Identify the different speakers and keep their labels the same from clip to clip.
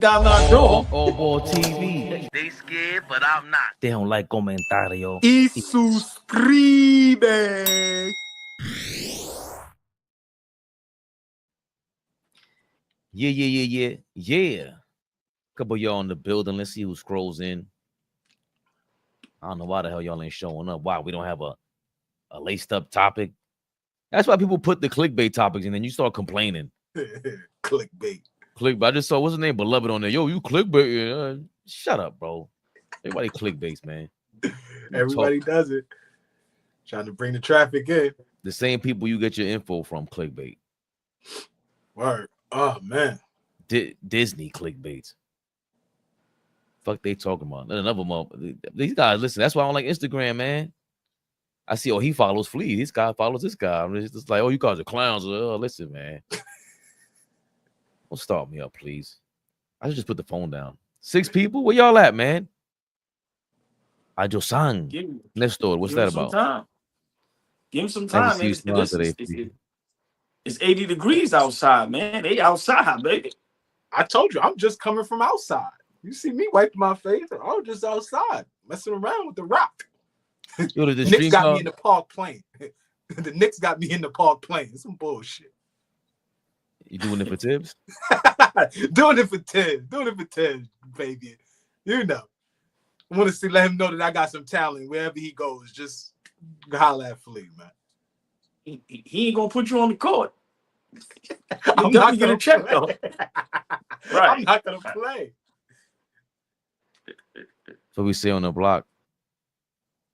Speaker 1: AllBall TV.
Speaker 2: They scared, but I'm not.
Speaker 1: They don't like comentario.
Speaker 3: Y suscribe.
Speaker 1: Yeah. Couple of y'all in the building. Let's see who scrolls in. I don't know why the hell y'all ain't showing up. Why we don't have a laced up topic? That's why people put the clickbait topics and then you start complaining.
Speaker 3: Clickbait.
Speaker 1: Clickbait. I just saw what's his name, Beloved, on there. Yo, you clickbait. Shut up, bro. Everybody clickbaits, man.
Speaker 3: Everybody does it. Trying to bring the traffic in.
Speaker 1: The same people you get your info from clickbait.
Speaker 3: Word. Oh man.
Speaker 1: Disney clickbaits. Fuck they talking about. None of them up. These guys, listen, that's why I don't like Instagram, man. I see, he follows Flea. This guy follows this guy. I'm just like, you guys are clowns. Listen, man. Don't start me up, please. I should just put the phone down. 6 people? Where y'all at, man? Ajo-san. Nestor, what's that about?
Speaker 4: Time. Give him some time, man. It's 80 degrees outside, man. They outside, baby.
Speaker 3: I told you, I'm just coming from outside. You see me wiping my face. I was just outside, messing around with the rock.
Speaker 1: Yo, the
Speaker 3: Knicks got me in the park playing. The Knicks got me in the park playing. Some bullshit.
Speaker 1: You doing it for Tibbs?
Speaker 3: Doing it for Tibbs. Doing it for Tibbs, baby. You know. I want to let him know that I got some talent. Wherever he goes, just holler at Flea, man.
Speaker 4: He ain't gonna put you on the court.
Speaker 3: I'm not gonna
Speaker 4: check though. Right.
Speaker 3: I'm not gonna play.
Speaker 1: So we say on the block,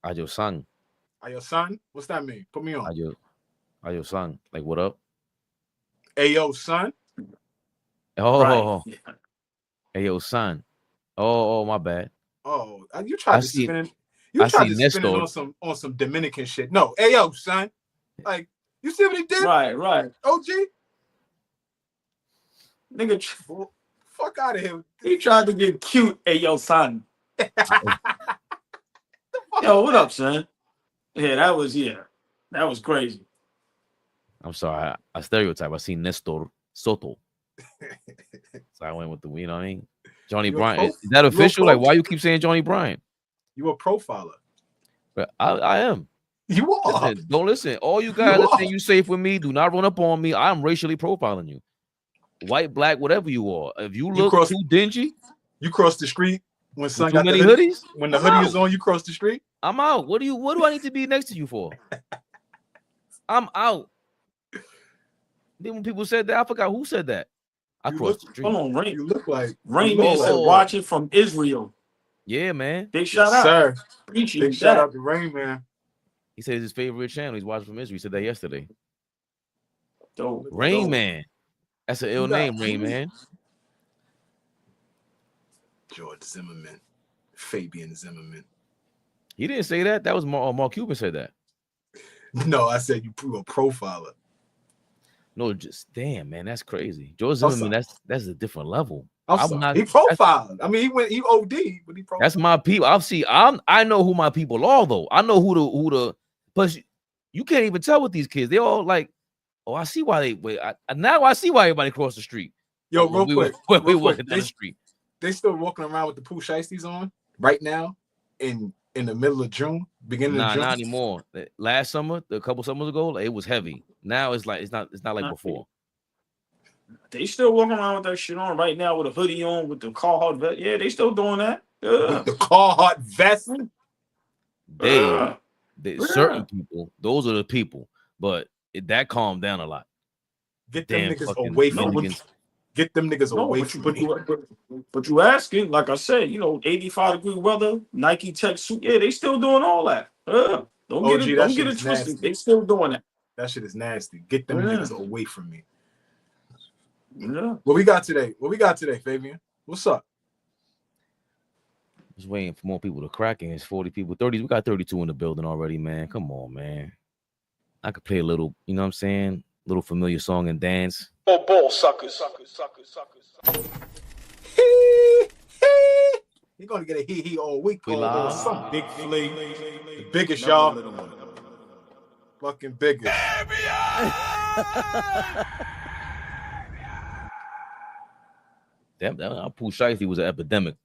Speaker 1: Ajo-san.
Speaker 3: Ayo-san? What's that mean? Put me on.
Speaker 1: Ajo-san. Like, what up?
Speaker 3: Ayo, son.
Speaker 1: Oh.
Speaker 4: Right.
Speaker 1: Ayo, son. Oh, my bad.
Speaker 3: Oh, you tried to spin it. You
Speaker 1: I
Speaker 3: tried to
Speaker 1: see
Speaker 3: spin it on some Dominican shit. No, Ayo, son. Like, you see what he did?
Speaker 4: Right.
Speaker 3: OG?
Speaker 4: Nigga,
Speaker 3: fuck out of here.
Speaker 4: He tried to get cute. Hey, yo, son. Yo, what up, son? Yeah, that was crazy.
Speaker 1: I'm sorry. I stereotype. I see Nestor Soto. So I went with the, you know what I mean? Johnny Bryant. Is that official? Like, why you keep saying Johnny Bryant?
Speaker 3: You a profiler.
Speaker 1: But I am.
Speaker 3: You are.
Speaker 1: Listen, don't listen. All you guys that think you safe with me, do not run up on me. I'm racially profiling you. White, black, whatever you are. If you look too dingy,
Speaker 3: you cross the street when son got
Speaker 1: many hoodies.
Speaker 3: When the hoodie is on, you cross the street.
Speaker 1: I'm out. What do I need to be next to you for? I'm out. Then when people said that, I forgot who said that. I crossed the street.
Speaker 4: Hold on, Rain.
Speaker 3: You look like
Speaker 4: Rain Man said watching from Israel.
Speaker 1: Yeah, man.
Speaker 4: Big shout out.
Speaker 3: Sir.
Speaker 4: Big
Speaker 3: shout out to Rain Man.
Speaker 1: He said it's his favorite channel. He's watching from Israel. He said that yesterday.
Speaker 4: Dope.
Speaker 1: Rain Man. That's an ill name, Rain Man.
Speaker 3: George Zimmerman. Fabian Zimmerman.
Speaker 1: He didn't say that. That was Mark Cuban said that.
Speaker 3: No, I said you a profiler.
Speaker 1: No, just damn, man, that's crazy. George Zimmerman, that's a different level.
Speaker 3: He profiled. I mean, he OD, but he profiled.
Speaker 1: That's my people. I know who my people are, though. I know who the. Plus, you can't even tell with these kids. They all like, I see why they wait. Now I see why everybody crossed the street.
Speaker 3: Yo, real quick,
Speaker 1: we walking down the street.
Speaker 3: They still walking around with the Pooh Shiesties on right now in the middle of June, beginning of June.
Speaker 1: Not anymore. Last summer, a couple summers ago, it was heavy. Now it's like it's not like before.
Speaker 4: They still walking around with that shit on right now with a hoodie on with the Carhartt vest. Yeah, they still doing that.
Speaker 3: With the Carhartt vest.
Speaker 1: Certain people, those are the people, but that calmed down a lot.
Speaker 3: Get them niggas away from me. Get them niggas away from me.
Speaker 4: But you asking, like I said, 85-degree weather, Nike tech suit. Yeah, they still doing all that. Don't get it twisted. They still doing that.
Speaker 3: That shit is nasty. Get them niggas away from me.
Speaker 4: Yeah.
Speaker 3: What we got today, Fabian? What's up?
Speaker 1: Just waiting for more people to crack in. It's 40 people, 30. We got 32 in the building already, man. Come on, man. I could play a little, you know what I'm saying? Little familiar song and dance.
Speaker 3: Ball suckers. You're gonna get a hee all week. Some big flea. The biggest, y'all. Fucking biggest.
Speaker 1: Damn, Pooh Shiesty was an epidemic.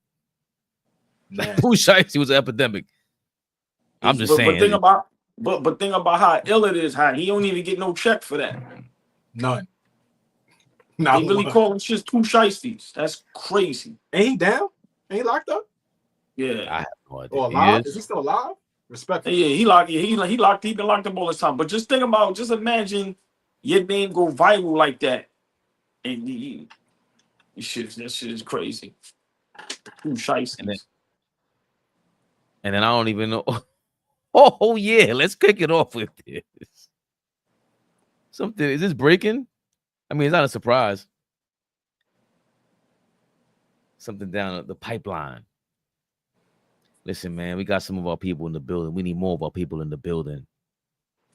Speaker 3: Man.
Speaker 1: Pooh Shiesty was an epidemic. I'm just saying.
Speaker 4: But think about how ill it is. How he don't even get no check for that.
Speaker 3: None.
Speaker 4: They really calling shit Pooh Shiesties. That's crazy.
Speaker 3: Ain't he down? Ain't he locked up?
Speaker 4: Yeah.
Speaker 1: I have no idea.
Speaker 3: Or alive? Is he still alive? Respectfully.
Speaker 4: Yeah, he been locked up all the time. But just think about, just imagine your name go viral like that, and that shit is crazy. Pooh Shiesties.
Speaker 1: And then I don't even know. Oh yeah, let's kick it off with this. Something is this breaking? I mean, it's not a surprise. Something down the pipeline. Listen, man, we got some of our people in the building. We need more of our people in the building.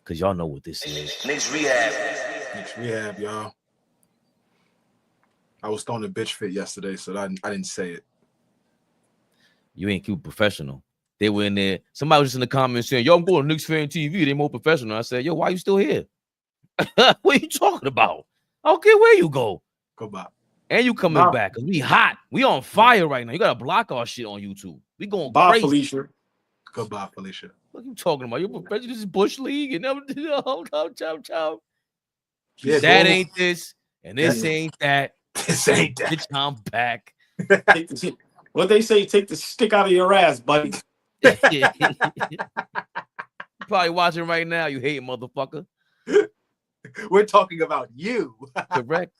Speaker 1: Because y'all know what this is.
Speaker 2: Knicks Rehab.
Speaker 3: Knicks Rehab, y'all. I was throwing a bitch fit yesterday, so I didn't say it.
Speaker 1: You ain't cute professional. They were in there. Somebody was just in the comments saying, yo, I'm going to Knicks Fan TV. They more professional. I said, yo, why you still here? What are you talking about? I don't care where you go.
Speaker 3: Go back.
Speaker 1: And you coming back. Because we hot. We on fire right now. You got to block our shit on YouTube. We going crazy.
Speaker 4: Felicia.
Speaker 3: Goodbye, Felicia.
Speaker 1: What are you talking about? You're professional. This is Bush League. And everything. Chow.
Speaker 3: Yeah,
Speaker 1: that ain't this. And this ain't that.
Speaker 3: This ain't that.
Speaker 1: Bitch, I'm back.
Speaker 4: What they say, take the stick out of your ass, buddy.
Speaker 1: Probably watching right now, you hate motherfucker.
Speaker 3: We're talking about you.
Speaker 1: Correct.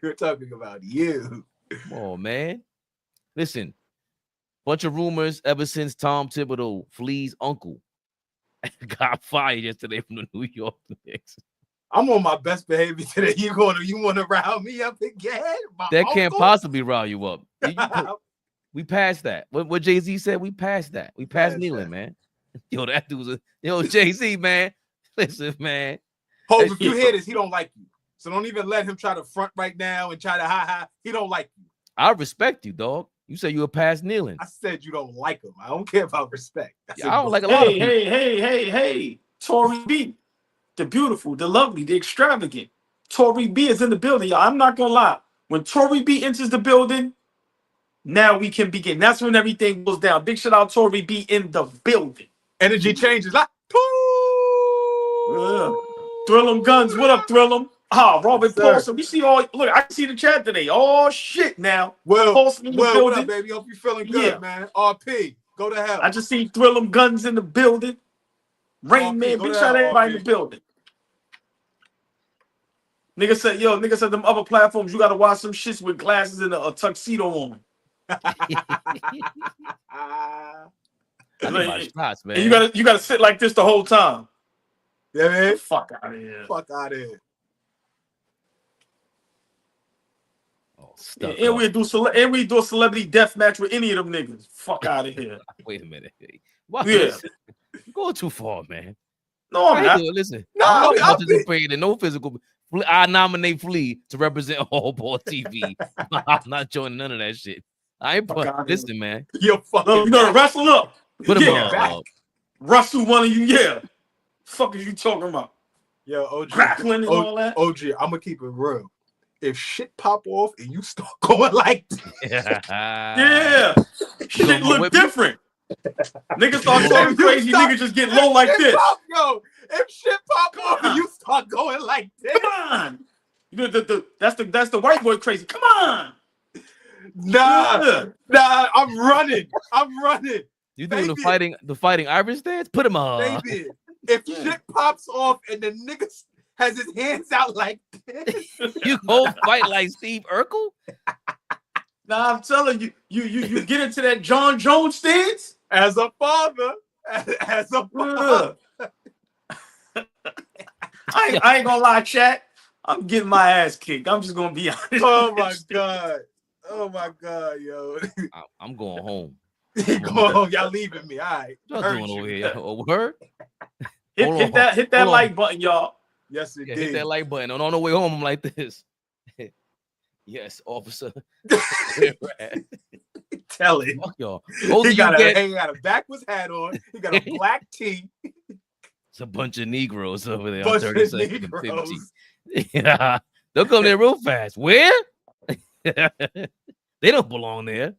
Speaker 3: We're talking about you.
Speaker 1: Come on, man. Listen, bunch of rumors ever since Tom Thibodeau, Flea's uncle, got fired yesterday from the New York Knicks.
Speaker 3: I'm on my best behavior today. You want to rile me up again?
Speaker 1: That can't possibly rile you up. We passed that. What Jay-Z said, we passed that. We passed kneeling, man. Yo, that dude's Jay-Z, man. Listen, man.
Speaker 3: Hope, if you hear this, he don't like you. So don't even let him try to front right now and try to hi. He don't like you.
Speaker 1: I respect you, dog. You say you were past kneeling.
Speaker 3: I said you don't like him. I don't care about respect. I
Speaker 1: don't like a lot of people.
Speaker 4: Hey. Tory B. The beautiful, the lovely, the extravagant. Tory B is in the building, y'all. I'm not going to lie. When Tory B enters the building, now we can begin. That's when everything goes down. Big shout out Tory B in the building.
Speaker 3: Energy changes. Like,
Speaker 4: Thrill 'em guns. What up, Thrill 'em? Robert Paulson. We see all. Look, I see the chat today. Oh shit! Now,
Speaker 3: Paulson in the building. What up, baby? Hope you feeling good, man. RP, go to hell.
Speaker 4: I just see Thrill 'em guns in the building. Rain Man. Big shout out everybody in the building. Nigga said them other platforms you gotta watch some shits with glasses and a tuxedo on.
Speaker 1: Shots, man.
Speaker 4: And you gotta sit like this the whole time.
Speaker 3: Yeah, man.
Speaker 4: Fuck out of here.
Speaker 3: Fuck out of here.
Speaker 1: And
Speaker 4: we do a celebrity death match with any of them niggas. Fuck out of here.
Speaker 1: Wait a minute. Why you're going too far, man.
Speaker 4: No, I'm not.
Speaker 1: Listen,
Speaker 3: no,
Speaker 1: I'm not participating in no physical. I nominate Flea to represent AllBall TV. I'm not joining none of that shit. I ain't listen, man.
Speaker 3: You're fucking.
Speaker 4: You know, wrestle up.
Speaker 1: Put him on.
Speaker 4: Wrestle one of you, yeah. Fuck is you talking about?
Speaker 3: Yo, OG.
Speaker 4: Grappling and all that.
Speaker 3: OG, I'm gonna keep it real. If shit pop off and you start going like
Speaker 4: yeah, shit look different. Niggas start talking crazy. Niggas just get low like this.
Speaker 3: Yo, if shit pop off and you start going like this,
Speaker 4: come on. That's the white boy crazy. Come on.
Speaker 3: Nah, I'm running.
Speaker 1: You doing the fighting Irish dance? Put him on.
Speaker 3: Baby, if shit pops off and the nigga has his hands out like this,
Speaker 1: you go fight like Steve Urkel?
Speaker 4: Nah, I'm telling you, you get into that John Jones stance
Speaker 3: as a father.
Speaker 4: I ain't gonna lie, chat. I'm getting my ass kicked. I'm just gonna be honest.
Speaker 3: Oh my god, yo.
Speaker 1: I'm going home.
Speaker 3: Go home. Y'all leaving me. All right.
Speaker 1: What y'all doing over here? Oh, word?
Speaker 4: Hit that like button, y'all.
Speaker 3: Yes, it did.
Speaker 1: Hit that like button. On the way home, I'm like this. Yes, officer.
Speaker 3: Tell it.
Speaker 1: Fuck y'all.
Speaker 3: He got a backwards hat on. He got a black tee.
Speaker 1: It's a bunch of Negroes over there.
Speaker 3: Bunch
Speaker 1: on
Speaker 3: of Negroes.
Speaker 1: Yeah, they'll come there real fast. Where? They don't belong there.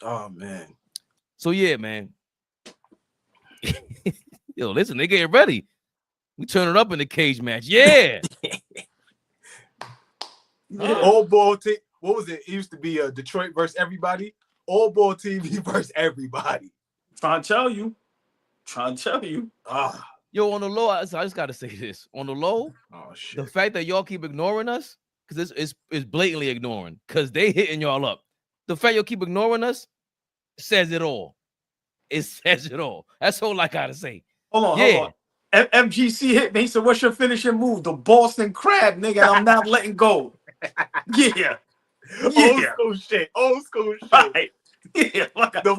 Speaker 3: Oh man.
Speaker 1: So yeah, man. Yo, listen, they get ready. We turn it up in the cage match. Yeah.
Speaker 3: AllBall TV. What was it? It used to be Detroit versus everybody. AllBall TV versus everybody.
Speaker 4: Trying to tell you.
Speaker 1: Yo, on the low, I just gotta say this. On the low,
Speaker 3: Oh shit.
Speaker 1: the fact that y'all keep ignoring us, because it's blatantly ignoring, because they hitting y'all up. The fact y'all keep ignoring us says it all. It says it all. That's all I gotta say.
Speaker 4: Hold on. FGC hit me. He said, "What's your finishing move?" The Boston Crab, nigga. I'm not letting go. Yeah.
Speaker 3: Old school shit.
Speaker 4: Right. Yeah. Like
Speaker 3: The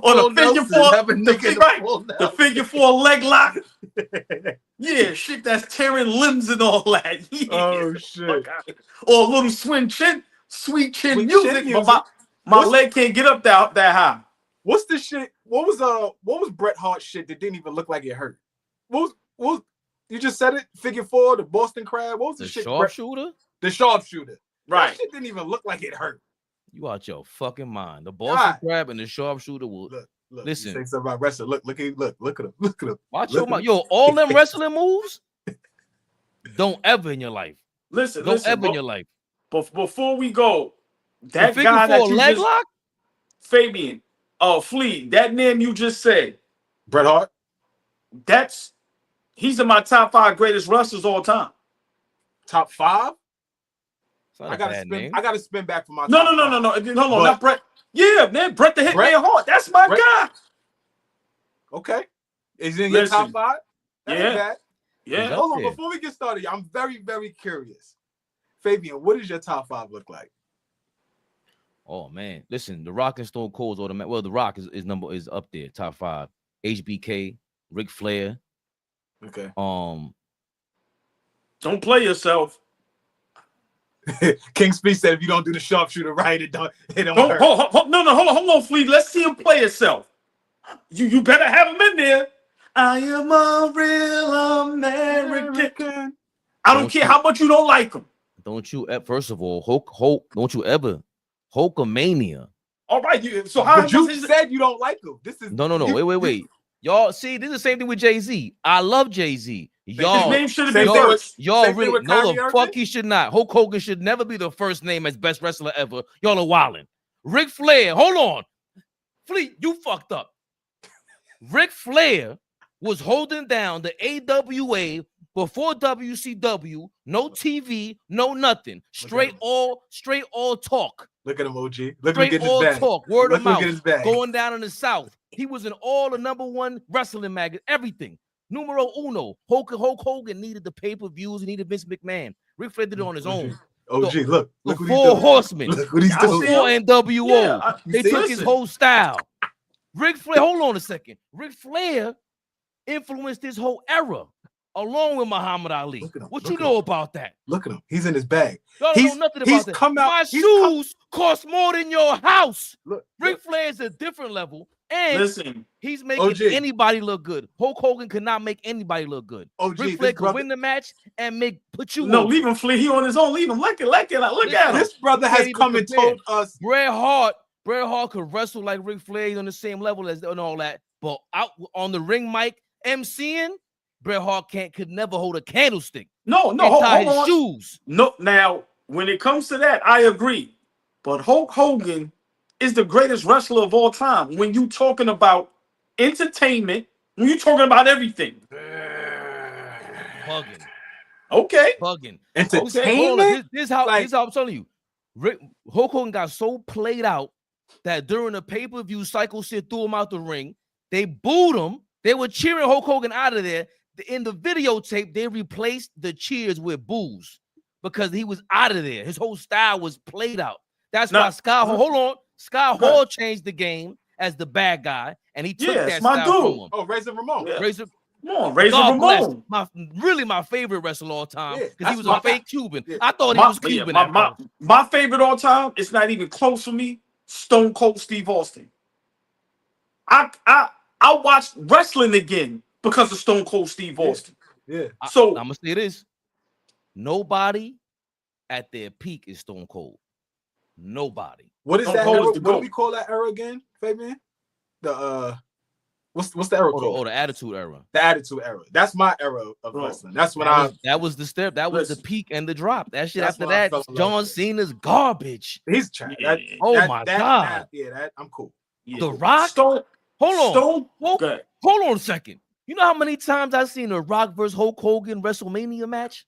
Speaker 4: figure four leg lock. Yeah, shit that's tearing limbs and all that. Yeah.
Speaker 3: Oh shit.
Speaker 4: Or a little sweet chin music. But my leg can't get up that high.
Speaker 3: What's the shit? What was Bret Hart shit that didn't even look like it hurt? What was you just said it? Figure four, the Boston Crab. What was the shit?
Speaker 1: Sharpshooter?
Speaker 3: The sharpshooter.
Speaker 4: Right.
Speaker 3: That shit didn't even look like it hurt.
Speaker 1: You out your fucking mind. The Boston Crab and the sharpshooter will
Speaker 3: look.
Speaker 1: Listen.
Speaker 3: Say something about wrestling. Look at him.
Speaker 1: Watch your mouth. Yo, all them wrestling moves. Don't ever in your life.
Speaker 4: Listen,
Speaker 1: in your life.
Speaker 4: But before we go, that
Speaker 1: the
Speaker 4: guy that you
Speaker 1: leg lock?
Speaker 4: Fabian, Flea, that name you just said,
Speaker 3: Bret Hart.
Speaker 4: He's in my top 5 greatest wrestlers all time.
Speaker 3: Top 5?
Speaker 1: I
Speaker 3: gotta spin back for my
Speaker 4: No. Hold on, not Bret. Yeah, man, Bret the Hitman Hart. That's my guy.
Speaker 3: Okay. Is it in your top 5?
Speaker 4: Yeah.
Speaker 3: Hold on, before we get started, I'm very, very curious. Fabian, what does your top 5 look like?
Speaker 1: Oh man, listen, The Rock and Stone Cold's automatic. Well, The Rock is up there, top 5. HBK, Ric Flair.
Speaker 3: Okay.
Speaker 4: Don't play yourself.
Speaker 3: King Speed said if you don't do the sharpshooter right, it don't hurt.
Speaker 4: Hold on, Flea. Let's see him play himself. You better have him in there. I am a real American. I don't care how much you don't like him.
Speaker 1: Don't you? First of all, Hulk. Don't you ever Hulkamania?
Speaker 4: All right. So how
Speaker 3: you said you don't like him? This is
Speaker 1: no. Wait. Y'all see, this is the same thing with Jay-Z. I love Jay-Z. Y'all,
Speaker 4: his name should have been first.
Speaker 1: Y'all really no the fuck he should not. Hulk Hogan should never be the first name as best wrestler ever. Y'all are wildin'. Ric Flair, hold on. Fleet, you fucked up. Ric Flair was holding down the AWA before WCW, no TV, no nothing. Straight all talk.
Speaker 3: Look at him, OG. Look
Speaker 1: Straight
Speaker 3: at his
Speaker 1: all
Speaker 3: bag.
Speaker 1: talk, word of mouth,
Speaker 3: going
Speaker 1: down in the South. He was in all the #1 wrestling magazine, everything. Numero uno. Hulk Hogan needed the pay-per-views. He needed Vince McMahon. Ric Flair did it on his own.
Speaker 3: OG, look
Speaker 1: The
Speaker 3: what
Speaker 1: Four Horsemen.
Speaker 3: Look what he's doing.
Speaker 1: 4 NWO. They took his whole style. Ric Flair, hold on a second. Ric Flair influenced his whole era, along with Muhammad Ali. What you know about that?
Speaker 3: Look at him. He's in his bag.
Speaker 1: Y'all don't know nothing about that. My shoes cost more than your house. Ric Flair is a different level. And
Speaker 4: listen,
Speaker 1: he's making anybody look good. Hulk Hogan could not make anybody look good. Ric Flair could win the match and put you.
Speaker 4: No, leave him, Flea. He on his own. Leave him. Look at him.
Speaker 3: This brother has come and told us.
Speaker 1: Bret Hart could wrestle like Ric Flair. He's on the same level as and all that. But out on the ring mic, MCing, Bret Hart could never hold a candlestick.
Speaker 4: No,
Speaker 1: hold on. Shoes.
Speaker 4: No, now when it comes to that, I agree. But Hulk Hogan is the greatest wrestler of all time. When you talking about entertainment, when you talking about everything.
Speaker 1: Bugging.
Speaker 4: Okay.
Speaker 1: Bugging.
Speaker 3: Entertainment?
Speaker 1: This is how I'm telling you. Hulk Hogan got so played out that during the pay-per-view, Psycho Sid threw him out the ring. They booed him. They were cheering Hulk Hogan out of there. In the videotape, they replaced the cheers with boos because he was out of there. His whole style was played out. That's why Scott Hall changed the game as the bad guy, and he took that style from him.
Speaker 3: Oh, Razor Ramon.
Speaker 1: Yeah.
Speaker 4: Razor Ramon.
Speaker 1: My favorite wrestler all time because he was a fake Cuban.
Speaker 3: Yeah.
Speaker 1: I thought he was Cuban.
Speaker 4: My favorite all time, it's not even close for me, Stone Cold Steve Austin. I watched wrestling again because of Stone Cold Steve Austin.
Speaker 3: Yeah.
Speaker 1: So I'm gonna say this: nobody at their peak is Stone Cold. Nobody.
Speaker 3: What is
Speaker 4: Stone
Speaker 3: that
Speaker 4: Cold
Speaker 3: era?
Speaker 4: is the
Speaker 3: What do
Speaker 4: GOAT.
Speaker 3: we call that era again, Fabian? The what's the era called?
Speaker 1: The Attitude Era.
Speaker 3: The Attitude Era. That's my era of
Speaker 4: Bro,
Speaker 3: wrestling. That's when
Speaker 1: That was the step. That was the
Speaker 4: Listen.
Speaker 1: peak and the drop. That shit
Speaker 3: That's
Speaker 1: after
Speaker 3: when I
Speaker 1: that,
Speaker 3: fell in love
Speaker 1: John
Speaker 3: with it.
Speaker 1: Cena's garbage.
Speaker 3: he's trash.
Speaker 4: Yeah.
Speaker 1: Oh my God.
Speaker 3: I'm cool.
Speaker 4: Yeah.
Speaker 1: The Rock.
Speaker 4: Stone.
Speaker 1: Hold on.
Speaker 4: Go ahead.
Speaker 1: Hold on a second. You know how many times I've seen The Rock versus Hulk Hogan WrestleMania match?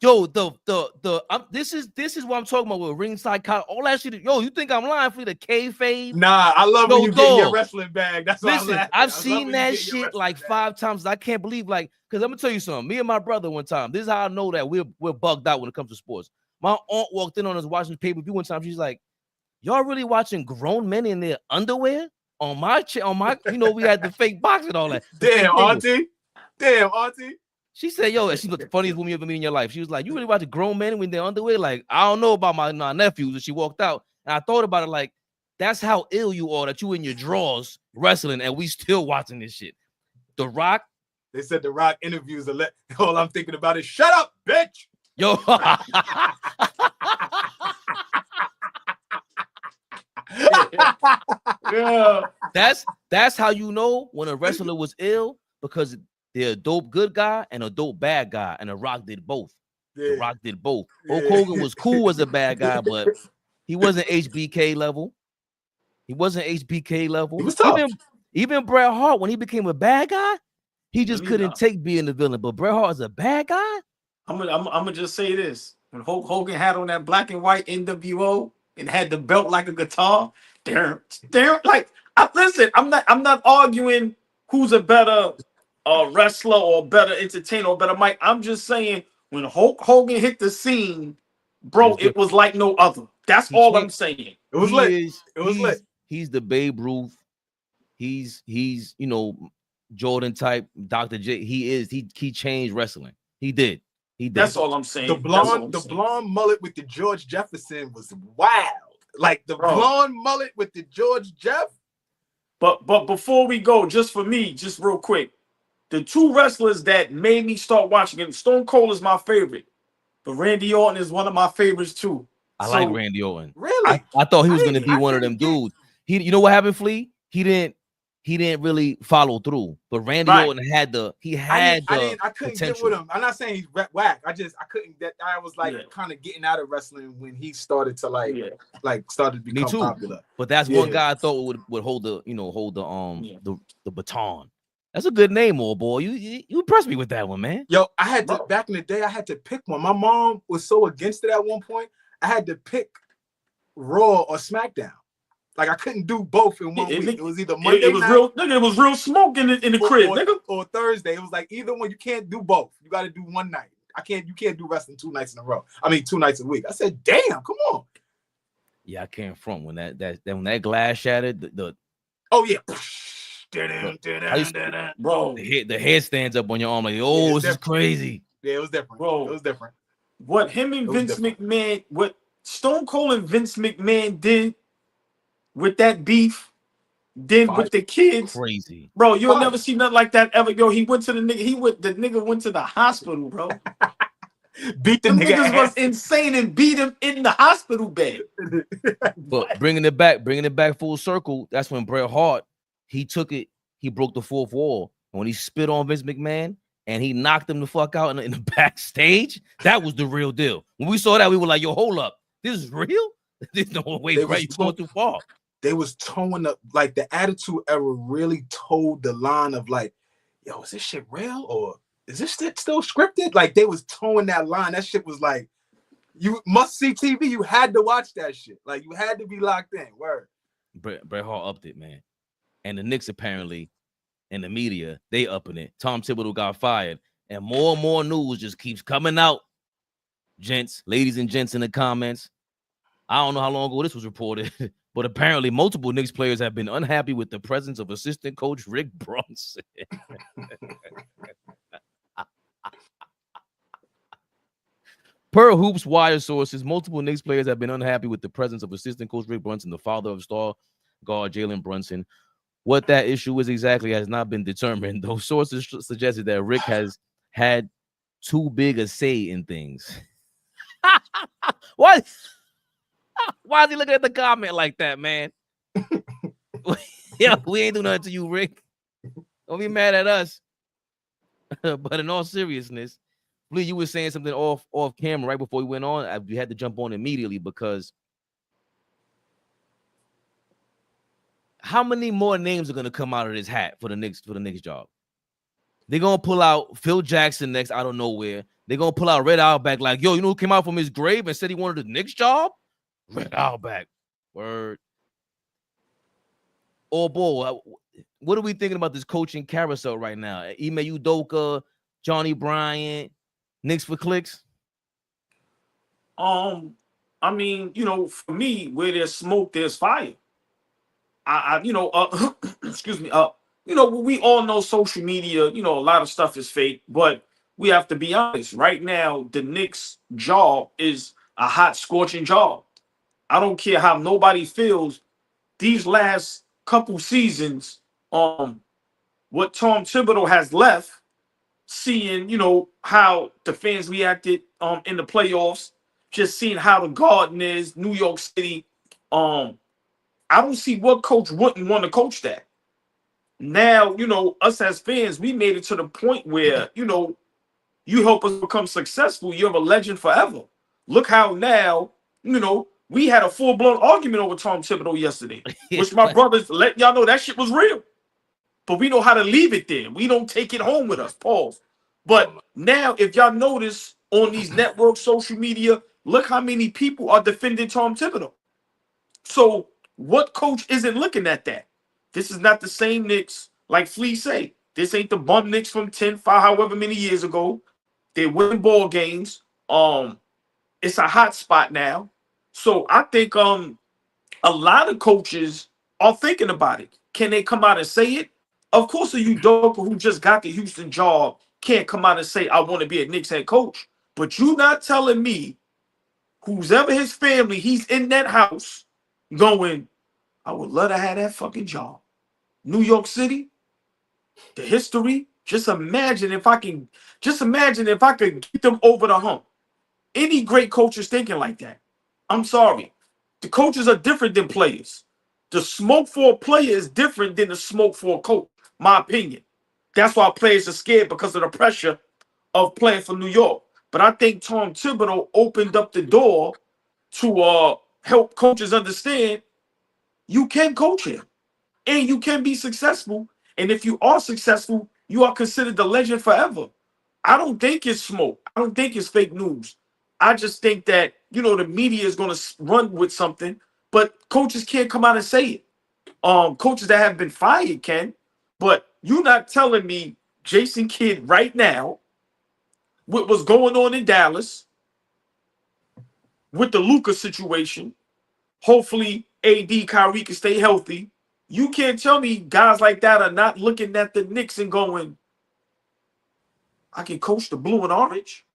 Speaker 1: Yo, this is what I'm talking about with ringside all that shit. Yo, you think I'm lying for the kayfabe?
Speaker 3: Nah, I love when
Speaker 1: Yo,
Speaker 3: you get your
Speaker 1: dog.
Speaker 3: wrestling bag. That's why I'm
Speaker 1: Listen,
Speaker 3: laughing.
Speaker 1: I've
Speaker 3: I love
Speaker 1: seen
Speaker 3: when
Speaker 1: that
Speaker 3: you get your
Speaker 1: shit
Speaker 3: wrestling
Speaker 1: like
Speaker 3: bag.
Speaker 1: 5 times. I can't believe, like, because I'm gonna tell you something. Me and my brother one time. This is how I know that we're bugged out when it comes to sports. My aunt walked in on us watching pay-per-view one time. She's like, "Y'all really watching grown men in their underwear on my you know, we had the fake box and all that."
Speaker 3: Damn, auntie. Damn, auntie.
Speaker 1: She said, "Yo," and she's the funniest woman you ever meet in your life. She was like, "You really watch grown men in their underwear?" Like, I don't know about my nephews. And she walked out, and I thought about it like, that's how ill you are that you in your drawers wrestling, and we still watching this shit. The Rock,
Speaker 3: They said The Rock interviews all I'm thinking about is shut up, bitch.
Speaker 1: yo,
Speaker 4: Yeah.
Speaker 1: that's how you know when a wrestler was ill, because they're a dope good guy and a dope bad guy, and The Rock did both. The Rock did both. Hulk Hogan was cool as a bad guy, but he wasn't HBK level. He wasn't HBK level.
Speaker 3: He was tough.
Speaker 1: Even Bret Hart, when he became a bad guy, he just
Speaker 4: Let me
Speaker 1: couldn't
Speaker 4: know.
Speaker 1: take being the villain. But Bret Hart is a bad guy.
Speaker 4: I'm gonna just say this: when Hulk Hogan had on that black and white NWO and had the belt like a guitar, there, like, listen, I'm not arguing who's a better wrestler or better entertainer or better mic. I'm just saying when Hulk Hogan hit the scene, bro, it was like no other. That's all I'm saying.
Speaker 3: It was lit. It was lit.
Speaker 1: He's the Babe Ruth. He's you know, Jordan type, Dr. J. He changed wrestling. He did.
Speaker 4: That's all I'm saying.
Speaker 3: The blonde mullet with the George Jefferson was wild. Like the blonde mullet with the George Jeff.
Speaker 4: But before we go, just for me, just real quick, the two wrestlers that made me start watching it, Stone Cold is my favorite, but Randy Orton is one of my favorites too.
Speaker 1: I like Randy Orton.
Speaker 3: Really?
Speaker 1: I thought he was going to be one of them dudes. You know what happened, Flea? He didn't really follow through. But Randy Orton had the
Speaker 3: I couldn't
Speaker 1: potential.
Speaker 3: get with him. I'm not saying he's whack. I couldn't get. I was like kind of getting out of wrestling when he started to started to become popular.
Speaker 1: But that's one guy I thought would hold the baton. That's a good name, old boy. You impressed me with that one, man.
Speaker 3: Yo, I had to back in the day. I had to pick one. My mom was so against it at one point. I had to pick Raw or SmackDown. Like I couldn't do both in one week. It was either Monday
Speaker 4: it was real smoke in the crib, nigga.
Speaker 3: Or Thursday. It was like either one. You can't do both. You got to do one night. You can't do wrestling 2 nights in a row. I mean 2 nights a week. I said, damn, come on.
Speaker 1: Yeah, I can't front when that glass shattered.
Speaker 3: Oh yeah.
Speaker 4: Bro,
Speaker 1: the head stands up on your arm like, oh, this is crazy.
Speaker 3: Yeah, it was different.
Speaker 4: Bro,
Speaker 3: it was different.
Speaker 4: What him and Vince McMahon, what Stone Cold and Vince McMahon did with that beef, then with the kids,
Speaker 1: crazy,
Speaker 4: bro. You'll never see nothing like that ever. Yo, he went to the nigga. The nigga went to the hospital, bro.
Speaker 3: Beat the nigga.
Speaker 4: Niggas was insane and beat him in the hospital bed.
Speaker 1: But bringing it back full circle. That's when Bret Hart, he took it. He broke the fourth wall. And when he spit on Vince McMahon and he knocked him the fuck out in the backstage, that was the real deal. When we saw that, we were like, yo, hold up. This is real? There's no way, right? You're going too far.
Speaker 3: They was towing up, like the Attitude Era really told the line of like, yo, is this shit real or is this shit still scripted? Like they was towing that line. That shit was like, you must see TV. You had to watch that shit. Like you had to be locked in. Word.
Speaker 1: Bret Hart upped it, man. And the Knicks apparently, in the media, they upping it. Tom Thibodeau got fired, and more news just keeps coming out. Gents, ladies and gents in the comments. I don't know how long ago this was reported, but apparently multiple Knicks players have been unhappy with the presence of assistant coach Rick Brunson. Per Hoops Wire sources, multiple Knicks players have been unhappy with the presence of assistant coach Rick Brunson, the father of star guard JALEN Brunson. What that issue is exactly has not been determined, though sources suggested that Rick has had too big a say in things. Why? Why is he looking at the comment like that, man? Yeah, we ain't do nothing to you, Rick. Don't be mad at us. But in all seriousness, Lee, you were saying something off camera right before we went on. We had to jump on immediately because how many more names are gonna come out of this hat for the Knicks job? They're gonna pull out Phil Jackson next out of nowhere. They're gonna pull out Red Auerbach like, yo, you know who came out from his grave and said he wanted the Knicks job? Red Auerbach. Word. Oh boy, what are we thinking about this coaching carousel right now? Ime Udoka, Johnny Bryant, Knicks for clicks.
Speaker 4: I mean, you know, for me, where there's smoke, there's fire. Excuse me. You know, we all know social media. You know, a lot of stuff is fake, but we have to be honest. Right now, the Knicks job is a hot, scorching job. I don't care how nobody feels. These last couple seasons, what Tom Thibodeau has left, seeing, you know, how the fans reacted in the playoffs, just seeing how the Garden is, New York City. I don't see what coach wouldn't want to coach that. Now, you know, us as fans, we made it to the point where, you know, you help us become successful, you're a legend forever. Look how now, you know, we had a full-blown argument over Tom Thibodeau yesterday, which my brothers let y'all know that shit was real. But we know how to leave it there. We don't take it home with us. Pause. But now, if y'all notice on these networks, social media, look how many people are defending Tom Thibodeau. So what coach isn't looking at that? This is not the same Knicks, like Flea say. This ain't the bum Knicks from 10, 5, however many years ago. They're winning ball games. It's a hot spot now. So I think a lot of coaches are thinking about it. Can they come out and say it? Of course, a Udoka who just got the Houston job can't come out and say, I want to be a Knicks head coach. But you not telling me who's ever his family, he's in that house going, I would love to have that fucking job. New York City, the history. Just imagine if I could get them over the hump. Any great coach is thinking like that. I'm sorry. The coaches are different than players. The smoke for a player is different than the smoke for a coach, my opinion. That's why players are scared, because of the pressure of playing for New York. But I think Tom Thibodeau opened up the door to help coaches understand you can coach here and you can be successful. And if you are successful, you are considered the legend forever. I don't think it's smoke. I don't think it's fake news. I just think that, you know, the media is going to run with something, but coaches can't come out and say it. Coaches that have been fired can, but you're not telling me Jason Kidd right now, what was going on in Dallas with the Luka situation. Hopefully AD Kyrie can stay healthy. You can't tell me guys like that are not looking at the Knicks and going, I can coach the blue and orange.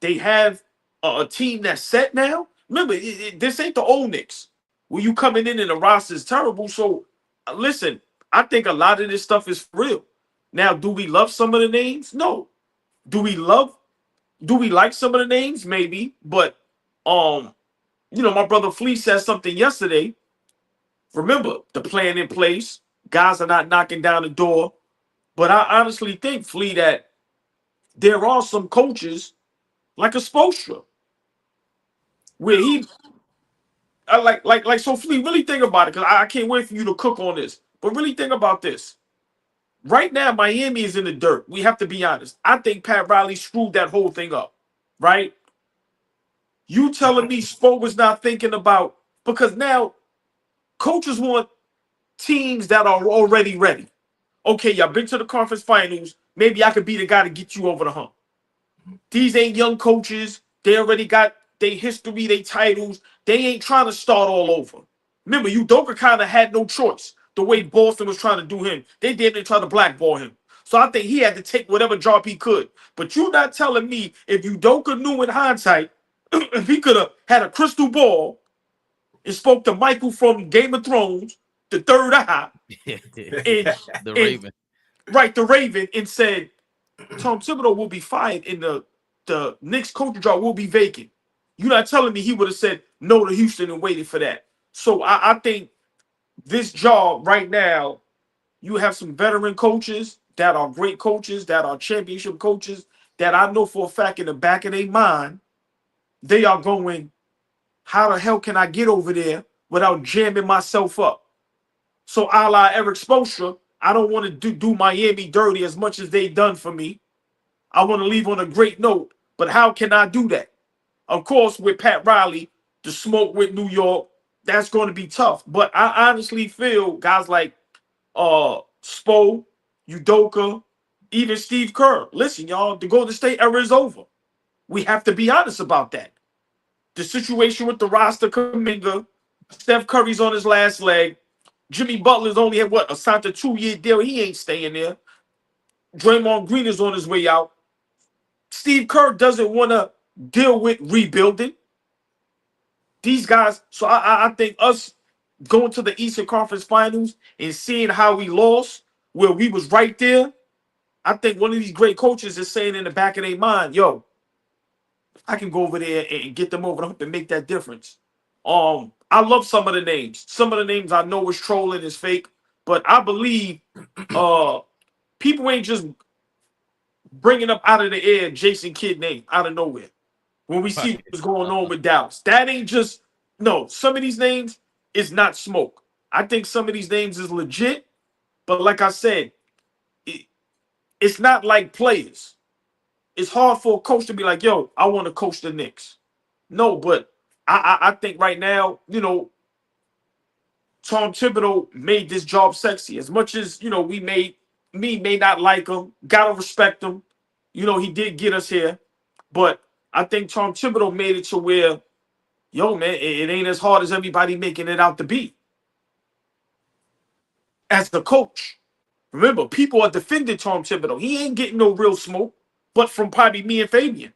Speaker 4: They have a team that's set now. Remember, this ain't the old Knicks where you coming in and the roster is terrible. So listen, I think a lot of this stuff is real. Now, do we love some of the names? No. Do we like some of the names? Maybe. But you know, my brother Flea said something yesterday. Remember, the plan in place. Guys are not knocking down the door. But I honestly think, Flea, that there are some coaches like a Spoelstra where he so Flea, really think about it, because I can't wait for you to cook on this. But really think about this. Right now, Miami is in the dirt. We have to be honest. I think Pat Riley screwed that whole thing up. Right? You telling me Spo was not thinking about, because now coaches want teams that are already ready. Okay, y'all been to the conference finals. Maybe I could be the guy to get you over the hump. These ain't young coaches. They already got their history, their titles. They ain't trying to start all over. Remember, Udoka kind of had no choice. The way Boston was trying to do him, they didn't try to blackball him. So I think he had to take whatever job he could. But you're not telling me if Udoka knew in hindsight, if he could have had a crystal ball and spoke to Michael from Game of Thrones, the third eye,
Speaker 1: the Raven.
Speaker 4: Right, the Raven, and said, Tom Thibodeau will be fired and the Knicks coaching job will be vacant. You're not telling me he would have said no to Houston and waited for that. So I think this job right now, you have some veteran coaches that are great coaches, that are championship coaches, that I know for a fact in the back of their mind, they are going, how the hell can I get over there without jamming myself up? So a la Eric Spoelstra, I don't want to do Miami dirty as much as they done for me. I want to leave on a great note, but how can I do that? Of course, with Pat Riley, the smoke with New York, that's going to be tough. But I honestly feel guys like Spo, Udoka, even Steve Kerr. Listen, y'all, the Golden State era is over. We have to be honest about that. The situation with the roster, Kuminga, Steph Curry's on his last leg. Jimmy Butler's only had signed a 2-year deal. He ain't staying there. Draymond Green is on his way out. Steve Kerr doesn't want to deal with rebuilding. These guys, so I think us going to the Eastern Conference Finals and seeing how we lost, where we was right there, I think one of these great coaches is saying in the back of their mind, yo, I can go over there and get them over the hump and make that difference. I love some of the names. Some of the names I know is trolling, is fake, but I believe people ain't just bringing up out of the air Jason Kidd name out of nowhere. When we see what's going on with Dallas, that ain't just, no, some of these names is not smoke. I think some of these names is legit, but like I said, it's not like players. It's hard for a coach to be like, yo, I want to coach the Knicks. No, but I think right now, you know, Tom Thibodeau made this job sexy. As much as, you know, we may not like him, gotta respect him. You know, he did get us here, but I think Tom Thibodeau made it to where, yo, man, it ain't as hard as everybody making it out to be. As the coach, remember, people are defending Tom Thibodeau. He ain't getting no real smoke, but from probably me and Fabian.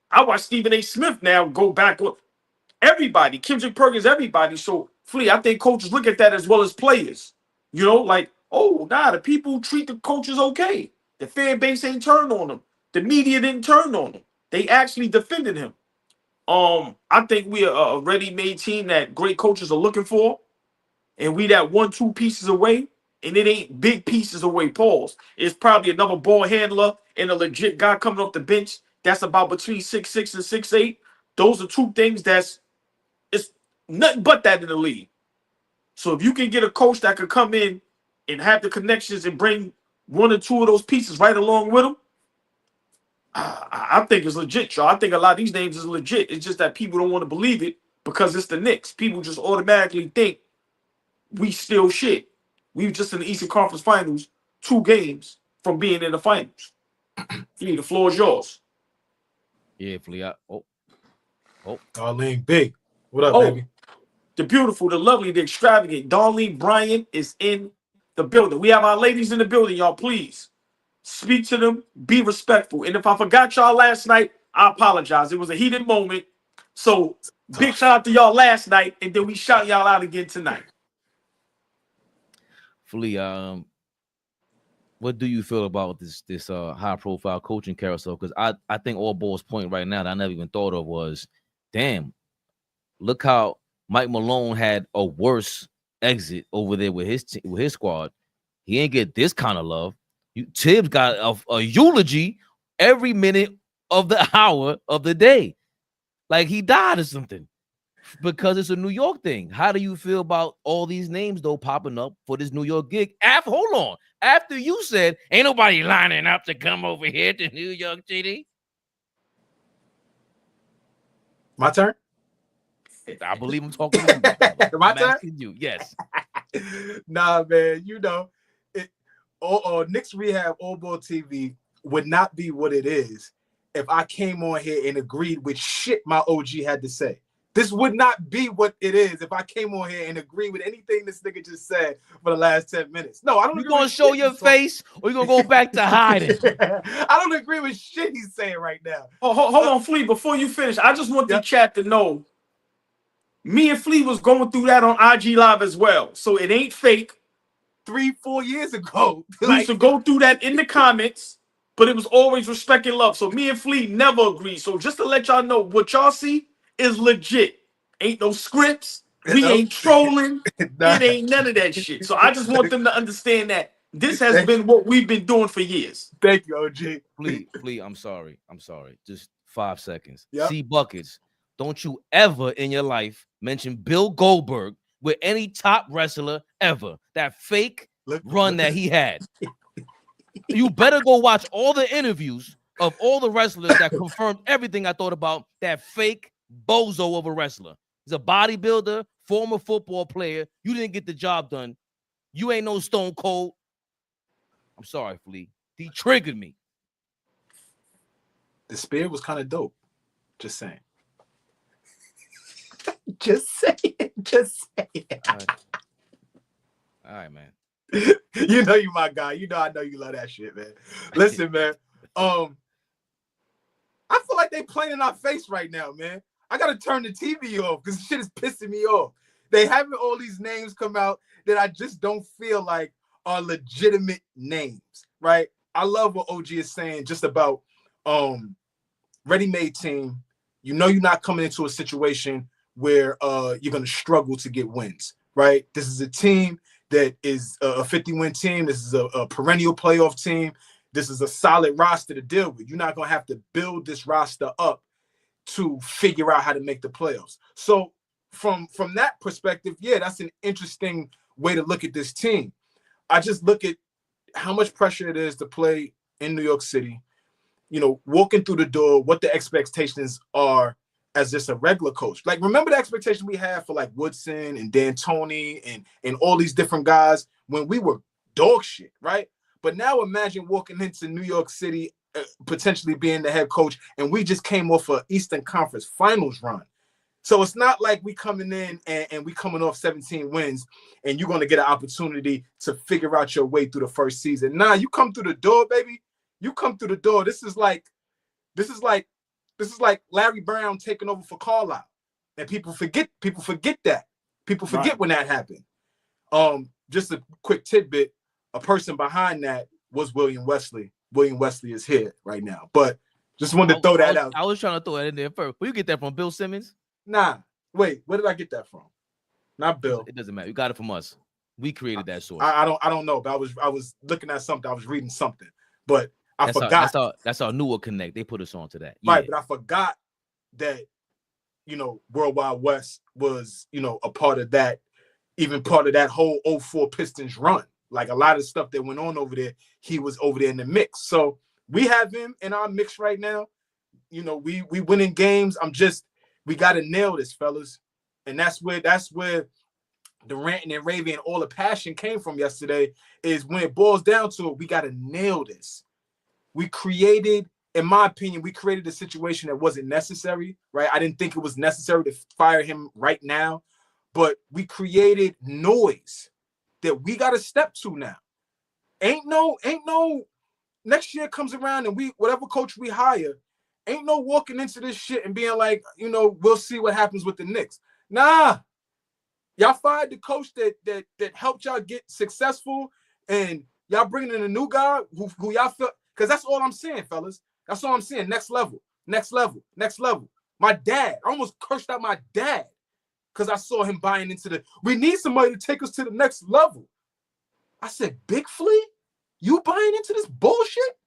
Speaker 4: I watch Stephen A. Smith now go back with everybody, Kendrick Perkins, everybody. So, Flea, I think coaches look at that as well as players. You know, like, oh, nah, the people treat the coaches okay. The fan base ain't turned on them. The media didn't turn on them. They actually defended him. I think we are a ready-made team that great coaches are looking for, and we that 1-2 pieces away, and it ain't big pieces away, pause. It's probably another ball handler and a legit guy coming off the bench that's about between 6'6" and 6'8". Those are two things it's nothing but that in the league. So if you can get a coach that could come in and have the connections and bring 1 or 2 of those pieces right along with him, I think it's legit, y'all. I think a lot of these names is legit. It's just that people don't want to believe it because it's the Knicks. People just automatically think we still shit. We were just in the Eastern Conference Finals, 2 games from being in the finals. Flea, the floor is yours.
Speaker 1: Yeah, Flea.
Speaker 3: Darlene Big. What up, baby?
Speaker 4: The beautiful, the lovely, the extravagant Darlene Bryant is in the building. We have our ladies in the building, y'all. Please speak to them. Be respectful. And if I forgot y'all last night, I apologize. It was a heated moment. So big shout out to y'all last night, and then we shout y'all out again tonight.
Speaker 1: Flea, what do you feel about this high profile coaching carousel? Because I think AllBall's point right now that I never even thought of was, damn, look how Mike Malone had a worse exit over there with his squad. He ain't get this kind of love. Tibbs got a eulogy every minute of the hour of the day, like he died or something, because it's a New York thing. How do you feel about all these names though popping up for this New York gig? After you said ain't nobody lining up to come over here to New York City.
Speaker 3: My turn?
Speaker 1: I believe I'm talking to you.
Speaker 3: My turn?
Speaker 1: You. Yes.
Speaker 3: Nah, man, you know, Knicks Rehab, AllBall TV would not be what it is if I came on here and agreed with shit my OG had to say. This would not be what it is if I came on here and agreed with anything this nigga just said for the last 10 minutes. No, I don't.
Speaker 1: You gonna show your face, or you gonna go back to hiding?
Speaker 3: I don't agree with shit he's saying right now.
Speaker 4: Oh, hold on, Flea. Before you finish, I just want the chat to know. Me and Flea was going through that on IG Live as well, so it ain't fake.
Speaker 3: 3-4 years ago,
Speaker 4: we used to go through that in the comments, but it was always respect and love. So me and Flea never agreed. So just to let y'all know, what y'all see is legit. Ain't no scripts. We ain't trolling.
Speaker 3: Nah.
Speaker 4: It ain't none of that shit. So I just want them to understand that this has been what we've been doing for years.
Speaker 3: Thank you, OG.
Speaker 1: Please, I'm sorry. Just 5 seconds.
Speaker 3: Yep.
Speaker 1: See Buckets. Don't you ever in your life mention Bill Goldberg with any top wrestler ever. That fake run that he had. You better go watch all the interviews of all the wrestlers that confirmed everything I thought about that fake bozo of a wrestler. He's a bodybuilder, former football player. You didn't get the job done. You ain't no Stone Cold. I'm sorry, Flea. He triggered me.
Speaker 3: The spear was kind of dope. Just saying. Just saying. Just saying.
Speaker 1: All right, man.
Speaker 3: You know you my guy. You know I know you love that shit, man. Listen, man. I feel like they playing in our face right now, man. I gotta turn the TV off because shit is pissing me off. They having all these names come out that I just don't feel like are legitimate names, right? I love what OG is saying just about ready-made team. You know you're not coming into a situation where you're gonna struggle to get wins, right? This is a team that is a 50-win team. This is a perennial playoff team. This is a solid roster to deal with. You're not going to have to build this roster up to figure out how to make the playoffs. So from that perspective, yeah, that's an interesting way to look at this team. I just look at how much pressure it is to play in New York City, you know, walking through the door, what the expectations are as just a regular coach. Like, remember the expectation we had for like Woodson and D'Antoni and all these different guys when we were dog shit, right? But now imagine walking into New York City, potentially being the head coach, and we just came off an Eastern Conference Finals run. So it's not like we coming in and we coming off 17 wins and you're going to get an opportunity to figure out your way through the first season. Nah, you come through the door, baby. You come through the door. This is like Larry Brown taking over for Carlisle. And people forget that. People forget when that happened. Just a quick tidbit, a person behind that was William Wesley. William Wesley is here right now. But just wanted to throw that out.
Speaker 1: I was trying to throw that in there first. Where you get that from? Bill Simmons?
Speaker 3: Nah. Wait, where did I get that from? Not Bill.
Speaker 1: It doesn't matter. You got it from us. We created that source.
Speaker 3: I don't know, but I was looking at something. I was reading something. But I forgot.
Speaker 1: That's our newer connect. They put us on to that.
Speaker 3: Right, but I forgot that, you know, Worldwide West was, you know, a part of that, even part of that whole 04 Pistons run. Like a lot of stuff that went on over there, he was over there in the mix. So we have him in our mix right now. You know, we winning games. We got to nail this, fellas. And that's where the ranting and raving and all the passion came from yesterday, is when it boils down to it, we got to nail this. In my opinion, we created a situation that wasn't necessary, right? I didn't think it was necessary to fire him right now, but we created noise that we got to step to now. Ain't no, next year comes around and whatever coach we hire, ain't no walking into this shit and being like, you know, we'll see what happens with the Knicks. Nah, y'all fired the coach that helped y'all get successful, and y'all bringing in a new guy who y'all feel, because that's all I'm saying, fellas. That's all I'm saying. Next level. My dad, I almost cursed out my dad because I saw him buying into we need somebody to take us to the next level. I said, Big Flea, you buying into this bullshit?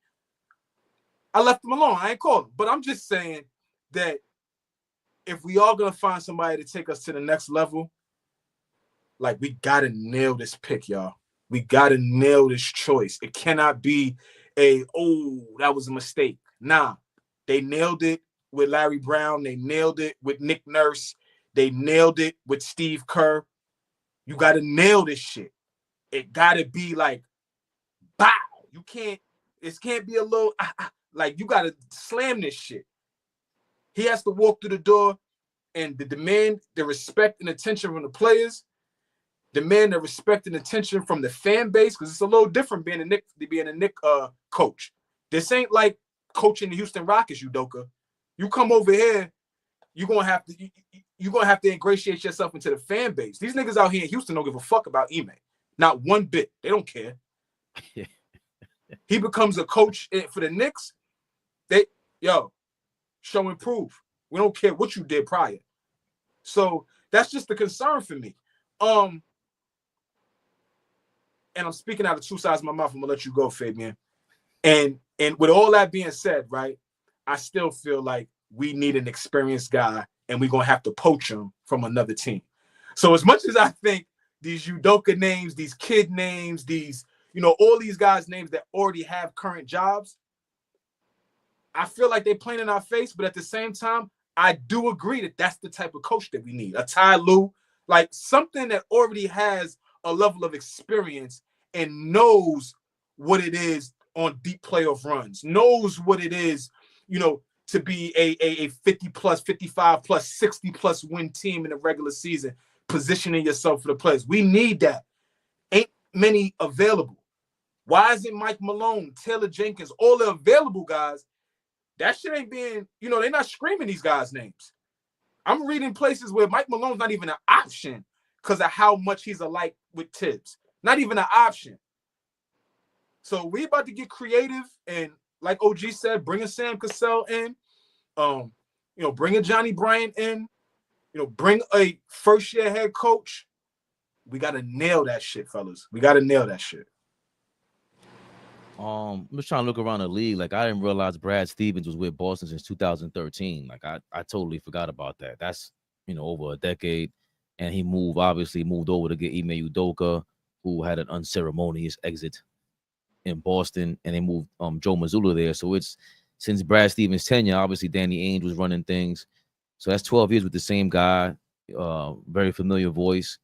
Speaker 3: I left him alone. I ain't called him. But I'm just saying that if we are going to find somebody to take us to the next level, like, we got to nail this pick, y'all. We got to nail this choice. It cannot be that was a mistake. Nah, they nailed it with Larry Brown. They nailed it with Nick Nurse. They nailed it with Steve Kerr. You got to nail this shit. It got to be like, bow. It can't be a little, like, you got to slam this shit. He has to walk through the door and demand the respect and attention from the players, demand the respect and attention from the fan base, because it's a little different being a Knick coach. This ain't like coaching the Houston Rockets, Udoka. You come over here, you're gonna have to ingratiate yourself into the fan base. These niggas out here in Houston don't give a fuck about Ime. Not one bit. They don't care. He becomes a coach for the Knicks. Show and prove. We don't care what you did prior. So that's just the concern for me. And I'm speaking out of two sides of my mouth. I'm gonna let you go, Fabian. And with all that being said, right, I still feel like we need an experienced guy, and we're gonna have to poach him from another team. So as much as I think these Udoka names, these kid names, these, all these guys' names that already have current jobs, I feel like they're playing in our face, but at the same time, I do agree that that's the type of coach that we need. A Ty Lue, like something that already has a level of experience and knows what it is on deep playoff runs, knows what it is, to be a 50 plus, 55 plus, 60 plus win team in the regular season, positioning yourself for the playoffs. We need that. Ain't many available. Why isn't Mike Malone, Taylor Jenkins, all the available guys? That shit ain't being, they're not screaming these guys' names. I'm reading places where Mike Malone's not even an option because of how much he's alike with Tibbs. Not even an option. So we about to get creative and, like OG said, bring a Sam Cassell in, bring a Johnny Bryant in, bring a first-year head coach. We got to nail that shit, fellas. We got to nail that shit.
Speaker 1: I'm just trying to look around the league. Like, I didn't realize Brad Stevens was with Boston since 2013. Like, I totally forgot about that. That's, over a decade. And he obviously moved over to get Ime Udoka, who had an unceremonious exit in Boston, and they moved Joe Mazzulla there. So it's since Brad Stevens' tenure, obviously Danny Ainge was running things. So that's 12 years with the same guy, very familiar voice.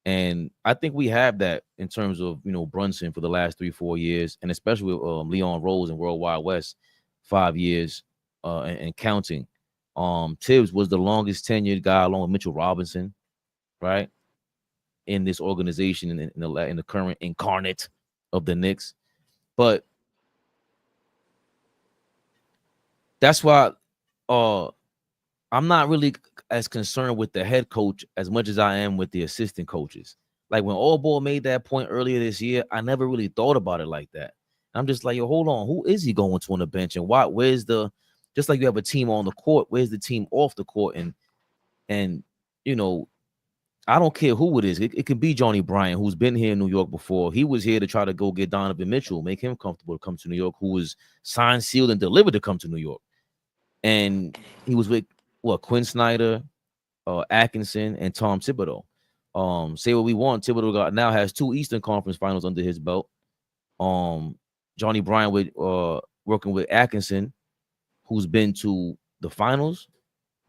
Speaker 1: And I think we have that in terms of, Brunson for the last 3-4 years, and especially with Leon Rose and Worldwide West, 5 years and counting. Tibbs was the longest tenured guy along with Mitchell Robinson, right, in this organization in the current incarnate of the Knicks. But that's why I'm not really as concerned with the head coach as much as I am with the assistant coaches. Like when AllBall made that point earlier this year, I never really thought about it like that. I'm just like, yo, hold on, who is he going to on the bench, and why? Where's the, just like you have a team on the court, where's the team off the court? And I don't care who it is. It could be Johnny Bryant, who's been here in New York before. He was here to try to go get Donovan Mitchell, make him comfortable to come to New York, who was signed, sealed, and delivered to come to New York. And he was with Quinn Snyder, Atkinson, and Tom Thibodeau. Say what we want, Thibodeau now has 2 Eastern Conference Finals under his belt. Johnny Bryant with working with Atkinson, who's been to the finals.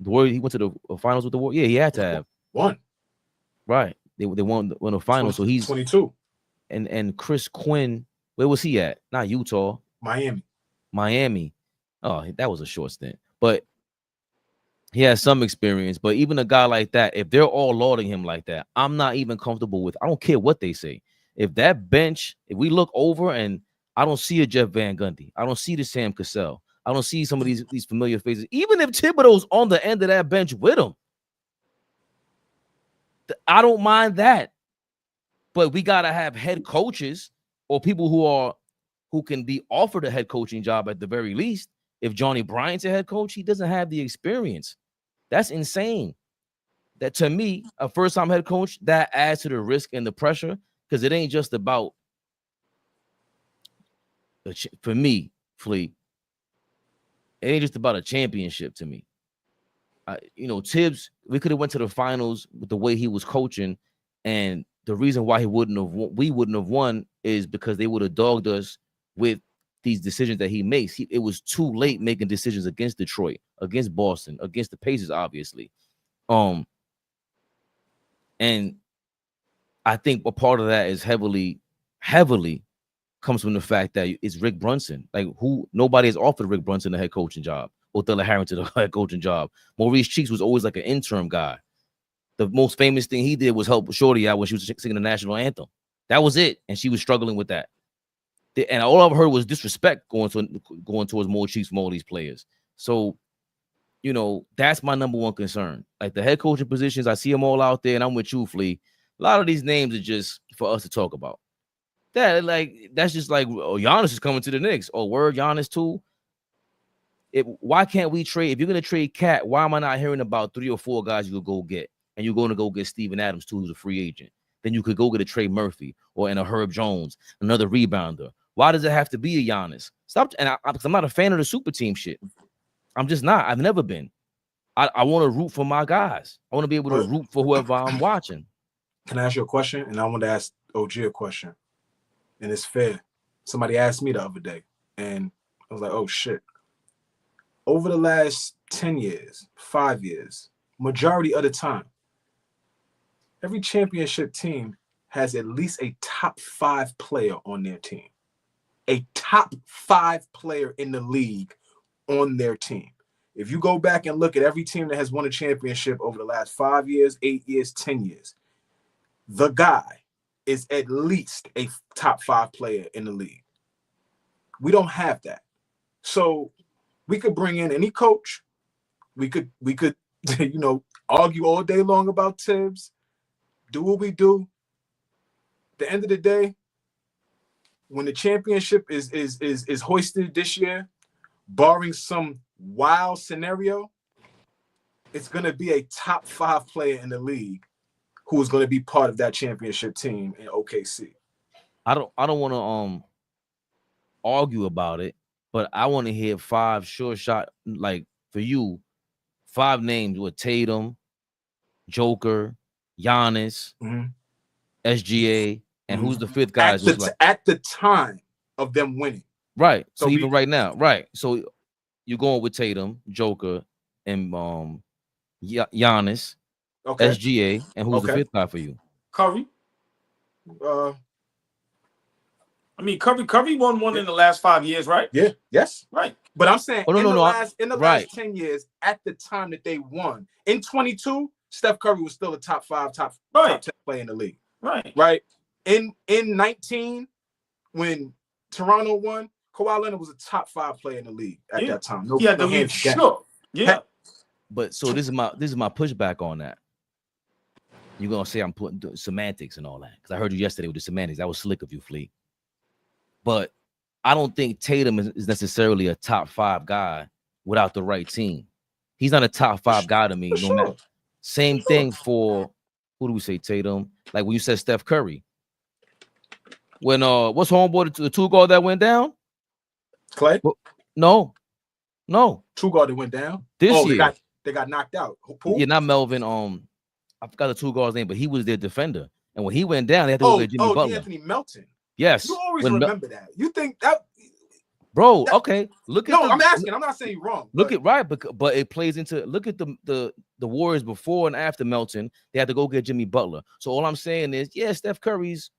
Speaker 1: The Warriors, he went to the finals with the Warriors. Yeah, he had to have
Speaker 3: one.
Speaker 1: Right, they won the finals. So he's
Speaker 3: 22.
Speaker 1: And Chris Quinn, where was he at? Not Utah, Miami. Oh, that was a short stint, but he has some experience. But even a guy like that, if they're all lauding him like that, I'm not even comfortable with. I don't care what they say. If that bench, if we look over and I don't see a Jeff Van Gundy, I don't see the Sam Cassell, I don't see some of these familiar faces. Even if Thibodeau's on the end of that bench with him, I don't mind that. But we gotta have head coaches or people who can be offered a head coaching job at the very least. If Johnny Bryant's a head coach, he doesn't have the experience. That's insane. That, to me, a first-time head coach, that adds to the risk and the pressure, because it ain't just about, for me, Fleet, it ain't just about a championship to me. Tibbs, we could have went to the finals with the way he was coaching, and the reason why we wouldn't have won is because they would have dogged us with these decisions that he makes. It was too late making decisions against Detroit, against Boston, against the Pacers, obviously. And I think a part of that is heavily comes from the fact that it's Rick Brunson. Like, nobody has offered Rick Brunson a head coaching job, or Thella Harrington a head coaching job. Maurice Cheeks was always like an interim guy. The most famous thing he did was help Shorty out when she was singing the national anthem. That was it, and she was struggling with that. And all I've heard was disrespect going towards Mo Cheeks from all these players. So, that's my number one concern. Like the head coaching positions, I see them all out there, and I'm with you, Flea. A lot of these names are just for us to talk about. That's just like, oh, Giannis is coming to the Knicks. Oh, word, Giannis too. Why can't we trade? If you're gonna trade Cat, why am I not hearing about 3 or 4 guys you could go get? And you're going to go get Steven Adams too, who's a free agent. Then you could go get a Trey Murphy or a Herb Jones, another rebounder. Why does it have to be a Giannis? Stop. And I'm not a fan of the super team shit. I'm just not. I've never been. I want to root for my guys. I want to be able to root for whoever I'm watching.
Speaker 3: Can I ask you a question? And I want to ask OG a question. And it's fair. Somebody asked me the other day, and I was like, oh shit. Over the last 10 years, 5 years, majority of the time, every championship team has at least a top 5 player on their team. A top 5 player in the league on their team. If you go back and look at every team that has won a championship over the last 5 years, 8 years, 10 years, the guy is at least a top 5 player in the league. We don't have that. So we could bring in any coach. We could, argue all day long about Tibbs, do what we do. At the end of the day, when the championship is hoisted this year, barring some wild scenario, it's going to be a top 5 player in the league who is going to be part of that championship team in OKC.
Speaker 1: I don't want to argue about it, but I want to hear 5 sure shot, like for you, 5 names with Tatum, Joker, Giannis, SGA, and who's the 5th guy?
Speaker 3: At the time of them winning.
Speaker 1: Right. So even right now, right. So you're going with Tatum, Joker, and Giannis,
Speaker 3: okay.
Speaker 1: SGA, and who's the 5th guy for you?
Speaker 4: Curry. Curry won one in the last 5 years, right?
Speaker 3: Yeah. Yes.
Speaker 4: Right.
Speaker 3: But I'm saying in the last
Speaker 1: right.
Speaker 3: 10 years, at the time that they won, in 22, Steph Curry was still a top 10 player in the league.
Speaker 4: Right.
Speaker 3: Right. In 19, when Toronto won, Kawhi Leonard was a top 5 player in the league at that time.
Speaker 4: Yeah.
Speaker 1: But so this is my pushback on that. You're gonna say I'm putting semantics and all that because I heard you yesterday with the semantics. That was slick of you, Fleet. But I don't think Tatum is necessarily a top 5 guy without the right team. He's not a top 5 guy to me. Same thing for who do we say Tatum? Like when you said Steph Curry. When what's homeboy the 2 guard that went down?
Speaker 3: Clay?
Speaker 1: No.
Speaker 3: 2 guard that went down
Speaker 1: this year.
Speaker 3: They got knocked out. Who?
Speaker 1: Yeah, not Melvin. I forgot the 2 guard's name, but he was their defender. And when he went down, they had to go get Jimmy Butler.
Speaker 3: Anthony Melton.
Speaker 1: Yes.
Speaker 3: You always remember that. You think that,
Speaker 1: bro? Okay. Look at.
Speaker 3: I'm asking. I'm not saying you're wrong.
Speaker 1: Look at but it plays into. Look at the Warriors before and after Melton. They had to go get Jimmy Butler. So all I'm saying is, yeah, Steph Curry's,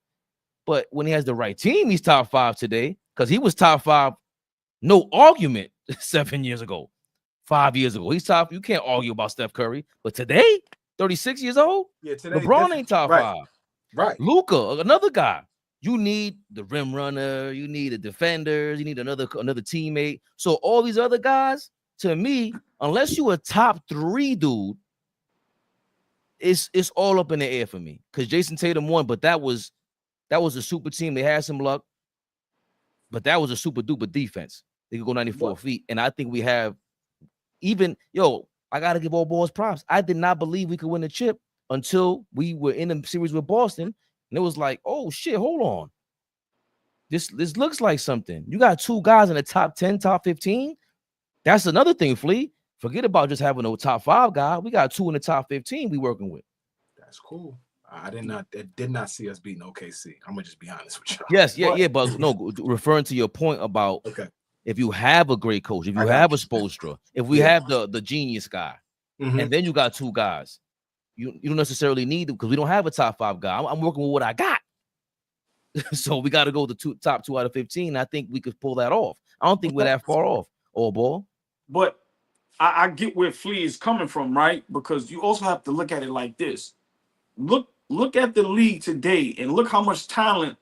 Speaker 1: but when he has the right team, he's top 5 today because he was top 5, no argument 7 years ago, 5 years ago. He's top. You can't argue about Steph Curry, but today, 36 years old,
Speaker 3: yeah, today
Speaker 1: LeBron ain't top 5.
Speaker 3: Right.
Speaker 1: Luka, another guy. You need the rim runner, you need a defender, you need another teammate. So all these other guys, to me, unless you a top 3 dude, it's all up in the air for me. Because Jason Tatum won, but that was a super team. They had some luck, but that was a super duper defense. They could go 94 feet. And I think we have I gotta give AllBall props. I did not believe we could win the chip until we were in a series with Boston. And it was like, oh shit, hold on. This looks like something. You got 2 guys in the top 10, top 15. That's another thing, Flea. Forget about just having a top 5 guy. We got 2 in the top 15 we working with.
Speaker 3: That's cool. I did not see us beating OKC. I'm gonna just be honest with you.
Speaker 1: Yes, yeah, but no, referring to your point about if you have a great coach, if you have a Spoelstra, if we have the genius guy, and then you got 2 guys. You don't necessarily need it because we don't have a top 5 guy. I'm working with what I got. So we got to go the top 2 out of 15. I think we could pull that off. I don't think we're that far off, AllBall.
Speaker 4: But I get where Flea is coming from, right? Because you also have to look at it like this. Look at the league today and look how much talent,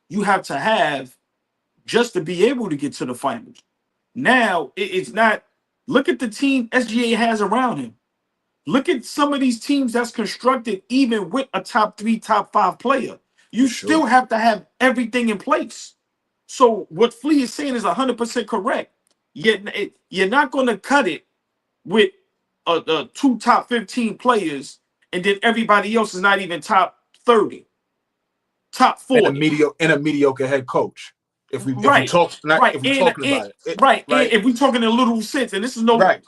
Speaker 4: you have to have just to be able to get to the finals. Now, it's not. Look at the team SGA has around him. Look at some of these teams that's constructed even with a top 3, top 5 player. You still have to have everything in place. So what Flea is saying is 100% correct. you're not going to cut it with two top 15 players, and then everybody else is not even top 30, top 40.
Speaker 3: And a mediocre head coach. If we
Speaker 4: Right,
Speaker 3: talk,
Speaker 4: right,
Speaker 3: if we're talking about it,
Speaker 4: right.
Speaker 3: right.
Speaker 4: And if we talking in literal sense, and this is no,
Speaker 3: Right.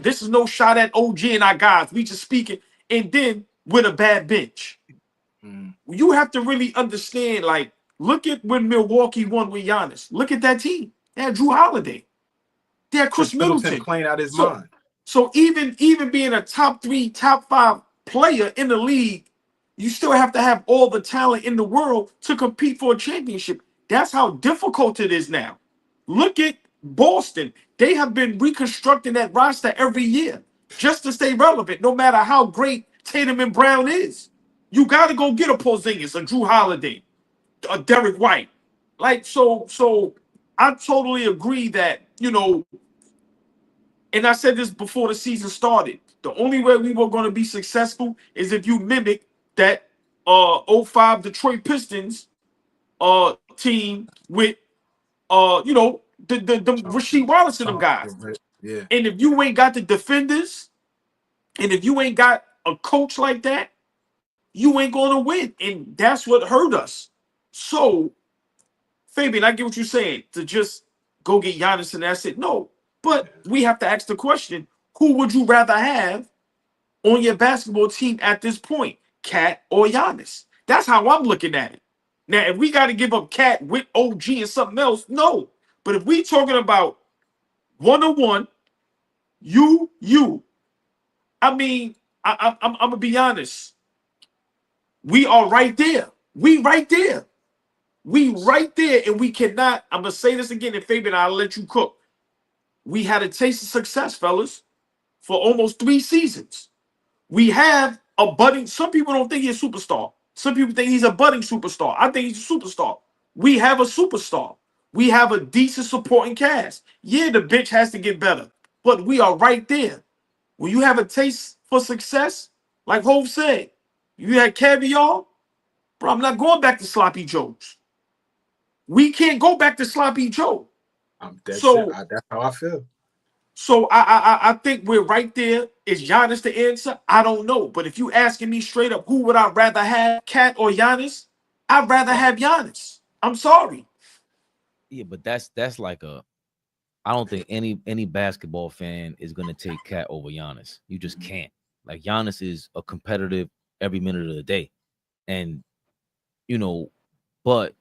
Speaker 4: this is no shot at OG and our guys. We just speaking, and then with a bad bench. You have to really understand, like, look at when Milwaukee won with Giannis. Look at that team. They had Drew Holiday. They had Chris Middleton
Speaker 3: playing out his mind.
Speaker 4: So even being a top 3, top 5 player in the league, you still have to have all the talent in the world to compete for a championship. That's how difficult it is now. Look at Boston. They have been reconstructing that roster every year just to stay relevant, no matter how great Tatum and Brown is. You got to go get a Porzingis, a Drew Holiday, a Derek White. Like, so I totally agree that, you know, and I said this before the season started, the only way we were going to be successful is if you mimic that 05 Detroit Pistons team with you know, the Rasheed Wallace and them guys.
Speaker 3: Yeah.
Speaker 4: And if you ain't got the defenders, and if you ain't got a coach like that, you ain't going to win. And that's what hurt us. So, Fabian, I get what you're saying, to just go get Giannis and that's it. No, but we have to ask the question, who would you rather have on your basketball team at this point, Cat or Giannis? That's how I'm looking at it. Now, if we got to give up Cat with OG and something else, no. But if we talking about one-on-one, you, I mean, I'm gonna be honest. We are right there. We right there. We right there, and we cannot. I'm gonna say this again, and Fabian, I'll let you cook. We had a taste of success, fellas, for almost 3 seasons. We have a budding. Some people don't think he's a superstar. Some people think he's a budding superstar. I think he's a superstar. We have a superstar. We have a decent supporting cast. Yeah, the bench has to get better, but we are right there. When you have a taste for success, like Hov said, you had caviar, bro, I'm not going back to Sloppy Joe's. We can't go back to Sloppy Joe.
Speaker 3: That's how I feel.
Speaker 4: So I think we're right there. Is Giannis the answer? I don't know. But if you asking me straight up, who would I rather have, Cat or Giannis? I'd rather have Giannis. I'm sorry.
Speaker 1: Yeah, but that's like I don't think any basketball fan is gonna take Cat over Giannis. You just can't. Like, Giannis is a competitive every minute of the day. And, you know, but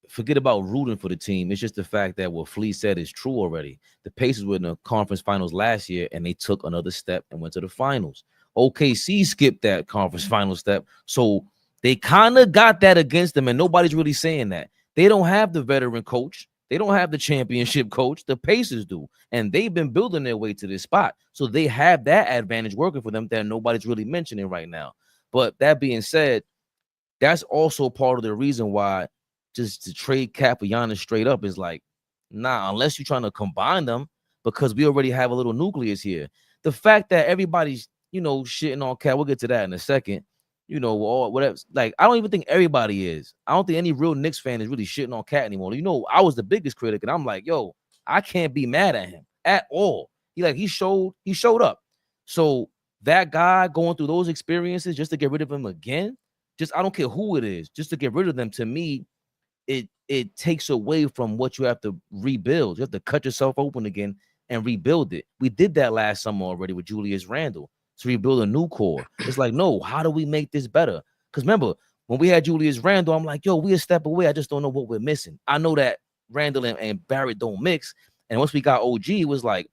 Speaker 1: forget about rooting for the team. It's just the fact that what Flea said is true already. The Pacers were in the conference finals last year, and they took another step and went to the finals. OKC skipped that conference final step. So they kind of got that against them, and nobody's really saying that. They don't have the veteran coach. They don't have the championship coach. The Pacers do. And they've been building their way to this spot. So they have that advantage working for them that nobody's really mentioning right now. But that being said, that's also part of the reason why just to trade Cat for Giannis straight up is like, nah, unless you're trying to combine them, because we already have a little nucleus here. The fact that everybody's, you know, shitting on Cat, we'll get to that in a second, you know, or whatever. Like, I don't even think everybody is. I don't think any real Knicks fan is really shitting on Cat anymore. You know, I was the biggest critic, and I'm like, yo, I can't be mad at him at all. He showed up. So that guy going through those experiences just to get rid of him again, just, I don't care who it is, just to get rid of them, to me, it takes away from what you have to rebuild. You have to cut yourself open again and rebuild it. We did that last summer already with Julius Randle to rebuild a new core. It's like, no, how do we make this better? Because remember, when we had Julius Randle, I'm like, yo, we a step away. I just don't know what we're missing. I know that Randle and Barrett don't mix. And once we got OG, it was like,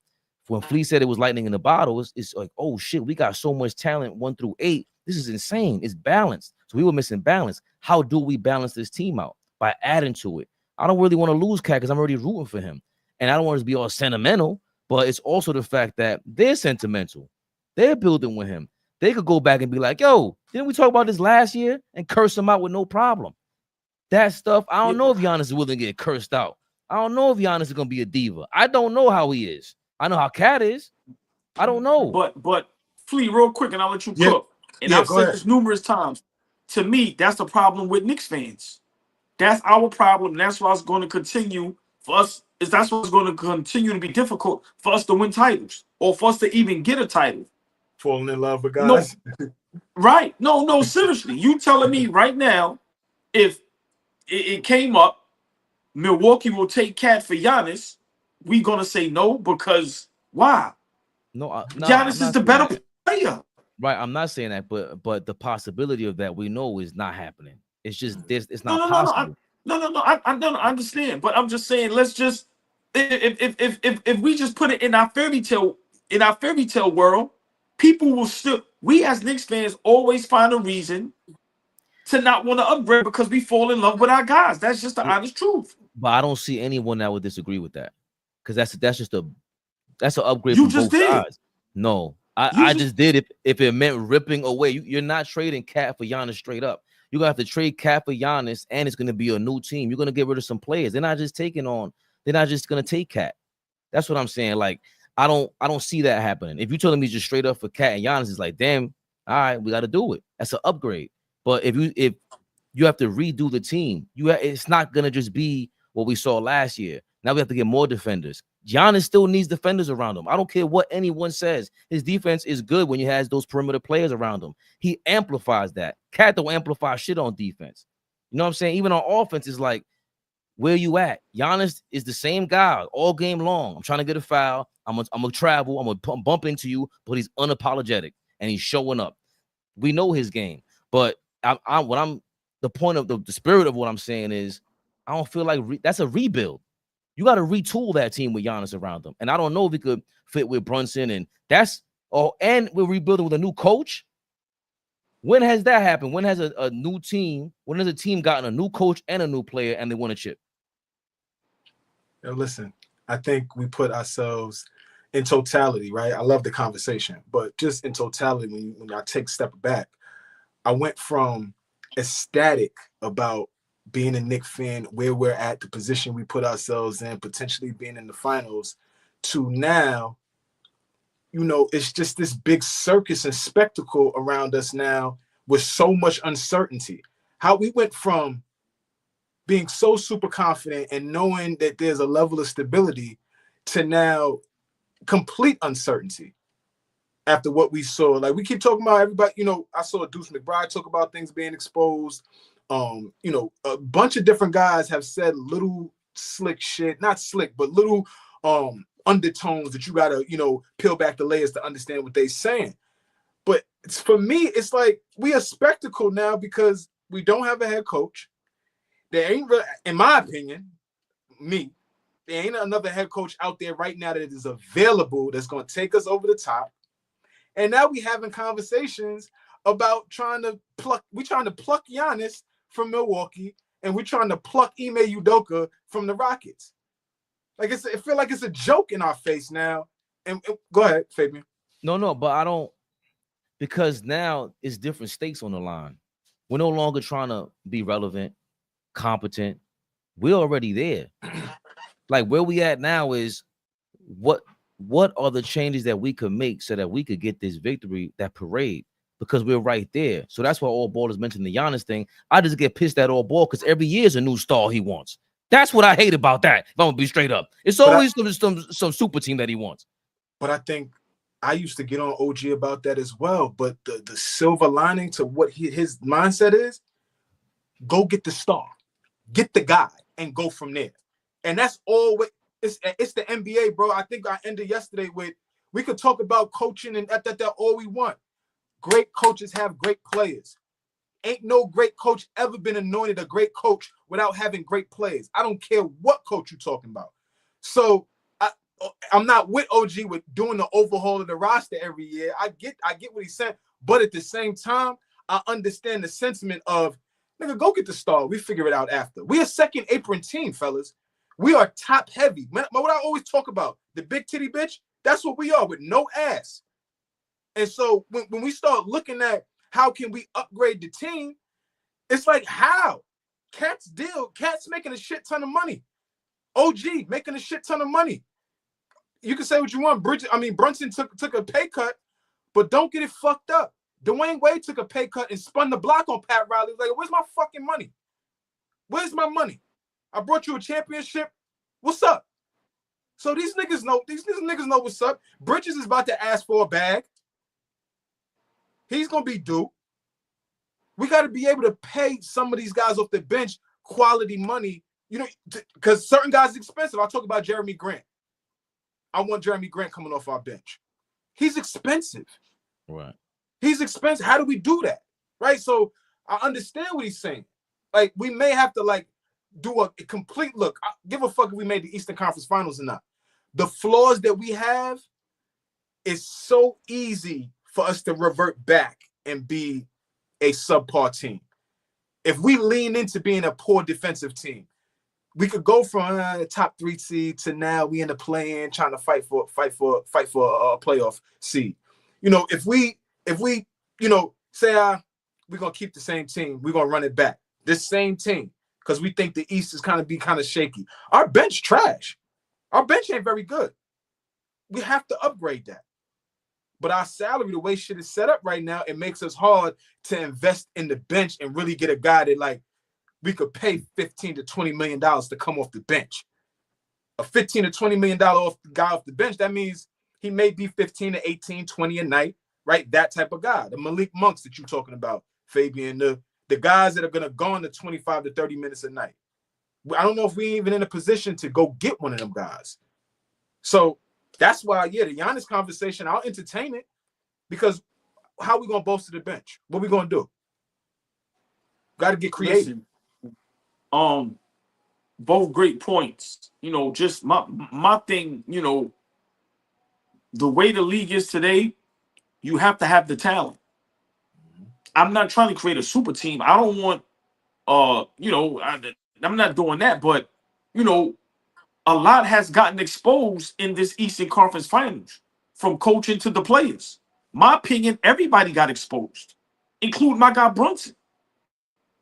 Speaker 1: when Flea said it was lightning in the bottle, it's like, oh shit, we got so much talent 1 through 8. This is insane. It's balanced. So we were missing balance. How do we balance this team out? By adding to it. I don't really want to lose Cat because I'm already rooting for him. And I don't want to be all sentimental, but it's also the fact that they're sentimental. They're building with him. They could go back and be like, yo, didn't we talk about this last year? And curse him out with no problem. That stuff, I don't know if Giannis is willing to get cursed out. I don't know if Giannis is going to be a diva. I don't know how he is. I know how Cat is. I don't know.
Speaker 4: But Flea, real quick, and I'll let you cook. And I've said this numerous times. To me, that's the problem with Knicks fans. That's our problem. And that's why it's going to continue for us, is that's what's going to continue to be difficult for us to win titles or for us to even get a title.
Speaker 3: Falling in love with
Speaker 4: No,
Speaker 3: guys.
Speaker 4: right? No, seriously. You telling me right now, if it came up, Milwaukee will take Cat for Giannis, we gonna say no because why?
Speaker 1: No,
Speaker 4: Giannis
Speaker 1: I'm
Speaker 4: is
Speaker 1: not
Speaker 4: the
Speaker 1: saying
Speaker 4: better
Speaker 1: that.
Speaker 4: player.
Speaker 1: Right, I'm not saying that, but the possibility of that we know is not happening. It's just this. It's
Speaker 4: No,
Speaker 1: not
Speaker 4: no, no, no.
Speaker 1: possible.
Speaker 4: I understand, but I'm just saying, let's just if we just put it in our fairy tale world, people will still, we as Knicks fans always find a reason to not want to upgrade because we fall in love with our guys. That's just the honest truth.
Speaker 1: But I don't see anyone that would disagree with that, because that's just that's an upgrade
Speaker 4: You
Speaker 1: from
Speaker 4: just
Speaker 1: both
Speaker 4: did.
Speaker 1: sides. No,
Speaker 4: You
Speaker 1: I just did if it meant ripping away. You're not trading Cat for Giannis straight up. You're gonna have to trade Cat for Giannis, and it's gonna be a new team. You're gonna get rid of some players. They're not just taking on. They're not just gonna take Cat. That's what I'm saying. Like I don't see that happening. If you're telling me just straight up for Cat and Giannis, it's like, damn, all right, we got to do it. That's an upgrade. But if you have to redo the team, it's not gonna just be what we saw last year. Now we have to get more defenders. Giannis still needs defenders around him. I don't care what anyone says. His defense is good when he has those perimeter players around him. He amplifies that. Cat don't amplify shit on defense. You know what I'm saying? Even on offense, it's like, where you at? Giannis is the same guy all game long. I'm trying to get a foul. I'm gonna travel. I'm gonna bump into you, but he's unapologetic and he's showing up. We know his game, but the point of the spirit of what I'm saying is, I don't feel like that's a rebuild. You got to retool that team with Giannis around them, and I don't know if it could fit with Brunson, and and we're rebuilding with a new coach. When has that happened? When has a new team? When has a team gotten a new coach and a new player and they won a chip?
Speaker 3: Yo, listen, I think we put ourselves in totality, right? I love the conversation, but just in totality, when I take a step back, I went from ecstatic about being a Knicks fan, where we're at, the position we put ourselves in, potentially being in the finals, to now, it's just this big circus and spectacle around us now with so much uncertainty. How we went from being so super confident and knowing that there's a level of stability to now complete uncertainty after what we saw. Like, we keep talking about everybody, I saw Deuce McBride talk about things being exposed. A bunch of different guys have said little slick shit, not slick, but little undertones that you gotta, peel back the layers to understand what they're saying. But for me, it's like we a spectacle now because we don't have a head coach. There ain't, in my opinion, there ain't another head coach out there right now that is available that's going to take us over the top. And now we having conversations about trying to pluck Giannis from Milwaukee, and we're trying to pluck Ime Udoka from the Rockets. Like, it feel like it's a joke in our face now. And go ahead, Fabian.
Speaker 1: No, but I don't, because now it's different stakes on the line. We're no longer trying to be relevant, competent. We're already there. Like, where we at now is what are the changes that we could make so that we could get this victory, that parade, because we're right there. So that's why AllBall is mentioning the Giannis thing. I just get pissed at AllBall because every year is a new star he wants. That's what I hate about that. If I'm gonna be straight up, it's always some super team that he wants.
Speaker 3: But I think I used to get on OG about that as well. But the silver lining to what his mindset is, go get the star, get the guy, and go from there. And that's always, it's the NBA, bro. I think I ended yesterday with, we could talk about coaching and that all we want. Great coaches have great players. Ain't no great coach ever been anointed a great coach without having great players. I don't care what coach you're talking about. So I'm not with OG with doing the overhaul of the roster every year. I get what he's saying, but at the same time, I understand the sentiment of, nigga, go get the star. We figure it out after. We a second apron team, fellas. We are top heavy. What I always talk about, the big titty bitch, that's what we are, with no ass. And so when we start looking at how can we upgrade the team, it's like, how? Cat's making a shit ton of money. OG making a shit ton of money. You can say what you want. Brunson took a pay cut, but don't get it fucked up. Dwayne Wade took a pay cut and spun the block on Pat Riley. Like, where's my fucking money? Where's my money? I brought you a championship. What's up? So these niggas know what's up. Bridges is about to ask for a bag. He's gonna be due. We got to be able to pay some of these guys off the bench quality money, you know, because certain guys are expensive. I talk about Jeremy Grant. I want Jeremy Grant coming off our bench. He's expensive.
Speaker 1: Right.
Speaker 3: He's expensive. How do we do that? Right. So I understand what he's saying. Like, we may have to like do a complete look. I give a fuck if we made the Eastern Conference Finals or not. The flaws that we have is so easy for us to revert back and be a subpar team. If we lean into being a poor defensive team, we could go from the top 3 seed to now we in the play-in trying to fight for a playoff seed. You know, if we you know, say we're gonna keep the same team, we're gonna run it back. This same team, because we think the East is kind of shaky. Our bench trash. Our bench ain't very good. We have to upgrade that. But our salary, the way shit is set up right now, it makes us hard to invest in the bench and really get a guy that like we could pay $15 to $20 million to come off the bench. A $15 to $20 million guy off the bench, that means he may be 15 to 18, 20 a night, right? That type of guy. The Malik Monks that you're talking about, Fabian, the guys that are gonna go on to 25 to 30 minutes a night. I don't know if we're even in a position to go get one of them guys. So that's why, yeah, the Giannis conversation, I'll entertain it, because how are we going to bolster the bench? What are we going to do? Got to get creative.
Speaker 4: Listen, both great points. You know, just my thing, you know, the way the league is today, you have to have the talent. I'm not trying to create a super team. I don't want, you know, I'm not doing that, but, you know, a lot has gotten exposed in this Eastern Conference Finals, from coaching to the players. My opinion, everybody got exposed, including my guy Brunson.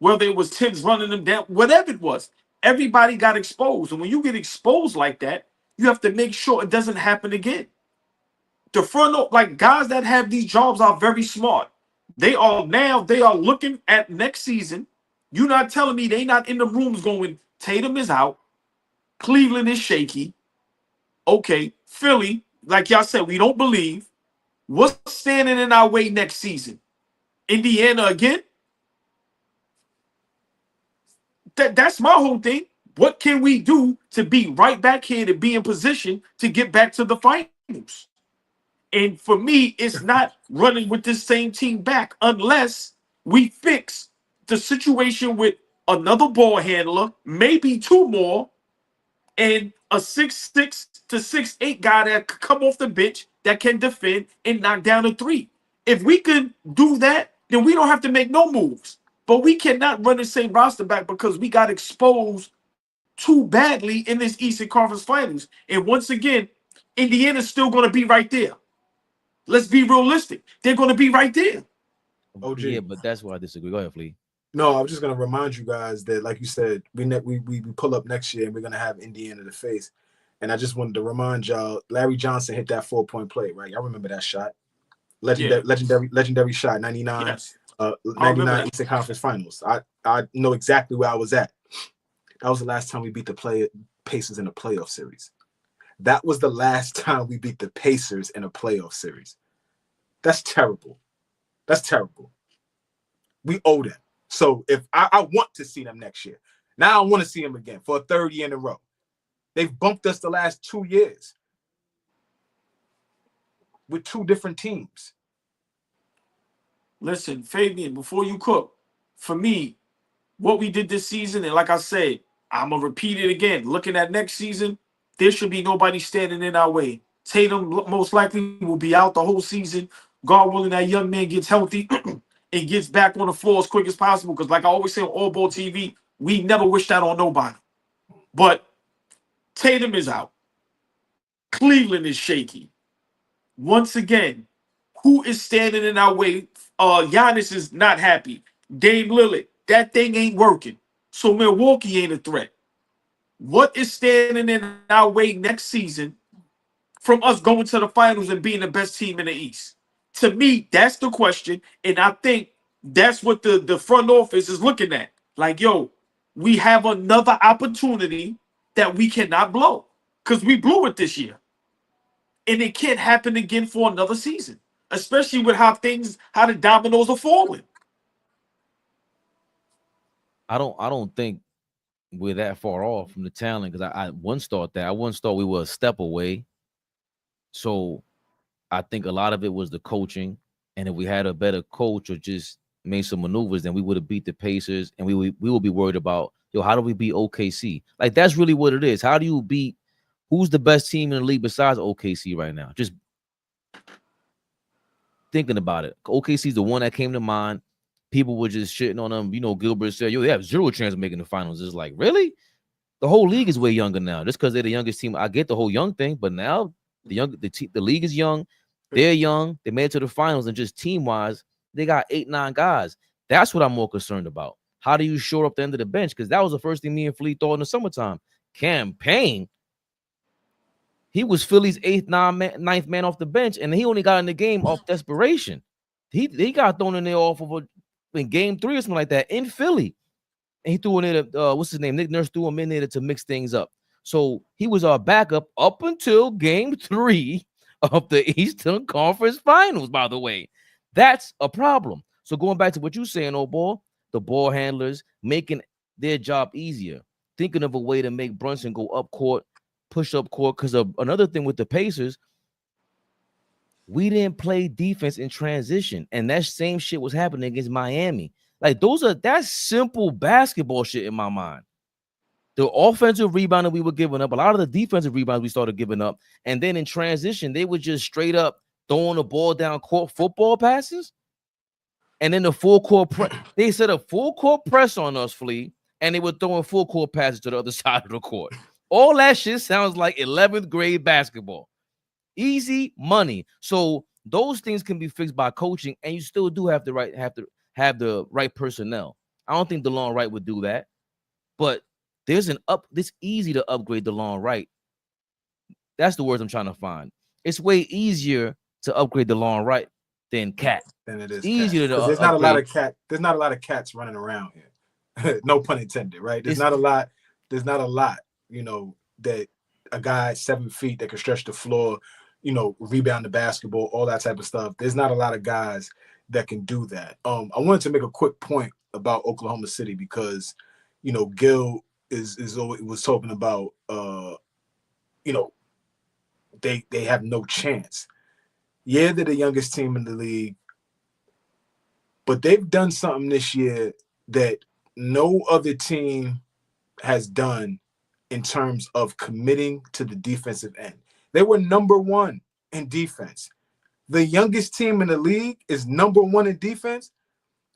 Speaker 4: Whether it was Tibbs running them down, whatever it was, everybody got exposed. And when you get exposed like that, you have to make sure it doesn't happen again. The front, like, guys that have these jobs are very smart. They are looking at next season. You're not telling me they not in the rooms going, Tatum is out, Cleveland is shaky. Okay, Philly, like y'all said, we don't believe. What's standing in our way next season? Indiana again? That's my whole thing. What can we do to be right back here, to be in position to get back to the finals? And for me, it's not running with this same team back unless we fix the situation with another ball handler, maybe 2 more, and a 6'6" to 6'8" guy that could come off the bench that can defend and knock down a 3. If we could do that, then we don't have to make no moves. But we cannot run the same roster back because we got exposed too badly in this Eastern Conference Finals. And once again, Indiana's still going to be right there. Let's be realistic. They're going to be right there.
Speaker 3: OG.
Speaker 1: Yeah, but that's why I disagree. Go ahead, Flea.
Speaker 3: No, I was just going to remind you guys that, like you said, we pull up next year and we're going to have Indiana to face. And I just wanted to remind y'all, Larry Johnson hit that 4-point play, right? Y'all remember that shot? Legendary shot, 99.
Speaker 4: Yes.
Speaker 3: 99 Eastern Conference Finals. I know exactly where I was at. That was the last time we beat the Pacers in a playoff series. That was the last time we beat the Pacers in a playoff series. That's terrible. That's terrible. We owe them. So if I want to see them next year. Now I want to see them again for a 3rd year in a row. They've bumped us the last 2 years with 2 different teams.
Speaker 4: Listen, Fabian, before you cook, for me, what we did this season, and like I said, I'm going to repeat it again. Looking at next season, there should be nobody standing in our way. Tatum most likely will be out the whole season. God willing, that young man gets healthy and gets back on the floor as quick as possible. Because like I always say on AllBall TV, we never wish that on nobody. But Tatum is out. Cleveland is shaky. Once again, who is standing in our way? Giannis is not happy. Dame Lillard, that thing ain't working. So Milwaukee ain't a threat. What is standing in our way next season from us going to the finals and being the best team in the East? To me, that's the question. And I think that's what the front office is looking at. Like, yo, we have another opportunity that we cannot blow because we blew it this year. And it can't happen again for another season, especially with how the dominoes are falling.
Speaker 1: I don't think we're that far off from the talent because I once thought that. I once thought we were a step away. So I think a lot of it was the coaching. And if we had a better coach or just made some maneuvers, then we would have beat the Pacers, and we will be worried about, yo, how do we beat OKC? Like, that's really what it is. How do you beat, who's the best team in the league besides OKC right now? Just thinking about it. OKC's the one that came to mind. People were just shitting on them. You know, Gilbert said, yo, they have zero chance of making the finals. It's like, really? The whole league is way younger now. Just because they're the youngest team. I get the whole young thing, but now the league is young. They're young. They made it to the finals, and just team-wise, they got 8-9 guys. That's what I'm more concerned about. How do you shore up the end of the bench? Because that was the first thing me and Flea thought in the summertime. Campaign. He was Philly's 8th, 9th man off the bench, and he only got in the game off desperation. He got thrown in there off of in game 3 or something like that in Philly. And he threw in there, what's his name? Nick Nurse threw him in there to mix things up. So he was our backup up until game 3 of the Eastern Conference Finals, by the way. That's a problem. So going back to what you're saying, AllBall, the ball handlers making their job easier, thinking of a way to make Brunson go up court, push up court. Because another thing with the Pacers, we didn't play defense in transition, and that same shit was happening against Miami. Like, that's simple basketball shit in my mind. The offensive rebound that we were giving up, a lot of the defensive rebounds we started giving up, and then in transition, they were just straight up throwing the ball down court football passes, and then the full court press. They set a full court press on us, Flea, and they were throwing full court passes to the other side of the court. All that shit sounds like 11th grade basketball. Easy money. So those things can be fixed by coaching, and you still do have to have the right personnel. I don't think DeLon Wright would do that, but it's easy to upgrade DeLon Wright. That's the words I'm trying to find. It's way easier to upgrade DeLon Wright than Cat.
Speaker 3: Than it is
Speaker 1: easier to
Speaker 3: there's not a lot of cat. There's not a lot of cats running around here. No pun intended, right? There's not a lot. There's not a lot, you know, that a guy 7 feet that can stretch the floor, you know, rebound the basketball, all that type of stuff. There's not a lot of guys that can do that. I wanted to make a quick point about Oklahoma City because, you know, Gil was talking about, you know, they have no chance. Yeah, they're the youngest team in the league, but they've done something this year that no other team has done in terms of committing to the defensive end. They were number 1 in defense. The youngest team in the league is number 1 in defense.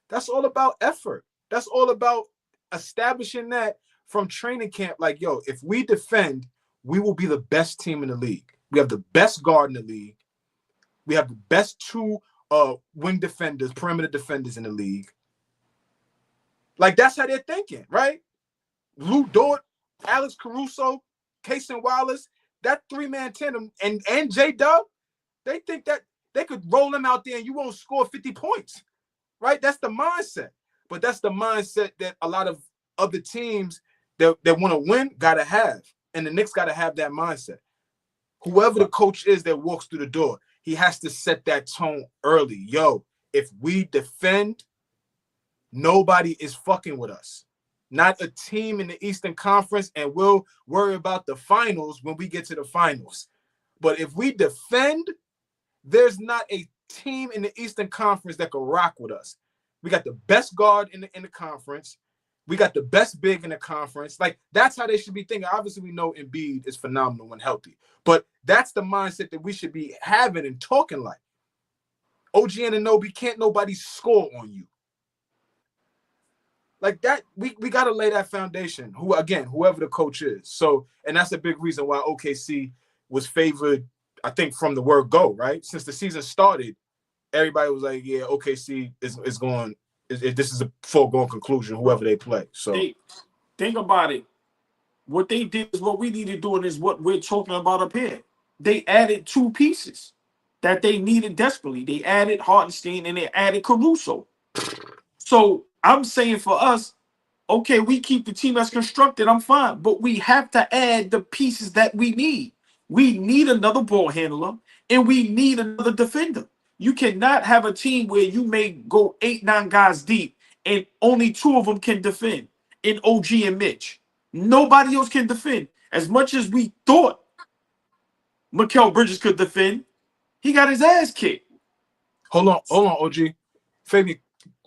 Speaker 3: That's all about effort. That's all about establishing that from training camp. Like, yo, if we defend, we will be the best team in the league. We have the best guard in the league. We have the best 2 wing defenders, perimeter defenders in the league. Like, that's how they're thinking, right? Lou Dort, Alex Caruso, Cason Wallace, that 3-man tandem, and J-Dub, they think that they could roll them out there and you won't score 50 points, right? That's the mindset. But that's the mindset that a lot of other teams that want to win got to have. And the Knicks got to have that mindset. Whoever the coach is that walks through the door, he has to set that tone early. Yo, if we defend, nobody is fucking with us. Not a team in the Eastern Conference, and we'll worry about the finals when we get to the finals. But if we defend, there's not a team in the Eastern Conference that can rock with us. We got the best guard in the conference. We got the best big in the conference. Like, that's how they should be thinking. Obviously, we know Embiid is phenomenal when healthy. But that's the mindset that we should be having and talking like. OG Anunoby, can't nobody score on you. Like that, we got to lay that foundation. Whoever the coach is. So, and that's a big reason why OKC was favored, I think, from the word go, right? Since the season started, everybody was like, yeah, OKC is going, this is a foregone conclusion, whoever they play. So
Speaker 4: think about it. What they did is what we need to do, and is what we're talking about up here. They added 2 pieces that they needed desperately. They added Hartenstein and they added Caruso. So I'm saying for us, okay, we keep the team as constructed, I'm fine. But we have to add the pieces that we need. We need another ball handler and we need another defender. You cannot have a team where you may go 8, 9 guys deep and only 2 of them can defend in OG and Mitch. Nobody else can defend. As much as we thought Mikal Bridges could defend, he got his ass kicked.
Speaker 3: Hold on, OG. Fabian,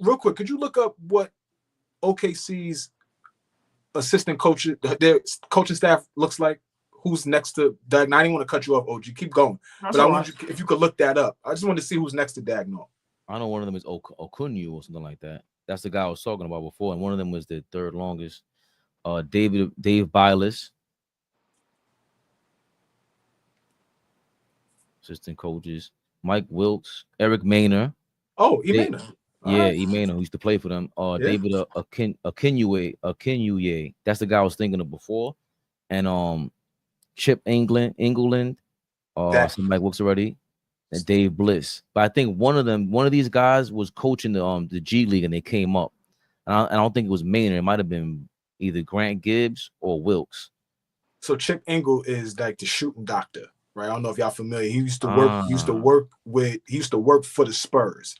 Speaker 3: real quick, could you look up what OKC's assistant coach, their coaching staff looks like? Who's next to Dag? I didn't want to cut you off, OG. Keep going.
Speaker 4: That's
Speaker 3: but I
Speaker 4: all
Speaker 3: want you, if you could look that up. I just wanted to see who's next to Dagnall.
Speaker 1: I know one of them is Okunyu or something like that. That's the guy I was talking about before, and one of them was the third longest. Dave Bylis, assistant coaches. Mike Wilkes, Eric Maynor.
Speaker 3: Oh, Maynor.
Speaker 1: Yeah, Maynor, who used to play for them. David Akinyuye. That's the guy I was thinking of before. And Chip England. Some Mike Wilkes already. And Dave Bliss. But I think one of these guys was coaching the G League and they came up. And I don't think it was Maynor. It might have been either Grant Gibbs or Wilkes.
Speaker 3: So Chip Engle is like the shooting doctor, right? I don't know if y'all familiar. He used to work. He used to work for the Spurs.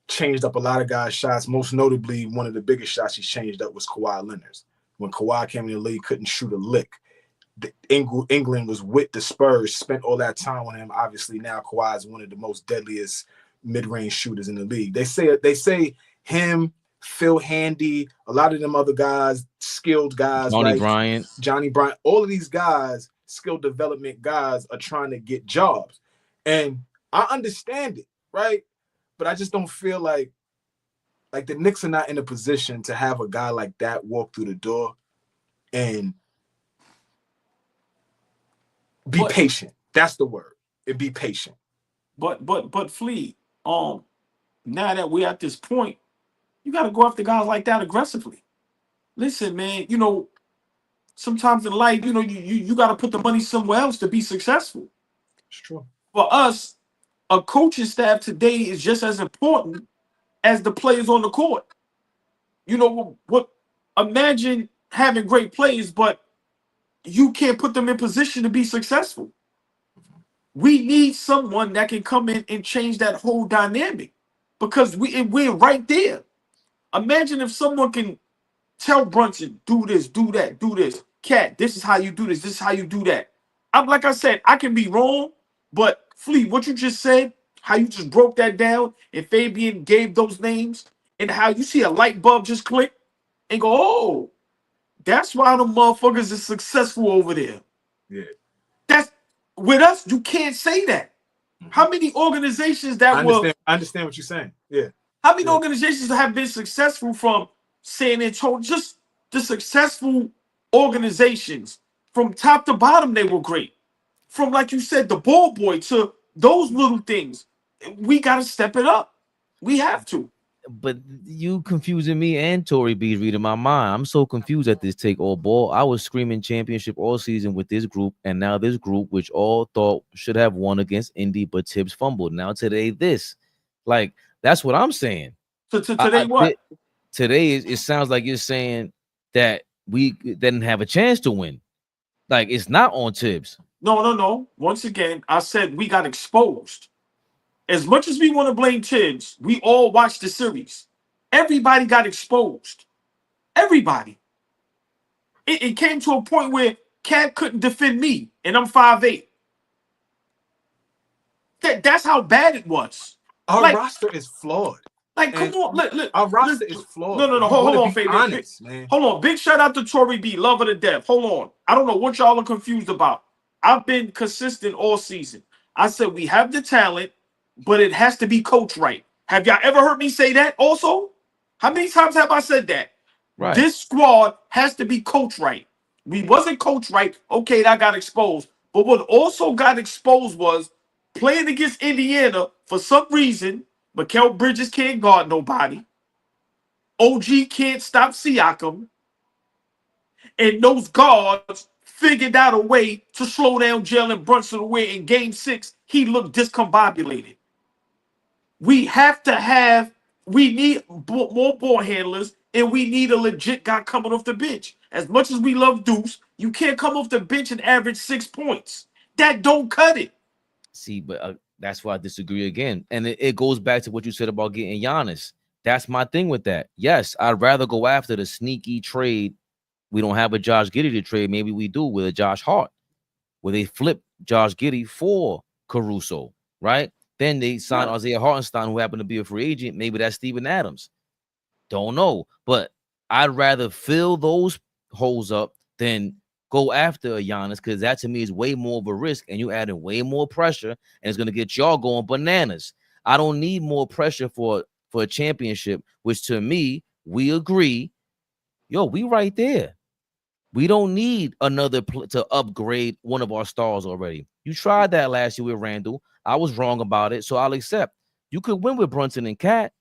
Speaker 3: Changed up a lot of guys' shots. Most notably, one of the biggest shots he changed up was Kawhi Leonard's. When Kawhi came in the league, couldn't shoot a lick. England was with the Spurs. Spent all that time with him. Obviously, now Kawhi is one of the most deadliest mid-range shooters in the league. They say him, Phil Handy, a lot of them other guys, skilled guys,
Speaker 1: Johnny Bryant,
Speaker 3: all of these guys, skill development guys, are trying to get jobs. And I understand it, right? But I just don't feel like the Knicks are not in a position to have a guy like that walk through the door and be patient. That's the word. Be patient.
Speaker 4: But Flea, now that we're at this point, you got to go after guys like that aggressively. Listen, man, sometimes in life, you got to put the money somewhere else to be successful.
Speaker 3: It's true.
Speaker 4: For us, a coaching staff today is just as important as the players on the court. Imagine having great players, but you can't put them in position to be successful. We need someone that can come in and change that whole dynamic because we're right there. Imagine if someone can tell Brunson, do this, do that, do this. Cat, this is how you do this. This is how you do that. Like I said, I can be wrong, but Flea, what you just said, how you just broke that down, and Fabian gave those names, and how you see a light bulb just click and go, oh, that's why the motherfuckers is successful over there.
Speaker 3: Yeah.
Speaker 4: That's with us, you can't say that. How many organizations
Speaker 3: I understand what you're saying. Yeah.
Speaker 4: How many organizations have been successful from San Antonio? Just the successful organizations from top to bottom, they were great. From, like you said, the ball boy to those little things. We got to step it up. We have to.
Speaker 1: But you confusing me and Tory B reading my mind. I'm so confused at this take all ball. I was screaming championship all season with this group, and now this group, which all thought should have won against Indy, but Tibbs fumbled. Now today, this. Like, that's what I'm saying.
Speaker 4: So today, what?
Speaker 1: Today, it sounds like you're saying that we didn't have a chance to win. Like, it's not on Tibbs.
Speaker 4: No. Once again, I said we got exposed. As much as we want to blame Tibbs, we all watched the series. Everybody got exposed. Everybody. It came to a point where Cat couldn't defend me, and I'm 5'8". That's how bad it was.
Speaker 3: Our roster is flawed.
Speaker 4: Like, come on, look.
Speaker 3: Our roster is flawed.
Speaker 4: No. Hold on, Fabian.
Speaker 3: Honest, man.
Speaker 4: Hold on. Big shout out to Tory B. Love of the death. Hold on. I don't know what y'all are confused about. I've been consistent all season. I said we have the talent, but it has to be coached right. Have y'all ever heard me say that also? How many times have I said that?
Speaker 1: Right.
Speaker 4: This squad has to be coached right. We wasn't coached right. Okay, that got exposed. But what also got exposed was playing against Indiana for some reason. Mikal Bridges can't guard nobody. OG can't stop Siakam. And those guards figured out a way to slow down Jalen Brunson, where in game 6, he looked discombobulated. We need more ball handlers, and we need a legit guy coming off the bench. As much as we love Deuce, you can't come off the bench and average 6 points. That don't cut it.
Speaker 1: See, but that's why I disagree again. And it goes back to what you said about getting Giannis. That's my thing with that. Yes, I'd rather go after the sneaky trade. We don't have a Josh Giddey to trade. Maybe we do with a Josh Hart, where they flip Josh Giddey for Caruso, right? Then they sign Isaiah Hartenstein, who happened to be a free agent. Maybe that's Steven Adams. Don't know. But I'd rather fill those holes up than go after a Giannis, because that to me is way more of a risk, and you adding way more pressure, and it's going to get y'all going bananas. I don't need more pressure for a championship, which to me, we agree, yo, we right there. We don't need another to upgrade one of our stars already. You tried that last year with Randall. I was wrong about it, so I'll accept. You could win with Brunson and Cat.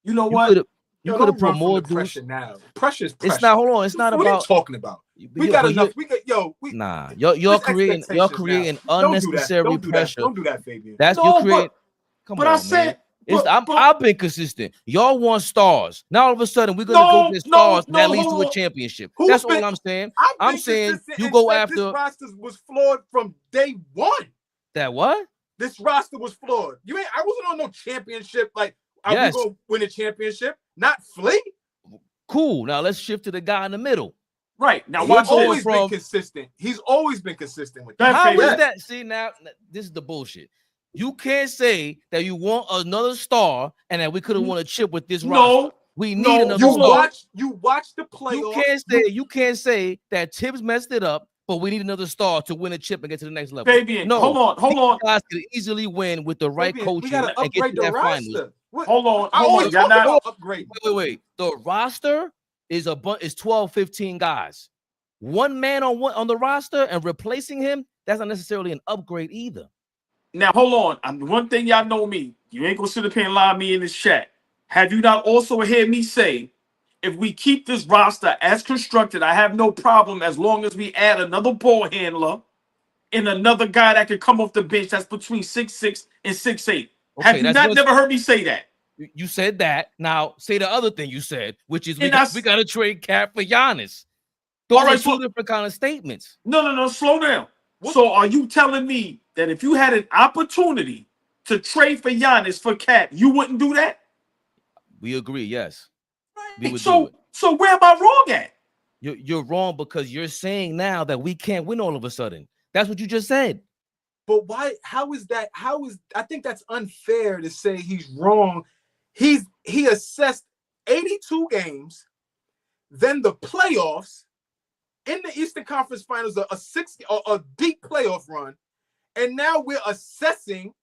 Speaker 4: You know what?
Speaker 3: You could have put more pressure now. Pressure is pressure.
Speaker 1: It's not. Hold on. It's not
Speaker 3: what
Speaker 1: about.
Speaker 3: What are you talking about? We got enough. We got
Speaker 1: nah. You're creating unnecessary pressure.
Speaker 3: Don't do that, Fabian.
Speaker 1: That's you create. Come on,
Speaker 4: I said.
Speaker 1: I've been consistent. Y'all want stars. Now all of a sudden we're gonna go get stars, and that leads to a championship. That's all I'm saying. I'm saying you go after.
Speaker 3: This roster was flawed from day one.
Speaker 1: That what?
Speaker 3: This roster was flawed. I wasn't on no championship. Like, are we gonna win a championship? Not Flea.
Speaker 1: Cool. Now let's shift to the guy in the middle.
Speaker 4: Right now,
Speaker 3: he's always been consistent. He's always been consistent with that.
Speaker 1: How is that? See, now this is the bullshit. You can't say that you want another star and that we could have won a chip with this roster. We need another star.
Speaker 3: You watch the playoffs.
Speaker 1: You can't say that Tibbs messed it up, but we need another star to win a chip and get to the next level.
Speaker 4: Fabian, no, hold on.
Speaker 1: Guys could easily win with the right coaching.
Speaker 3: We gotta upgrade the roster.
Speaker 4: Hold on.
Speaker 3: Y'all not upgrade.
Speaker 1: Wait. The roster is 12, 15 guys. One man on the roster and replacing him, that's not necessarily an upgrade either.
Speaker 4: Now, hold on. One thing y'all know me. You ain't going to sit up here and lie me in this chat. Have you not also heard me say, if we keep this roster as constructed, I have no problem as long as we add another ball handler and another guy that can come off the bench that's between 6'6" and 6'8". Okay, have you not never heard me say that?
Speaker 1: You said that. Now, say the other thing you said, which is we got to trade Cap for Giannis. Those are two different kind of statements.
Speaker 4: No. Slow down. So are you telling me that if you had an opportunity to trade for Giannis for Cat, you wouldn't do that?
Speaker 1: We agree, yes.
Speaker 4: We would do it. So where am I wrong at?
Speaker 1: You're wrong because you're saying now that we can't win all of a sudden. That's what you just said.
Speaker 3: But why? How is that? I think that's unfair to say he's wrong. He assessed 82 games, then the playoffs. In the Eastern Conference Finals, a deep playoff run, and now we're assessing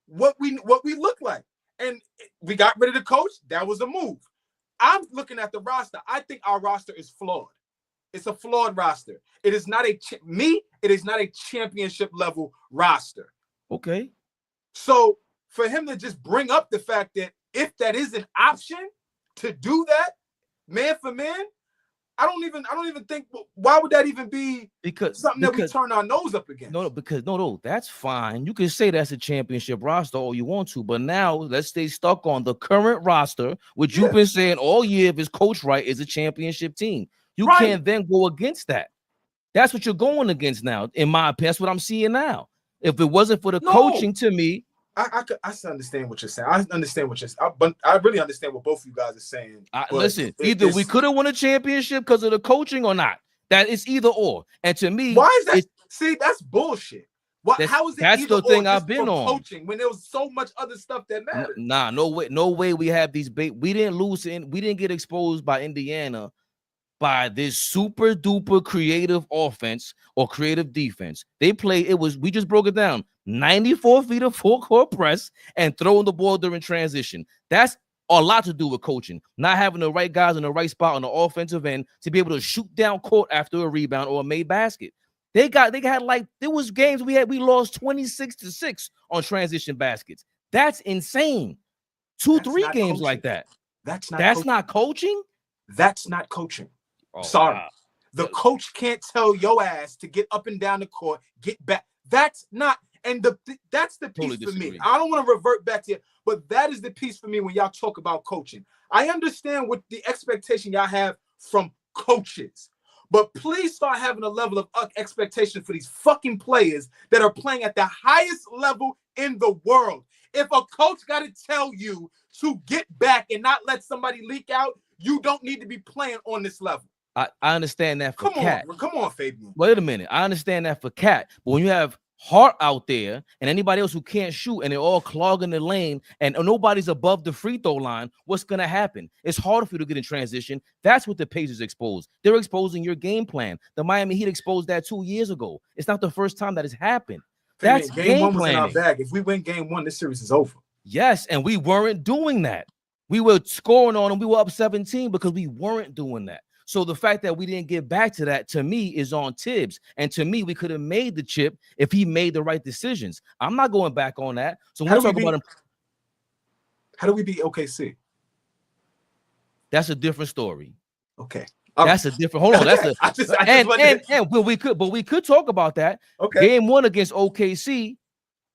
Speaker 3: what we look like. And we got rid of the coach. That was a move. I'm looking at the roster. I think our roster is flawed. It's a flawed roster. It is not it is not a championship level roster. Okay. So for him to just bring up the fact that if that is an option to do that, man for man, I don't even think, why would that even be something that we turn our nose up against? No, that's fine. You can say that's a championship roster all you want to, but now let's stay stuck on the current roster, which you've been saying all year, if it's coached right, is a championship team. You can't then go against that. That's what you're going against now, in my opinion. That's what I'm seeing now. If it wasn't for the coaching, to me, I understand what you're saying. I understand what you're saying. But I really understand what both of you guys are saying.
Speaker 1: Listen, either we could have won a championship because of the coaching or not. That it's either or. And to me,
Speaker 3: why is that? See, that's bullshit. How is it?
Speaker 1: That's the thing I've been on.
Speaker 3: Coaching when there was so much other stuff that mattered.
Speaker 1: Nah, no way. We have these we didn't lose we didn't get exposed by Indiana by this super duper creative offense or creative defense. They play, we just broke it down, 94 feet of full court press and throwing the ball during transition. That's a lot to do with coaching, not having the right guys in the right spot on the offensive end to be able to shoot down court after a rebound or a made basket. There was games we lost 26-6 on transition baskets. That's insane. 2-3 games coaching. Like that. That's not coaching. That's not coaching. Oh, sorry. Wow. The coach can't tell your ass to get up and down the court, get back. That's not, and that's the piece for me. I don't want to revert back to it, but that is the piece for me when y'all talk about coaching.
Speaker 3: I understand what the expectation y'all have from coaches, but please start having a level of expectation for these fucking players that are playing at the highest level in the world. If a coach got to tell you to get back and not let somebody leak out, you don't need to be playing on this level.
Speaker 1: I understand that for Cat.
Speaker 3: Come on, Fabian.
Speaker 1: Wait a minute. I understand that for Cat. But when you have Hart out there and anybody else who can't shoot and they're all clogging the lane and nobody's above the free throw line, what's going to happen? It's harder for you to get in transition. That's what the Pacers exposed. They're exposing your game plan. The Miami Heat exposed that 2 years ago. It's not the first time that has happened.
Speaker 3: Fabian,
Speaker 1: That's
Speaker 3: game one was
Speaker 1: planning.
Speaker 3: in our bag. If we win game one, this series is over.
Speaker 1: Yes, and we weren't doing that. We were scoring on them. We were up 17 because we weren't doing that. So the fact that we didn't get back to that, to me, is on Tibbs. And to me, we could have made the chip if he made the right decisions. I'm not going back on that. So when we talk about him,
Speaker 3: how do we beat OKC?
Speaker 1: That's a different story.
Speaker 3: Okay.
Speaker 1: That's a different. Hold on. That's
Speaker 3: a
Speaker 1: we could talk about that.
Speaker 3: Okay.
Speaker 1: Game one against OKC,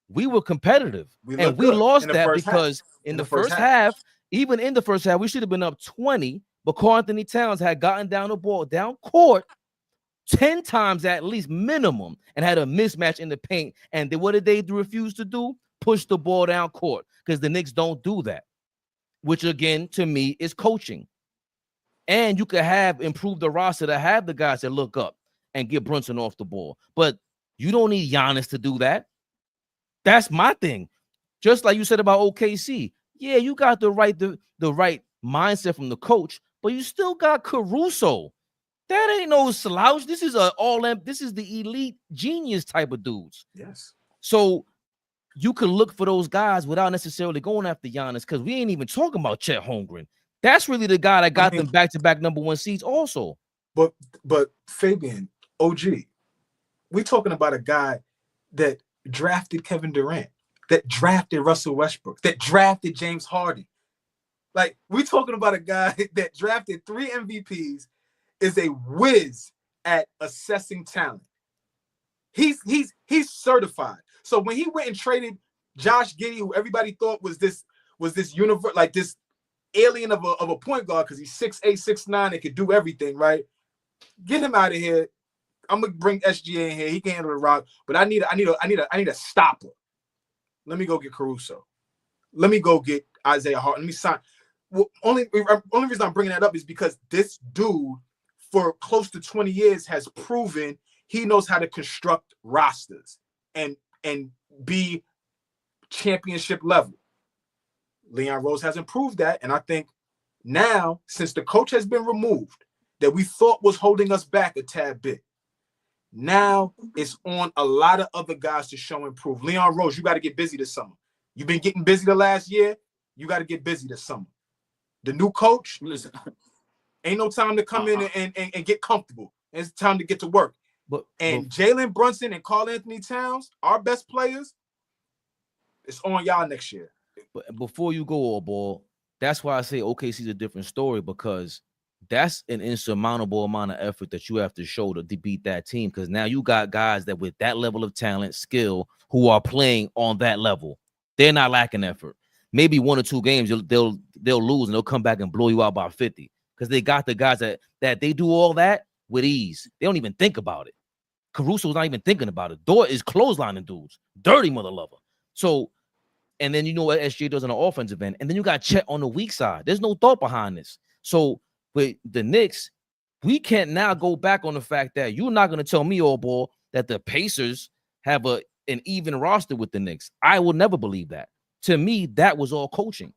Speaker 1: we were competitive, and we lost that because in the first half, even in the first half, we should have been up 20. But Karl Anthony Towns had gotten down the ball down court 10 times at least minimum and had a mismatch in the paint. And what did they refuse to do? Push the ball down court, because the Knicks don't do that, which again, to me, is coaching. And you could have improved the roster to have the guys that look up and get Brunson off the ball. But you don't need Giannis to do that. That's my thing. Just like you said about OKC. Yeah, you got the right mindset from the coach, but you still got Caruso. That ain't no slouch. This is this is the elite genius type of dudes.
Speaker 3: Yes.
Speaker 1: So you can look for those guys without necessarily going after Giannis, because we ain't even talking about Chet Holmgren. That's really the guy that got them back-to-back #1 seeds also.
Speaker 3: But Fabian, OG, we talking about a guy that drafted Kevin Durant, that drafted Russell Westbrook, that drafted James Harden. Like, we talking about a guy that drafted 3 MVPs, is a whiz at assessing talent. He's certified. So when he went and traded Josh Giddey, who everybody thought was this universe, like this alien of a point guard, because he's 6'8", 6'9", and could do everything, right? Get him out of here. I'm gonna bring SGA in here. He can handle the rock, but I need a stopper. Let me go get Caruso. Let me go get Isaiah Hart. Let me sign. Well, only reason I'm bringing that up is because this dude, for close to 20 years, has proven he knows how to construct rosters and be championship level. Leon Rose hasn't proved that, and I think now, since the coach has been removed, that we thought was holding us back a tad bit, now it's on a lot of other guys to show and prove. Leon Rose, you got to get busy this summer. You've been getting busy the last year. You got to get busy this summer. The new coach, listen, ain't no time to come in and get comfortable. It's time to get to work. But Jalen Brunson and Karl Anthony Towns, our best players, it's on y'all next year.
Speaker 1: But before you go, AllBall, that's why I say OKC is a different story, because that's an insurmountable amount of effort that you have to show to beat that team, because now you got guys that with that level of talent, skill, who are playing on that level. They're not lacking effort. Maybe 1 or 2 games they'll lose and they'll come back and blow you out by 50, because they got the guys that they do all that with ease. They don't even think about it. Caruso's not even thinking about it. Dort is clotheslining dudes, dirty mother lover. So, and then you know what SJ does on the offensive end, and then you got Chet on the weak side. There's no thought behind this. So with the Knicks, we can't now go back on the fact that you're not going to tell me, AllBall, that the Pacers have an even roster with the Knicks. I will never believe that. To me, that was all coaching.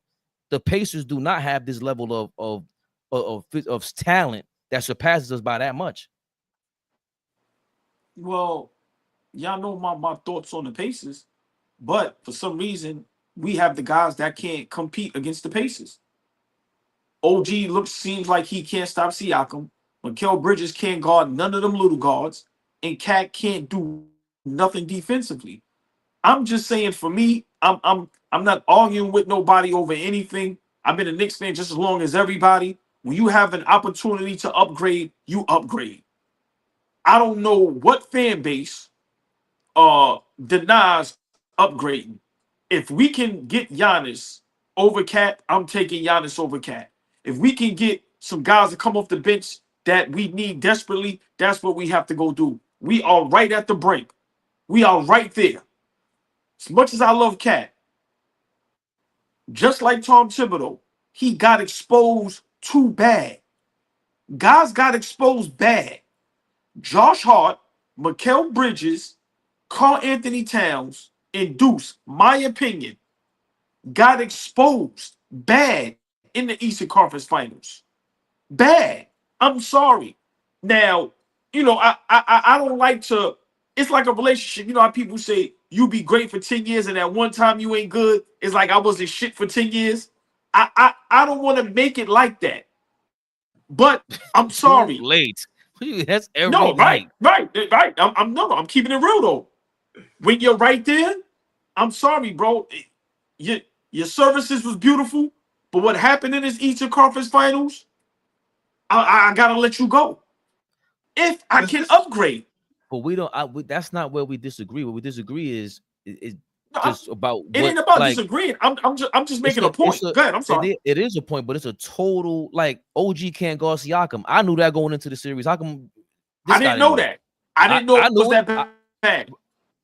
Speaker 1: The Pacers do not have this level of talent that surpasses us by that much.
Speaker 4: Well, y'all know my thoughts on the Pacers, but for some reason, we have the guys that can't compete against the Pacers. OG seems like he can't stop Siakam. Mikal Bridges can't guard none of them little guards, and Cat can't do nothing defensively. I'm just saying, for me, I'm not arguing with nobody over anything. I've been a Knicks fan just as long as everybody. When you have an opportunity to upgrade, you upgrade. I don't know what fan base denies upgrading. If we can get Giannis over Cat, I'm taking Giannis over Cat. If we can get some guys to come off the bench that we need desperately, that's what we have to go do. We are right at the brink. We are right there. As much as I love Cat, just like Tom Thibodeau, he got exposed too bad. Guys got exposed bad. Josh Hart, Mikal Bridges, Karl Anthony Towns, and Deuce, my opinion, got exposed bad in the Eastern Conference Finals. Bad. I'm sorry. Now, you know, I don't like to. It's like a relationship. You know how people say you be great for 10 years and at one time you ain't good. It's like I wasn't shit for 10 years. I don't want to make it like that. But I'm sorry.
Speaker 1: Too late. That's every
Speaker 4: No,
Speaker 1: night.
Speaker 4: right. I'm keeping it real though. When you're right there, I'm sorry, bro. Your services was beautiful, but what happened in this Eastern Conference Finals, I gotta let you go. If I can upgrade.
Speaker 1: But we don't. That's not where we disagree. What we disagree is
Speaker 4: No,
Speaker 1: just about.
Speaker 4: It ain't about disagreeing. I'm just making a point. Go ahead. I'm sorry.
Speaker 1: It is a point, but it's a total like OG can't guard Siakam. I knew that going into the series. How come?
Speaker 4: I didn't know that. I didn't know it was that bad.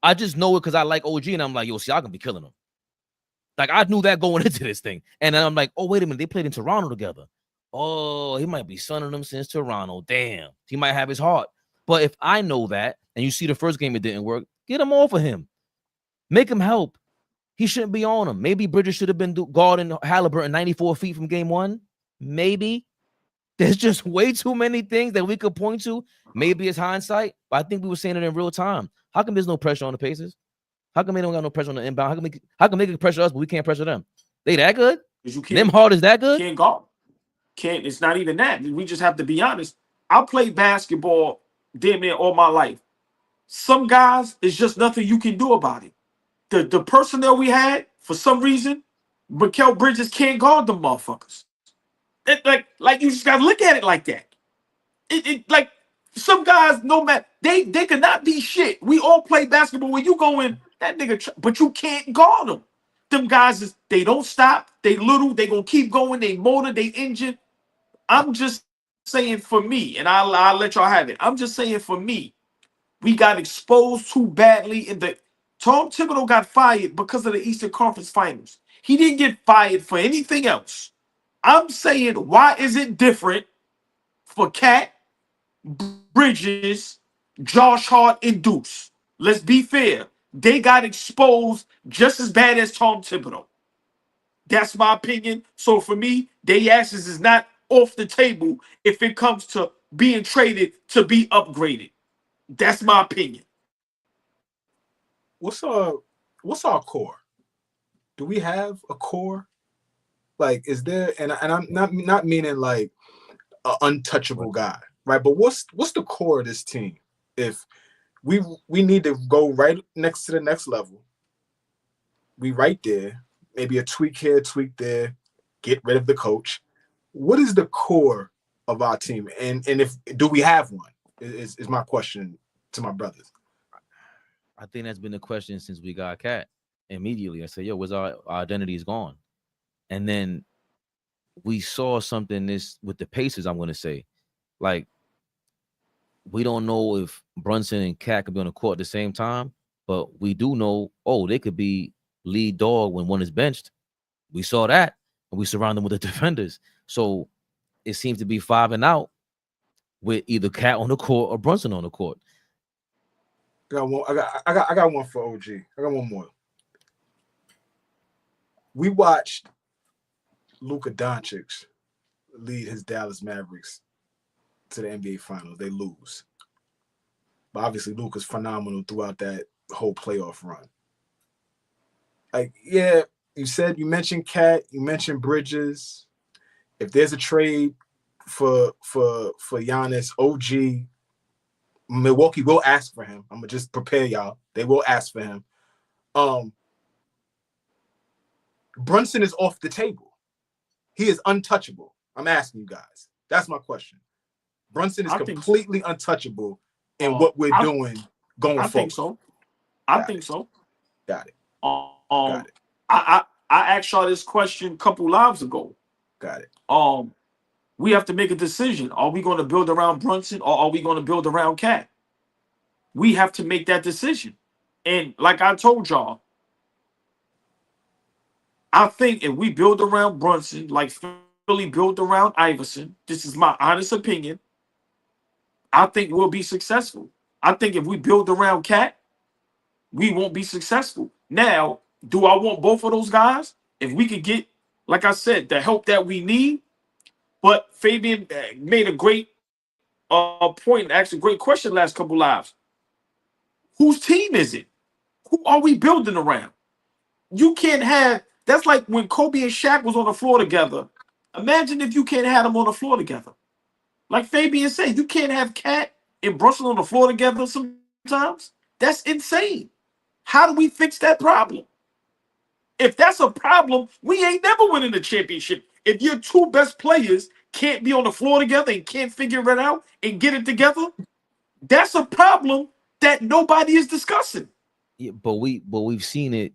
Speaker 1: I just know it because I like OG, and I'm like, yo, Siakam be killing him. Like I knew that going into this thing, and then I'm like, oh wait a minute, they played in Toronto together. Oh, he might be sunning them since Toronto. Damn, he might have his heart. But if I know that, and you see the first game it didn't work, get him off of him. Make him help. He shouldn't be on him. Maybe Bridges should have been guarding Halliburton 94 feet from game one. Maybe. There's just way too many things that we could point to. Maybe it's hindsight, but I think we were saying it in real time. How come there's no pressure on the Pacers? How come they don't got no pressure on the inbound? How come they can pressure us, but we can't pressure them? They that good?
Speaker 4: You can't,
Speaker 1: them hard is that good?
Speaker 4: Can't guard. Can't. It's not even that. We just have to be honest. I played basketball damn near all my life. Some guys, it's just nothing you can do about it. The personnel we had, for some reason, Mikal Bridges can't guard them motherfuckers. Like you just gotta look at it like that. It like some guys, no matter they could not be shit. We all play basketball. When you go in, that nigga, but you can't guard them. Them guys they don't stop. They little. They gonna keep going. They motor. They engine. I'm just saying for me, and I'll let y'all have it. I'm just saying for me, we got exposed too badly in the. Tom Thibodeau got fired because of the Eastern Conference Finals. He didn't get fired for anything else. I'm saying, why is it different for Cat, Bridges, Josh Hart, and Deuce? Let's be fair. They got exposed just as bad as Tom Thibodeau. That's my opinion. So for me, they asses is not off the table if it comes to being traded to be upgraded. That's my opinion.
Speaker 3: What's our core? Do we have a core? Like, is there? And I'm not meaning like an untouchable guy, right? But what's the core of this team? If we need to go right next to the next level, we right there. Maybe a tweak here, tweak there. Get rid of the coach. What is the core of our team? And if do we have one? Is my question to my brothers.
Speaker 1: I think that's been the question since we got Cat. Immediately, I said, yo, where's our identity is gone? And then we saw something with the Pacers, I'm going to say. Like, we don't know if Brunson and Cat could be on the court at the same time, but we do know, they could be lead dog when one is benched. We saw that, and we surround them with the defenders. So it seems to be 5 and out with either Cat on the court or Brunson on the court.
Speaker 3: I got one for OG. I got one more. We watched Luka Doncic lead his Dallas Mavericks to the NBA Finals. They lose. But obviously Luka's phenomenal throughout that whole playoff run. Like, yeah, you mentioned Cat, you mentioned Bridges. If there's a trade for Giannis, OG, Milwaukee will ask for him. I'm gonna just prepare y'all. They will ask for him. Brunson is off the table. He is untouchable. I'm asking you guys. That's my question. Brunson is completely untouchable in what we're doing going forward.
Speaker 4: I think so. I think so.
Speaker 3: Got it.
Speaker 4: Got it. I asked y'all this question a couple lives ago.
Speaker 3: Got it.
Speaker 4: we have to make a decision. Are we going to build around Brunson or are we going to build around Cat? We have to make that decision. And like I told y'all, I think if we build around Brunson, like Philly built around Iverson, this is my honest opinion, I think we'll be successful. I think if we build around Cat, we won't be successful. Now, do I want both of those guys? If we could get, like I said, the help that we need. But Fabian made a great point, asked a great question last couple lives. Whose team is it? Who are we building around? You can't have, that's like when Kobe and Shaq was on the floor together. Imagine if you can't have them on the floor together. Like Fabian said, you can't have Cat and Brunson on the floor together sometimes. That's insane. How do we fix that problem? If that's a problem, we ain't never winning the championship. If your two best players can't be on the floor together and can't figure it out and get it together, that's a problem that nobody is discussing.
Speaker 1: Yeah, but we've seen it.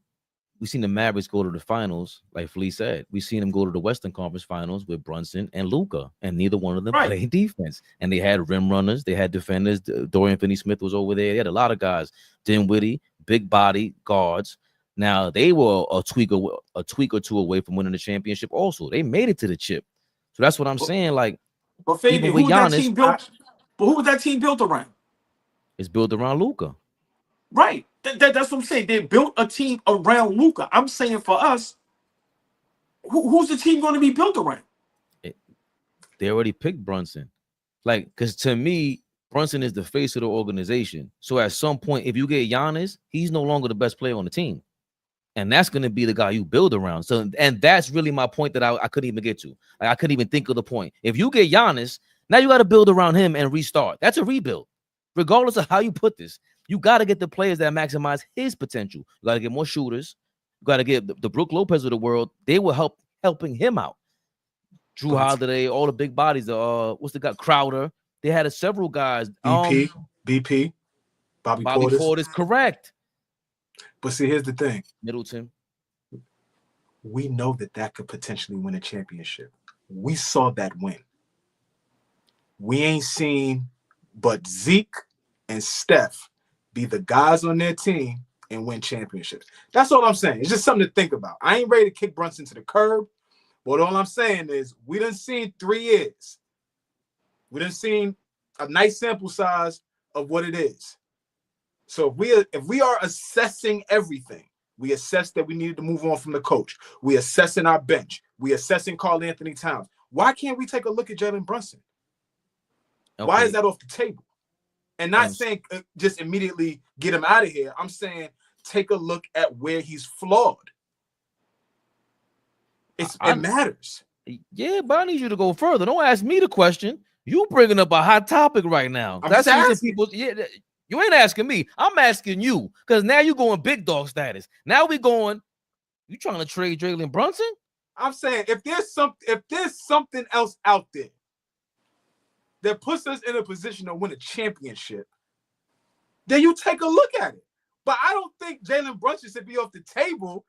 Speaker 1: We've seen the Mavericks go to the finals, like Flea said. We've seen them go to the Western Conference Finals with Brunson and Luka, and neither one of them played defense. And they had rim runners, they had defenders. Dorian Finney-Smith was over there. They had a lot of guys. Dinwiddie, big body guards. Now they were a tweak or two away from winning the championship. Also, they made it to the chip. So that's what I'm saying. Like,
Speaker 4: but Fabian,
Speaker 1: even with Giannis,
Speaker 4: who was that team built around?
Speaker 1: It's built around Luka.
Speaker 4: Right. That's what I'm saying. They built a team around Luka. I'm saying for us, who's the team going to be built around?
Speaker 1: They already picked Brunson. Like, because to me, Brunson is the face of the organization. So at some point, if you get Giannis, he's no longer the best player on the team. And that's going to be the guy you build around. So, and that's really my point that I couldn't even get to. Like, I couldn't even think of the point. If you get Giannis, now you got to build around him and restart. That's a rebuild. Regardless of how you put this, you got to get the players that maximize his potential. You got to get more shooters. You got to get the Brook Lopez of the world. They will helping him out. Drew Holiday, all the big bodies. What's the guy? Crowder. They had several guys.
Speaker 3: BP, Bobby
Speaker 1: Portis. Correct.
Speaker 3: But see, here's the thing.
Speaker 1: Middleton.
Speaker 3: We know that could potentially win a championship. We saw that win. We ain't seen but Zeke and Steph be the guys on their team and win championships. That's all I'm saying. It's just something to think about. I ain't ready to kick Brunson to the curb, but all I'm saying is we done seen 3 years. We done seen a nice sample size of what it is. So if we are assessing everything, we assess that we needed to move on from the coach. We assessing our bench. We assessing Karl Anthony Towns. Why can't we take a look at Jalen Brunson? Okay. Why is that off the table? And not saying just immediately get him out of here. I'm saying take a look at where he's flawed. It matters.
Speaker 1: Yeah, but I need you to go further. Don't ask me the question. You bringing up a hot topic right now. That's asking people. Yeah, you ain't asking me. I'm asking you because now you're going big dog status. Now we going. You trying to trade Jalen Brunson?
Speaker 3: I'm saying if there's something else out there that puts us in a position to win a championship, then you take a look at it. But I don't think Jalen Brunson should be off the table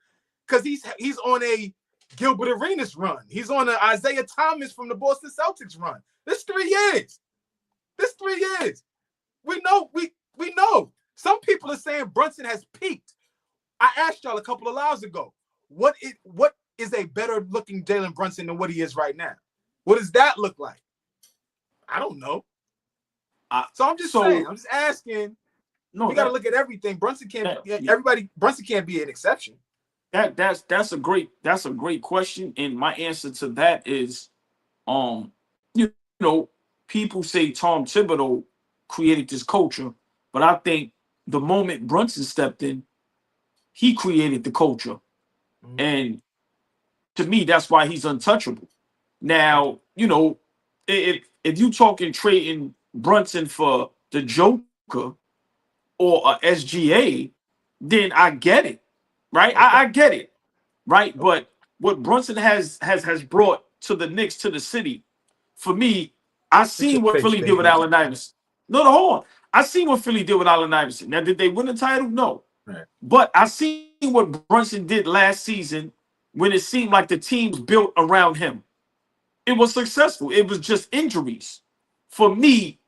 Speaker 3: because he's on a Gilbert Arenas run. He's on an Isaiah Thomas from the Boston Celtics run. This 3 years. This 3 years. We know. Some people are saying Brunson has peaked. I asked y'all a couple of lives ago, what is a better looking Jalen Brunson than what he is right now? What does that look like? I don't know. So I'm just saying. I'm just asking. No, we got to look at everything. Brunson can't. Brunson can't be an exception.
Speaker 4: That's a great question, and my answer to that is, you know, people say Tom Thibodeau created this culture, but I think the moment Brunson stepped in, he created the culture, and to me, that's why he's untouchable. Now, you know, if you talking trading Brunson for the Joker or a SGA, then I get it, right? I get it, right? But what Brunson has brought to the Knicks, to the city, for me, I seen what Philly did with Allen Iverson. No, hold on. I seen what Philly did with Allen Iverson. Now, did they win the title? No. Right. But I seen what Brunson did last season when it seemed like the team's built around him. it was successful. It was just injuries. For me,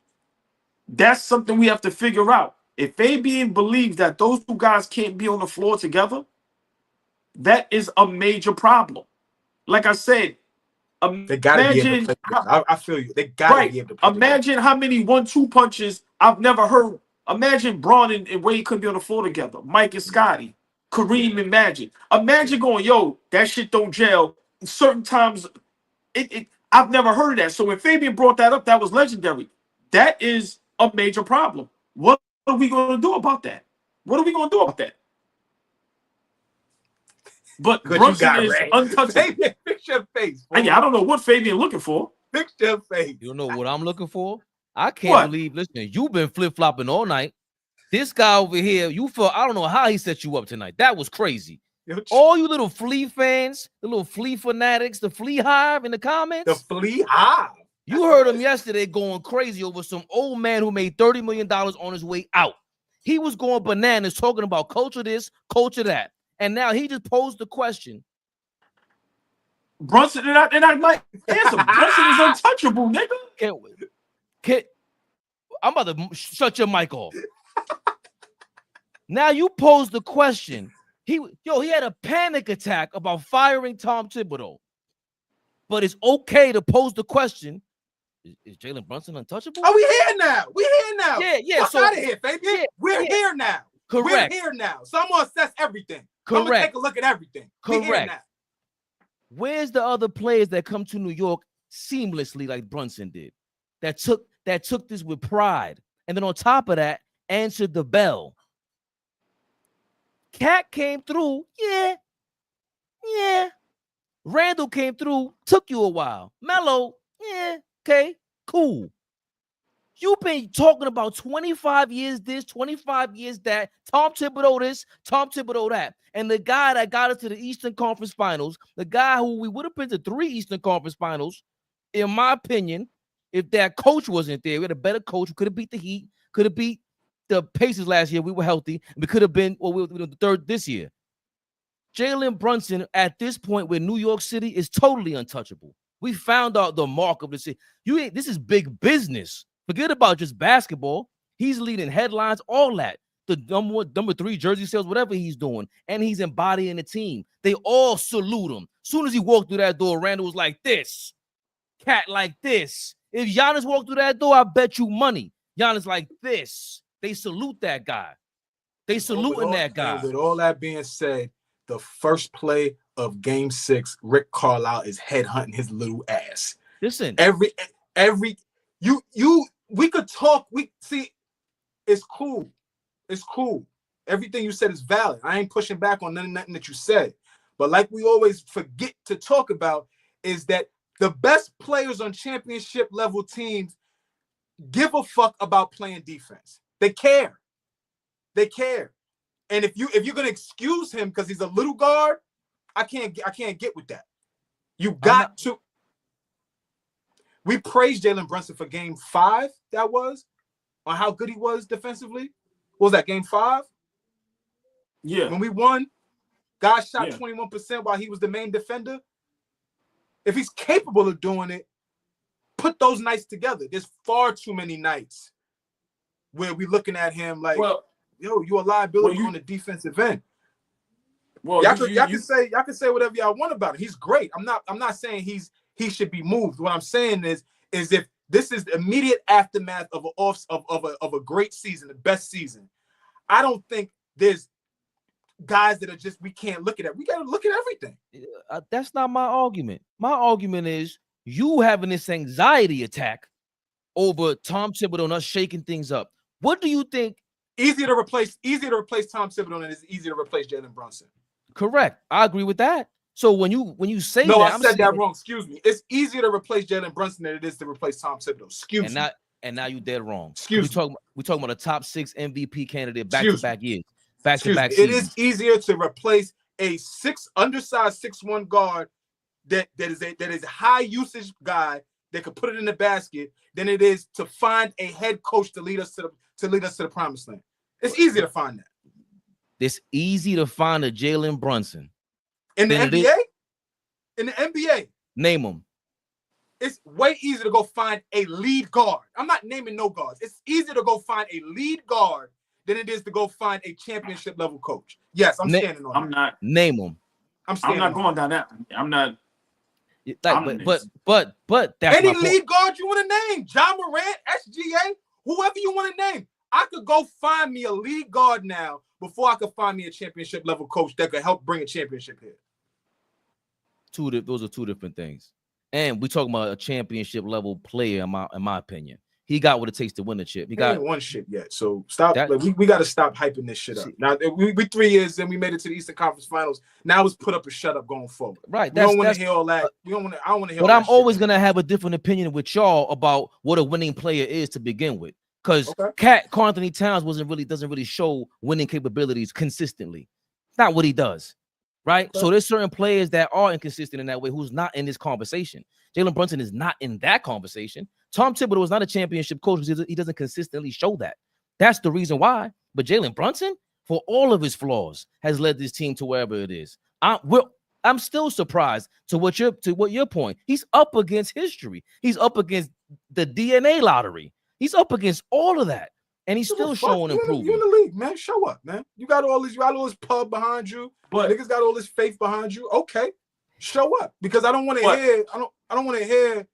Speaker 4: that's something we have to figure out. If Fabian believes that those two guys can't be on the floor together, that is a major problem. Like I said,
Speaker 3: They gotta be able to play. I feel you. They gotta be able to play.
Speaker 4: Imagine how many 1-2 punches I've never heard. Imagine Braun and Wade couldn't be on the floor together. Mike and Scotty, Kareem and Magic. Imagine going, yo, that shit don't gel. Certain times, I've never heard of that. So when Fabian brought that up, that was legendary. That is a major problem. What are we going to do about that? What are we going to do about that? But Brunson is untouchable.
Speaker 3: Fabian, fix your face.
Speaker 4: I don't know what Fabian looking for.
Speaker 3: Fix your face.
Speaker 1: You know what I'm looking for? I can't believe. Listen, you've been flip flopping all night. This guy over here, I don't know how he set you up tonight. That was crazy. All you little Flea fans, the little Flea fanatics, the Flea Hive in the comments.
Speaker 3: The Flea Hive.
Speaker 1: You heard him yesterday going crazy over some old man who made $30 million on his way out. He was going bananas talking about culture this, culture that. And now he just posed the question.
Speaker 4: Brunson, and I like answer. Brunson is untouchable, nigga.
Speaker 1: I'm about to shut your mic off. Now you pose the question. He had a panic attack about firing Tom Thibodeau. But it's okay to pose the question. Is Jalen Brunson untouchable?
Speaker 3: Oh, we here now. We here now.
Speaker 1: Yeah.
Speaker 3: Fuck out of here, Fabian. We're here now.
Speaker 1: Correct.
Speaker 3: We're here now. So I'm gonna assess everything.
Speaker 1: Correct.
Speaker 3: I'm gonna take a look at everything.
Speaker 1: Correct. Where's the other players that come to New York seamlessly like Brunson did? That took this with pride. And then on top of that, answered the bell. Cat came through. Yeah. Randall came through. Took you a while. Melo. Yeah. Okay. Cool. You've been talking about 25 years this, 25 years that, Tom Thibodeau this, Tom Thibodeau that. And the guy that got us to the Eastern Conference Finals, the guy who we would have been to 3 Eastern Conference Finals, in my opinion, if that coach wasn't there, we had a better coach. We could have beat the Heat, could have beat the Pacers last year. We were healthy. And we could have been, we were the 3rd this year. Jalen Brunson, at this point with New York City, is totally untouchable. We found out the mark of the city. This is big business. Forget about just basketball. He's leading headlines, all that. The number 3 jersey sales, whatever he's doing. And he's embodying the team. They all salute him. As soon as he walked through that door, Randall was like this. Cat like this. If Giannis walked through that door, I bet you money. Giannis like this. They salute that guy. They saluting that guy.
Speaker 3: With all that being said, the first play of Game 6, Rick Carlisle is headhunting his little ass.
Speaker 1: Listen.
Speaker 3: We could talk. It's cool. It's cool. Everything you said is valid. I ain't pushing back on nothing that you said. But like we always forget to talk about is that the best players on championship level teams give a fuck about playing defense. They care. They care. And if you're gonna excuse him because he's a little guard, I can't get with that. You got to. We praised Jalen Brunson for Game 5. That was on how good he was defensively. What was that, Game 5?
Speaker 4: Yeah.
Speaker 3: When we won, guys shot 21% while he was the main defender. If he's capable of doing it, put those nights together. There's far too many nights where we looking at him like, yo, you a liability on the defensive end. Well, y'all can say whatever y'all want about him. He's great. I'm not saying he should be moved. What I'm saying is if this is the immediate aftermath of a great season, the best season, I don't think there's guys that are just we can't look at it. We got to look at everything.
Speaker 1: That's not my argument. My argument is you having this anxiety attack over Tom Thibodeau not shaking things up. What do you think?
Speaker 3: Easier to replace Tom Thibodeau than it's easier to replace Jalen Brunson.
Speaker 1: Correct. I agree with that. So when you say
Speaker 3: no,
Speaker 1: that,
Speaker 3: I said that wrong. Excuse me. It's easier to replace Jalen Brunson than it is to replace Tom Thibodeau. Excuse me.
Speaker 1: And now you dead wrong.
Speaker 3: Excuse me.
Speaker 1: We're talking about a top 6 MVP candidate back-to-back years. Back-to-back
Speaker 3: seasons. It is easier to replace a undersized 6'1" guard that is a high usage guy that could put it in the basket than it is to find a head coach to lead us to the promised land. It's easy to find that.
Speaker 1: It's easy to find a Jalen Brunson.
Speaker 3: In the NBA? In the NBA.
Speaker 1: Name him.
Speaker 3: it's way easier to go find a lead guard. I'm not naming no guards. It's easier to go find a lead guard than it is to go find a championship level coach. Yes, I'm standing on.
Speaker 4: I'm not.
Speaker 1: Name them.
Speaker 4: I'm not going down that. I'm not.
Speaker 1: Like, but that's
Speaker 3: any
Speaker 1: my point.
Speaker 3: lead guard you want to name, John Morant, SGA, whoever you want to name. I could go find me a lead guard now before I could find me a championship level coach that could help bring a championship here.
Speaker 1: Those are two different things. And we talking about a championship level player, in my opinion. He got what it takes to win the chip. He got
Speaker 3: ain't won shit yet. So stop. We got to stop hyping this shit up. Now we 3 years and we made it to the Eastern Conference Finals. Now it's put up a shut up going forward.
Speaker 1: Right.
Speaker 3: We don't want to hear all that. We don't want to. I don't want to hear.
Speaker 1: But
Speaker 3: all
Speaker 1: I'm
Speaker 3: that
Speaker 1: always
Speaker 3: shit.
Speaker 1: gonna have a different opinion with y'all about what a winning player is to begin with. Because
Speaker 3: Okay.
Speaker 1: Karl Anthony Towns doesn't really show winning capabilities consistently. It's not what he does. Right.
Speaker 3: Okay.
Speaker 1: So there's certain players that are inconsistent in that way who's not in this conversation. Jalen Brunson is not in that conversation. Tom Thibodeau is not a championship coach because he doesn't consistently show that. That's the reason why. But Jalen Brunson, for all of his flaws, has led this team to wherever it is. I'm still surprised to what your point. He's up against history. He's up against the DNA lottery. He's up against all of that, and he's still showing improvement.
Speaker 3: You in the league, man. Show up, man. You got all this pub behind you, but niggas got all this faith behind you. Okay, show up because I don't want to hear. I don't want to hear.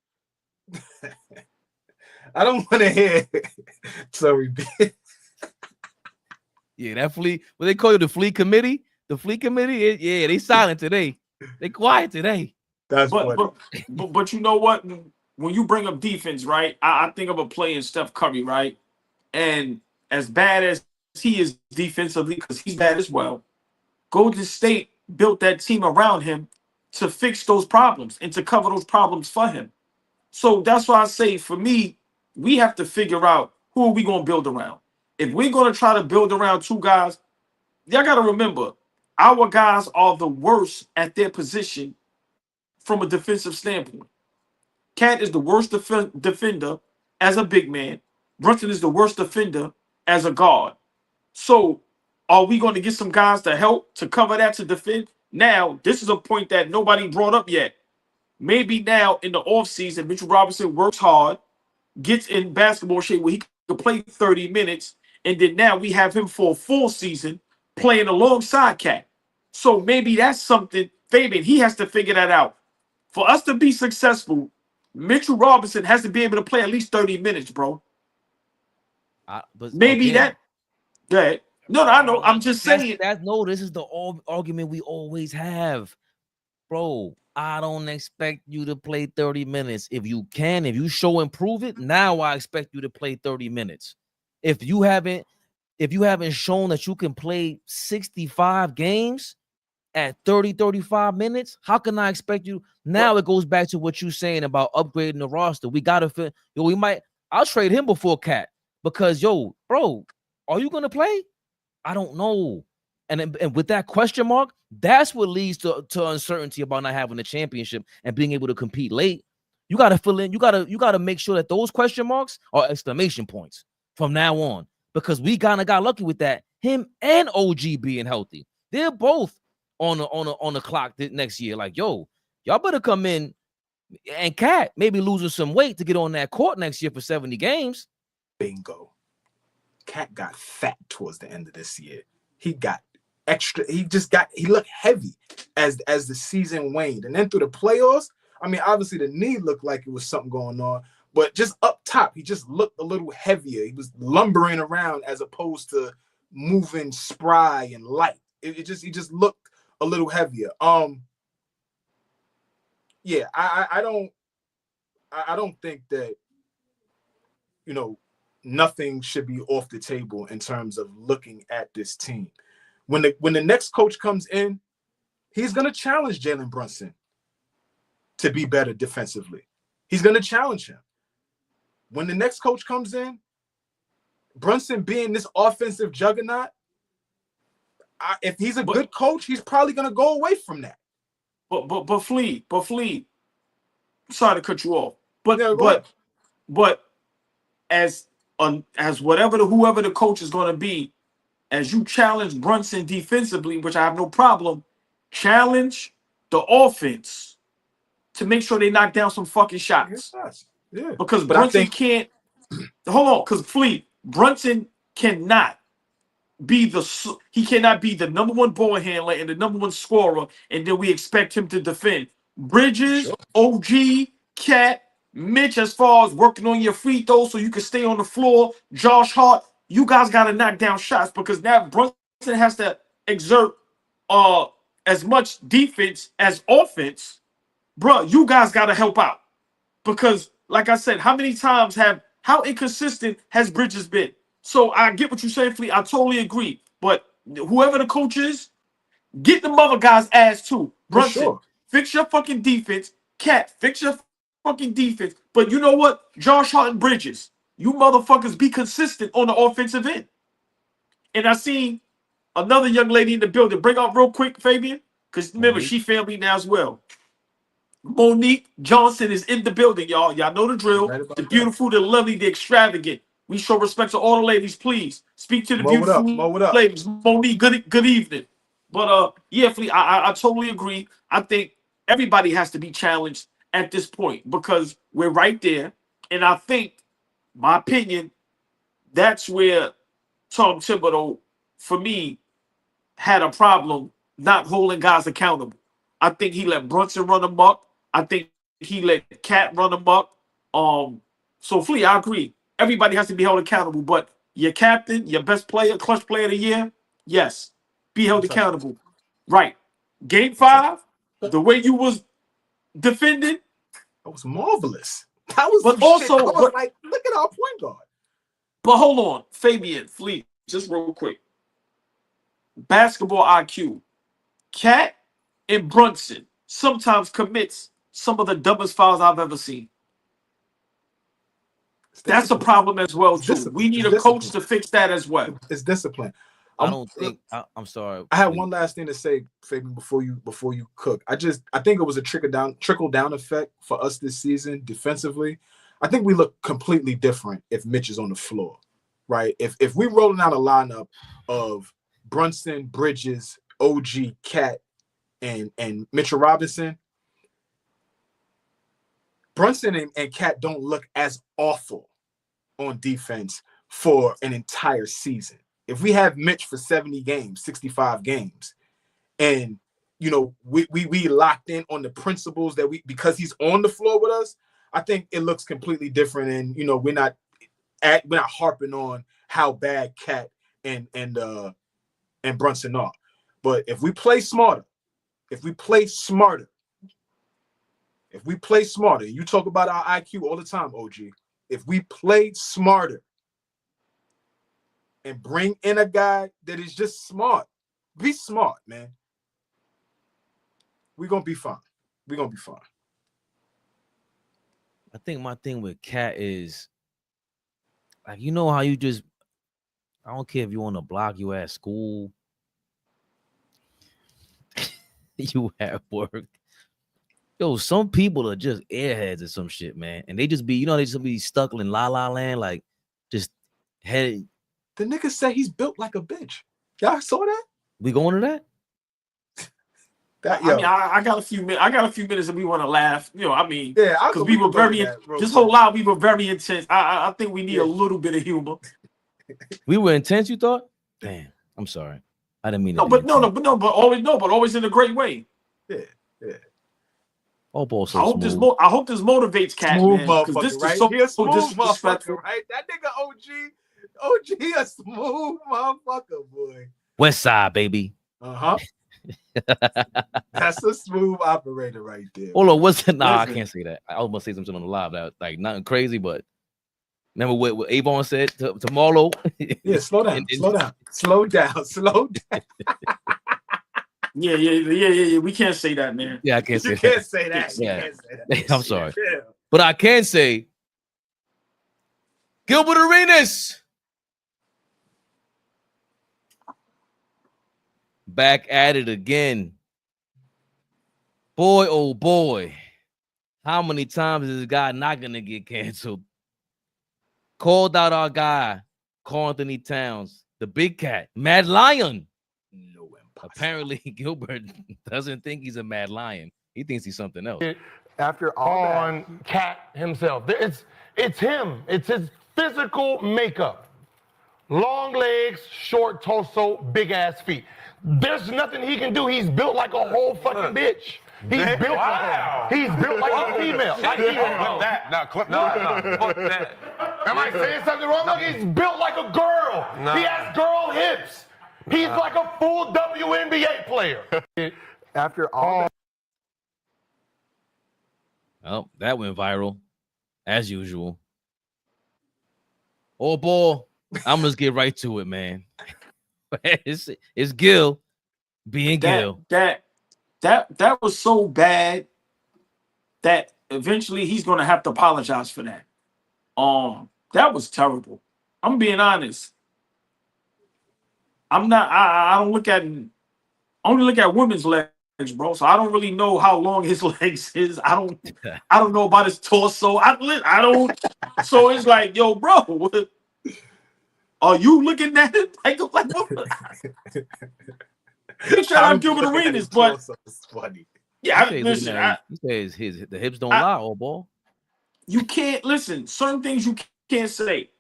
Speaker 3: I don't want to hear. Sorry,
Speaker 1: yeah, that flea. What they call you, the flea committee? The flea committee? Yeah, they silent today. They quiet today.
Speaker 3: That's
Speaker 4: but you know what? When you bring up defense, right? I think of a play in Steph Curry, right? And as bad as he is defensively, because he's bad as well, Golden State built that team around him to fix those problems and to cover those problems for him. So that's why I say, for me, we have to figure out who are we going to build around. If we're going to try to build around two guys, y'all got to remember, our guys are the worst at their position from a defensive standpoint. Cat is the worst defender as a big man. Brunson is the worst defender as a guard. So are we going to get some guys to help to cover that, to defend? Now, this is a point that nobody brought up yet. Maybe now in the offseason, Mitchell Robinson works hard, gets in basketball shape where he can play 30 minutes, and then now we have him for a full season playing alongside Cat. So maybe that's something, Fabian, he has to figure that out. For us to be successful, Mitchell Robinson has to be able to play at least 30 minutes, bro.
Speaker 1: But
Speaker 4: maybe
Speaker 1: again,
Speaker 4: that. No, I know. I'm just saying.
Speaker 1: This is the argument we always have. Bro, I don't expect you to play 30 minutes. If you show and prove it, now I expect you to play 30 minutes. If you haven't shown that you can play 65 games at 30, 35 minutes, how can I expect you? Now it goes back to what you're saying about upgrading the roster. We got to fit. I'll trade him before Cat because, bro, are you going to play? I don't know. And with that question mark, that's what leads to uncertainty about not having a championship and being able to compete late. You got to fill in. You got to make sure that those question marks are exclamation points from now on, because we kind of got lucky with that. Him and OG being healthy, they're both on the clock next year. Like, y'all better come in, and Cat maybe losing some weight to get on that court next year for 70 games.
Speaker 3: Bingo. Cat got fat towards the end of this year. He got extra. He looked heavy as the season waned, and then through the playoffs, I mean, obviously the knee looked like it was something going on, but just up top, he just looked a little heavier. He was lumbering around as opposed to moving spry and light. He just looked a little heavier. Yeah, I don't think that, nothing should be off the table in terms of looking at this team. When the next coach comes in, he's going to challenge Jalen Brunson to be better defensively. He's going to challenge him. When the next coach comes in, Brunson being this offensive juggernaut, if he's a good coach, he's probably going to go away from that.
Speaker 4: But Flea, sorry to cut you off, but as whoever the coach is going to be, as you challenge Brunson defensively, which I have no problem, challenge the offense to make sure they knock down some fucking shots.
Speaker 3: Yeah.
Speaker 4: Because
Speaker 3: But
Speaker 4: Brunson
Speaker 3: I think
Speaker 4: can't. Hold on, because Fleet, Brunson cannot be he cannot be the #1 ball handler and the #1 scorer, and then we expect him to defend. Bridges,
Speaker 3: Sure.
Speaker 4: OG, Cat, Mitch, as far as working on your free throws so you can stay on the floor, Josh Hart, you guys got to knock down shots because now Brunson has to exert as much defense as offense. Bro, you guys got to help out because, like I said, how inconsistent has Bridges been? So I get what you're saying, Fleet. I totally agree. But whoever the coach is, get the other guy's ass too. Brunson,
Speaker 3: sure.
Speaker 4: Fix your fucking defense. Cat, fix your fucking defense. But you know what? Josh Hart and Bridges, you motherfuckers be consistent on the offensive end. And I seen another young lady in the building. Bring up real quick, Fabian, because remember, she family now as well. Monique Johnson is in the building, y'all. Y'all know the drill.
Speaker 3: Right
Speaker 4: The beautiful, the lovely, the extravagant. We show respect to all the ladies, please. Speak to the beautiful ladies. Monique, good evening. But yeah, Fleet, I totally agree. I think everybody has to be challenged at this point because we're right there. And I think, my opinion, that's where Tom Thibodeau, for me, had a problem not holding guys accountable. I think he let Brunson run amok. I think he let Cat run amok. So Fleet, I agree. Everybody has to be held accountable, but your captain, your best player, clutch player of the year, yes, be held accountable. Right. Game 5, the way you was defending,
Speaker 3: that was marvelous. That was
Speaker 4: but also
Speaker 3: shit. I was like, look at our point guard.
Speaker 4: But hold on, Fabian, Fleet, just real quick. Basketball IQ. Cat and Brunson sometimes commits some of the dumbest fouls I've ever seen. That's a problem as well, too. We need a coach to fix that as well.
Speaker 3: It's discipline.
Speaker 1: I don't think I'm sorry.
Speaker 3: I had one last thing to say, Fabian, before you cook. I think it was a trickle down effect for us this season defensively. I think we look completely different if Mitch is on the floor, right? If we rolling out a lineup of Brunson, Bridges, OG, Cat, and Mitchell Robinson, Brunson and Cat don't look as awful on defense for an entire season. If we have Mitch for 70 games, 65 games, and you know we locked in on the principles that because he's on the floor with us, I think it looks completely different. And you know we're not harping on how bad Cat and Brunson are. But if we play smarter, you talk about our IQ all the time, OG. If we play smarter and bring in a guy that is just smart, be smart, man. We're gonna be fine.
Speaker 1: I think my thing with Cat is like, you know how you just, I don't care if you on the block, you at school, you at work. Yo, some people are just airheads or some shit, man. And they just be, they just be stuck in la la land, like just head.
Speaker 3: The nigga said he's built like a bitch. Y'all saw that?
Speaker 1: We going to that?
Speaker 4: I mean, I got a few minutes. I got a few minutes that we want to laugh. I mean,
Speaker 3: yeah,
Speaker 4: because we were very this whole lot. We were very intense. I think we need a little bit of humor.
Speaker 1: We were intense. You thought? Damn, I'm sorry. I didn't mean
Speaker 4: no, but always in a great way.
Speaker 3: Yeah.
Speaker 1: AllBall so
Speaker 4: I hope this motivates Cat,
Speaker 3: smooth
Speaker 4: man.
Speaker 3: Motherfucker,
Speaker 4: This
Speaker 3: right?
Speaker 4: is so
Speaker 3: disrespectful, right? That nigga OG a smooth motherfucker, boy.
Speaker 1: West Side, baby.
Speaker 3: That's a smooth operator right there.
Speaker 1: Hold on, what's that? Nah, I can't say that. I was gonna say something on the live that like nothing crazy, but remember what Avon said to Marlo?
Speaker 3: Yeah, slow down.
Speaker 4: Yeah. We can't say that, man.
Speaker 1: Yeah, I can't say
Speaker 3: that. You can't say that.
Speaker 1: I'm sorry. Yeah. But I can say Gilbert Arenas back at it again. Boy, oh boy. How many times is this guy not gonna get canceled? Called out our guy, Carl Anthony Towns, the big cat, Mad Lion. No, apparently Gilbert doesn't think he's a mad lion. He thinks he's something else.
Speaker 5: After all on Cat himself. It's him. It's his physical makeup. Long legs, short torso, big ass feet. There's nothing he can do. He's built like a whole fucking bitch. He's built like a female.
Speaker 6: Clip that. No, clip that.
Speaker 5: Am I saying something wrong? Look, he's built like a girl.
Speaker 6: No.
Speaker 5: He has girl hips. He's like a full WNBA player. After all that.
Speaker 1: Oh, that went viral, as usual. Oh, boy, I'm just get right to it, man. it's Gil being Gil.
Speaker 4: That was so bad that eventually he's gonna have to apologize for that. That was terrible. I'm being honest. I'm not. I don't look at. I only look at women's legs, bro. So I don't really know how long his legs is. I don't know about his torso. I don't. So it's like, yo, bro, what, are you looking at it like shout out Gilbert Arenas, but
Speaker 3: it's funny.
Speaker 4: Yeah, listen.
Speaker 1: He says the hips don't lie, old boy.
Speaker 4: You can't listen. Certain things you can't say.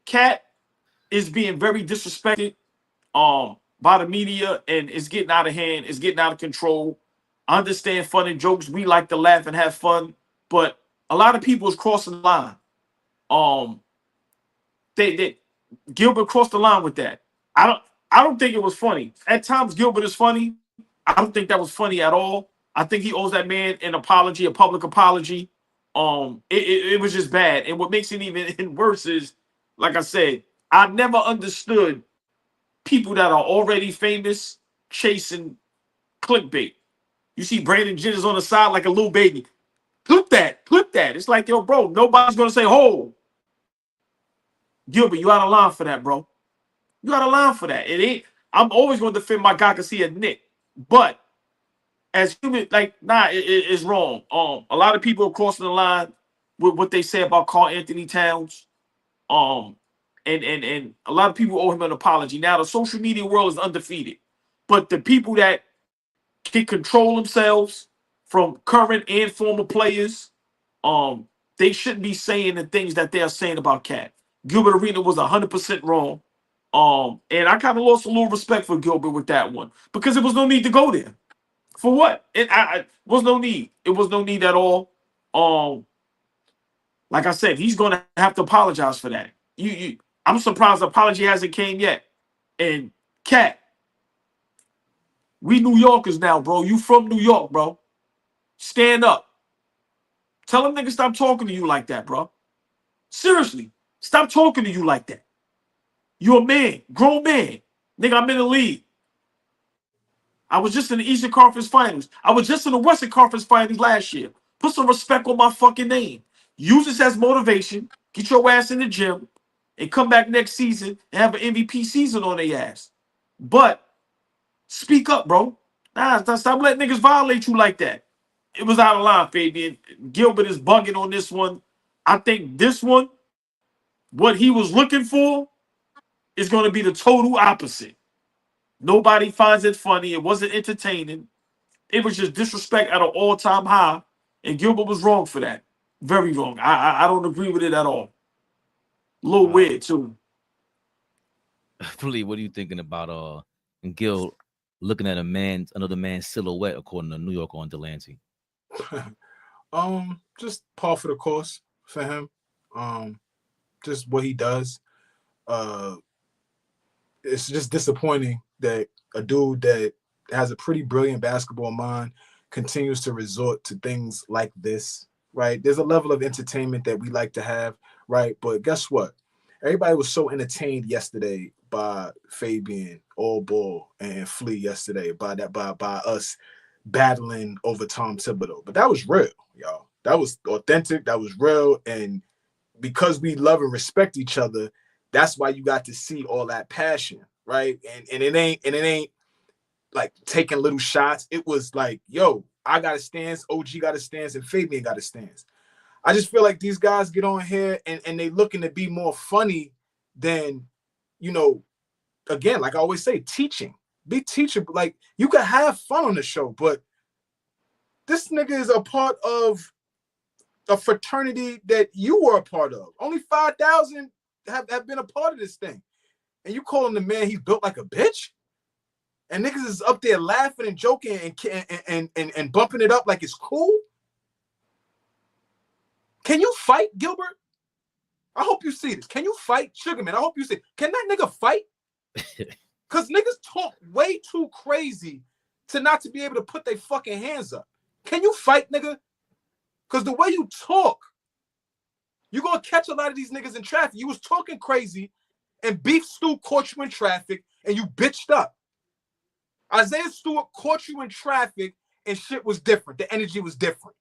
Speaker 4: Cat is being very disrespected by the media, and it's getting out of hand. It's getting out of control. I understand fun and jokes. We like to laugh and have fun, but a lot of people is crossing the line. Gilbert crossed the line with that. I don't think it was funny. At times, Gilbert is funny. I don't think that was funny at all. I think he owes that man an apology, a public apology. It was just bad. And what makes it even worse is, like I said, I never understood people that are already famous chasing clickbait. You see Brandon Jennings on the side like a little baby. Clip that. It's like, yo, bro, nobody's gonna say, "Hold, Gilbert, you out of line for that, bro. You out of line for that." It ain't. I'm always gonna defend my guy because he a Knick, but as human, like, it's wrong. A lot of people are crossing the line with what they say about Karl Anthony Towns. And a lot of people owe him an apology. Now the social media world is undefeated, but the people that can control themselves, from current and former players, they shouldn't be saying the things that they are saying about Cat. Gilbert Arenas was 100% wrong. And I kind of lost a little respect for Gilbert with that one because there was no need to go there. For what? I was no need. It was no need at all. Like I said, he's going to have to apologize for that. I'm surprised the apology hasn't came yet. And Cat, we New Yorkers now, bro. You from New York, bro. Stand up. Tell them niggas stop talking to you like that, bro. Seriously, stop talking to you like that. You're a man, grown man. Nigga, I'm in the league. I was just in the Eastern Conference Finals. I was just in the Western Conference Finals last year. Put some respect on my fucking name. Use this as motivation. Get your ass in the gym and come back next season and have an MVP season on their ass. But speak up, bro. Stop letting niggas violate you like that. It was out of line, Fabian. Gilbert is bugging on this one. I think this one, what he was looking for, is going to be the total opposite. Nobody finds it funny. It wasn't entertaining. It was just disrespect at an all-time high. And Gilbert was wrong for that. Very wrong. I don't agree with it at all. A little weird, too.
Speaker 1: Philly, what are you thinking about Gil looking at another man's silhouette, according to New York on Delancey?
Speaker 3: Just par for the course for him. Just what he does. It's just disappointing that a dude that has a pretty brilliant basketball mind continues to resort to things like this, right? There's a level of entertainment that we like to have, right? But guess what? Everybody was so entertained yesterday by Fabian, AllBall, and Flea yesterday by us battling over Tom Thibodeau. But that was real, y'all. That was authentic. That was real. And because we love and respect each other, that's why you got to see all that passion, right? And it ain't like taking little shots. It was like, yo, I got a stance, OG got a stance, and Fabian got a stance. I just feel like these guys get on here and they looking to be more funny than, again, like I always say, teaching. Be teachable. Like, you can have fun on the show, but this nigga is a part of a fraternity that you were a part of. Only 5,000 have been a part of this thing. And you calling the man he's built like a bitch? And niggas is up there laughing and joking and bumping it up like it's cool? Can you fight, Gilbert? I hope you see this. Can you fight, Sugarman? I hope you see it. Can that nigga fight? Because niggas talk way too crazy to not to be able to put their fucking hands up. Can you fight, nigga? Because the way you talk, you're going to catch a lot of these niggas in traffic. You was talking crazy, and Beef Stew caught you in traffic, and you bitched up. Isaiah Stewart caught you in traffic, and shit was different. The energy was different.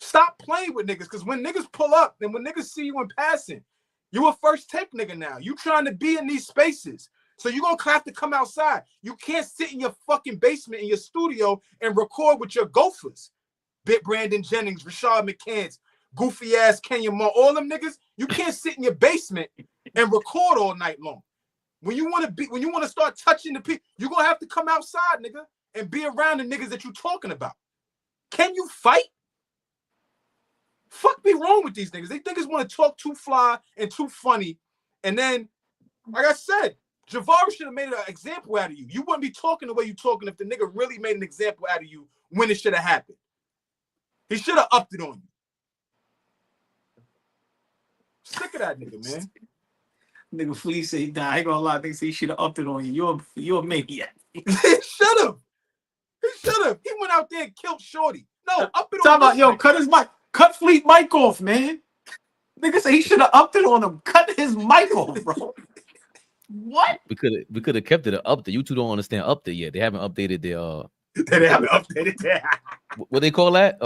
Speaker 3: Stop playing with niggas, because when niggas pull up, and when niggas see you in passing, you a first take nigga now. You trying to be in these spaces. So you're going to have to come outside. You can't sit in your fucking basement in your studio and record with your gophers. Bit Brandon Jennings, Rashad McCants, goofy ass Kenya Moore, all them niggas. You can't sit in your basement and record all night long. When you want to start touching the people, you're going to have to come outside, nigga, and be around the niggas that you talking about. Can you fight? Fuck be wrong with these niggas. They niggas want to talk too fly and too funny. And then, like I said, Javaris should have made an example out of you. You wouldn't be talking the way you talking if the nigga really made an example out of you when it should have happened. He should have upped it on you. Sick of that nigga, man.
Speaker 4: Nigga Flea say, nah, I ain't gonna lie. They say he should have upped it on you. You're a maniac.
Speaker 3: He should have. He should have. He went out there and killed Shorty. No, up it
Speaker 4: Talk
Speaker 3: on
Speaker 4: about, yo, cut his mic. Cut Fleet mic off, man. Nigga say he should have upped it on him. Cut his mic off, bro. What?
Speaker 1: We could have kept it an update. You two don't understand update yet. They haven't updated their
Speaker 3: They haven't updated that.
Speaker 1: what they call that?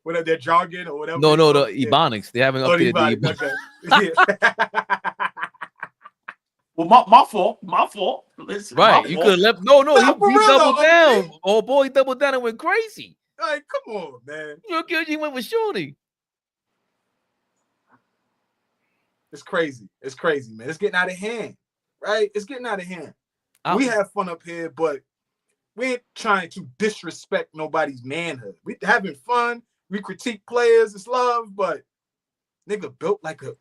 Speaker 3: Whatever their jargon or whatever.
Speaker 1: No, the Ebonics. They haven't updated the
Speaker 3: Ebonics. Okay.
Speaker 4: Well, my fault. My fault. Listen,
Speaker 1: right.
Speaker 4: my
Speaker 1: You
Speaker 4: fault.
Speaker 1: could have left. No,
Speaker 3: Nah,
Speaker 1: he
Speaker 3: for real,
Speaker 1: doubled
Speaker 3: though,
Speaker 1: down. Oh boy, he doubled down and went crazy.
Speaker 3: Like, come on, man.
Speaker 1: He went with Shorty.
Speaker 3: It's crazy. It's crazy, man. It's getting out of hand. Right? It's getting out of hand. We have fun up here, but we ain't trying to disrespect nobody's manhood. We having fun. We critique players. It's love, but nigga built like a.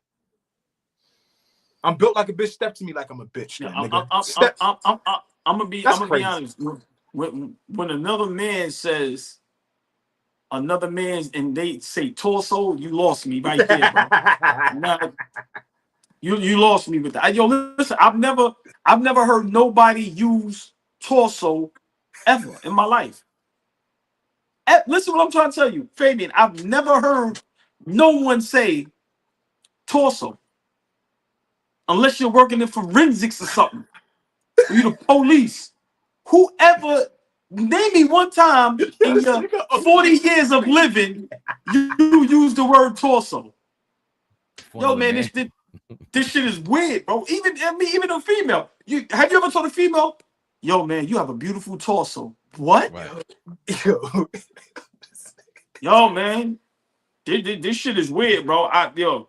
Speaker 3: I'm built like a bitch. Step to me like I'm a bitch. Then, nigga.
Speaker 4: I'm gonna be honest. When another man says another man's and they say torso, you lost me right there, bro. Now, you lost me with that. Yo, listen, I've never heard nobody use torso ever in my life. Listen what I'm trying to tell you, Fabian. I've never heard no one say torso. Unless you're working in forensics or something. You the police. Whoever, name me one time in your 40 years of living, you use the word torso. Yo, man, this shit is weird, bro. Even a female. Have you ever told a female, yo, man, you have a beautiful torso? What?
Speaker 1: Right.
Speaker 4: Yo, man, this shit is weird, bro. Yo.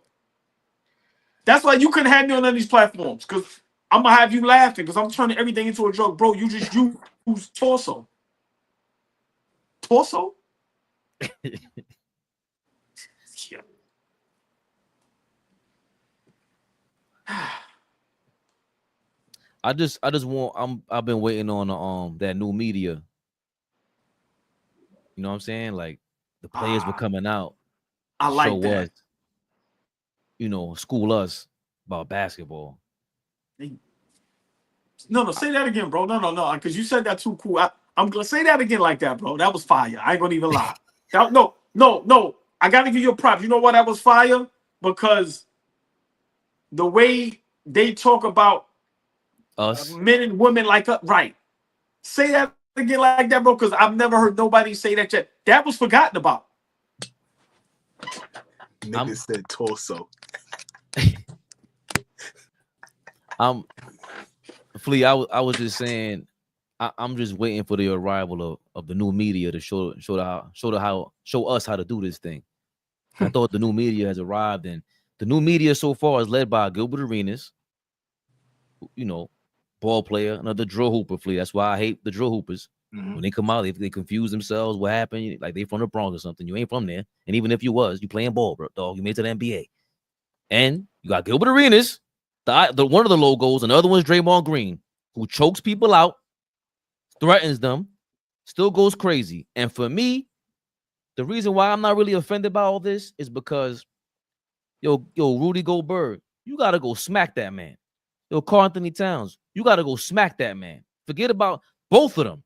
Speaker 4: That's why you couldn't have me on none of these platforms, because I'm going to have you laughing, because I'm turning everything into a joke. Bro, you just use torso. Torso? Yeah.
Speaker 1: I just want I've been waiting on that new media. You know what I'm saying? Like the players were coming out.
Speaker 4: I like
Speaker 1: show
Speaker 4: that.
Speaker 1: us, you know, school us about basketball.
Speaker 4: No, say that again, bro. No, because you said that too cool. I'm gonna say that again like that, bro. That was fire. I ain't gonna even lie. No. I gotta give you a prop. You know why that was fire? Because the way they talk about
Speaker 1: Us,
Speaker 4: men and women like us, right? Say that again like that, bro. Because I've never heard nobody say that yet. That was forgotten about.
Speaker 3: Nigga said torso.
Speaker 1: Flea, I was just saying, I'm just waiting for the arrival of the new media to show us how to do this thing. I thought the new media has arrived, and the new media so far is led by Gilbert Arenas, you know, ball player, another drill hooper. Flea. That's why I hate the drill hoopers. When they come out, if they confuse themselves, what happened? Like they from the Bronx or something. You ain't from there. And even if you was, you playing ball, bro, dog. You made it to the NBA. And you got Gilbert Arenas, the one of the logos, and the other one's Draymond Green, who chokes people out, threatens them, still goes crazy. And for me, the reason why I'm not really offended by all this is because, yo, Rudy Gobert, you got to go smack that man. Yo, Karl Anthony Towns, you got to go smack that man. Forget about both of them.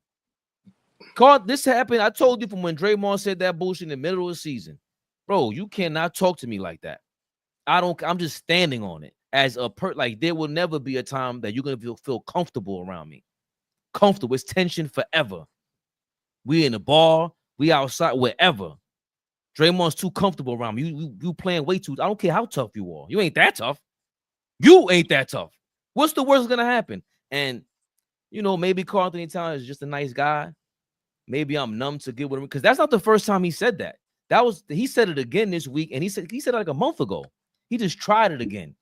Speaker 1: Carl, this happened. I told you from when Draymond said that bullshit in the middle of the season. Bro, you cannot talk to me like that. I'm just standing on it. As a like there will never be a time that you're gonna feel comfortable around me. Comfortable. It's tension forever. We in the bar, we outside, wherever. Draymond's too comfortable around me. You playing way too. I don't care how tough you are. You ain't that tough. You ain't that tough. What's the worst gonna happen? And you know, maybe Karl Anthony Towns is just a nice guy. Maybe I'm numb to get with him because that's not the first time he said that. He said it again this week, and he said it like a month ago. He just tried it again,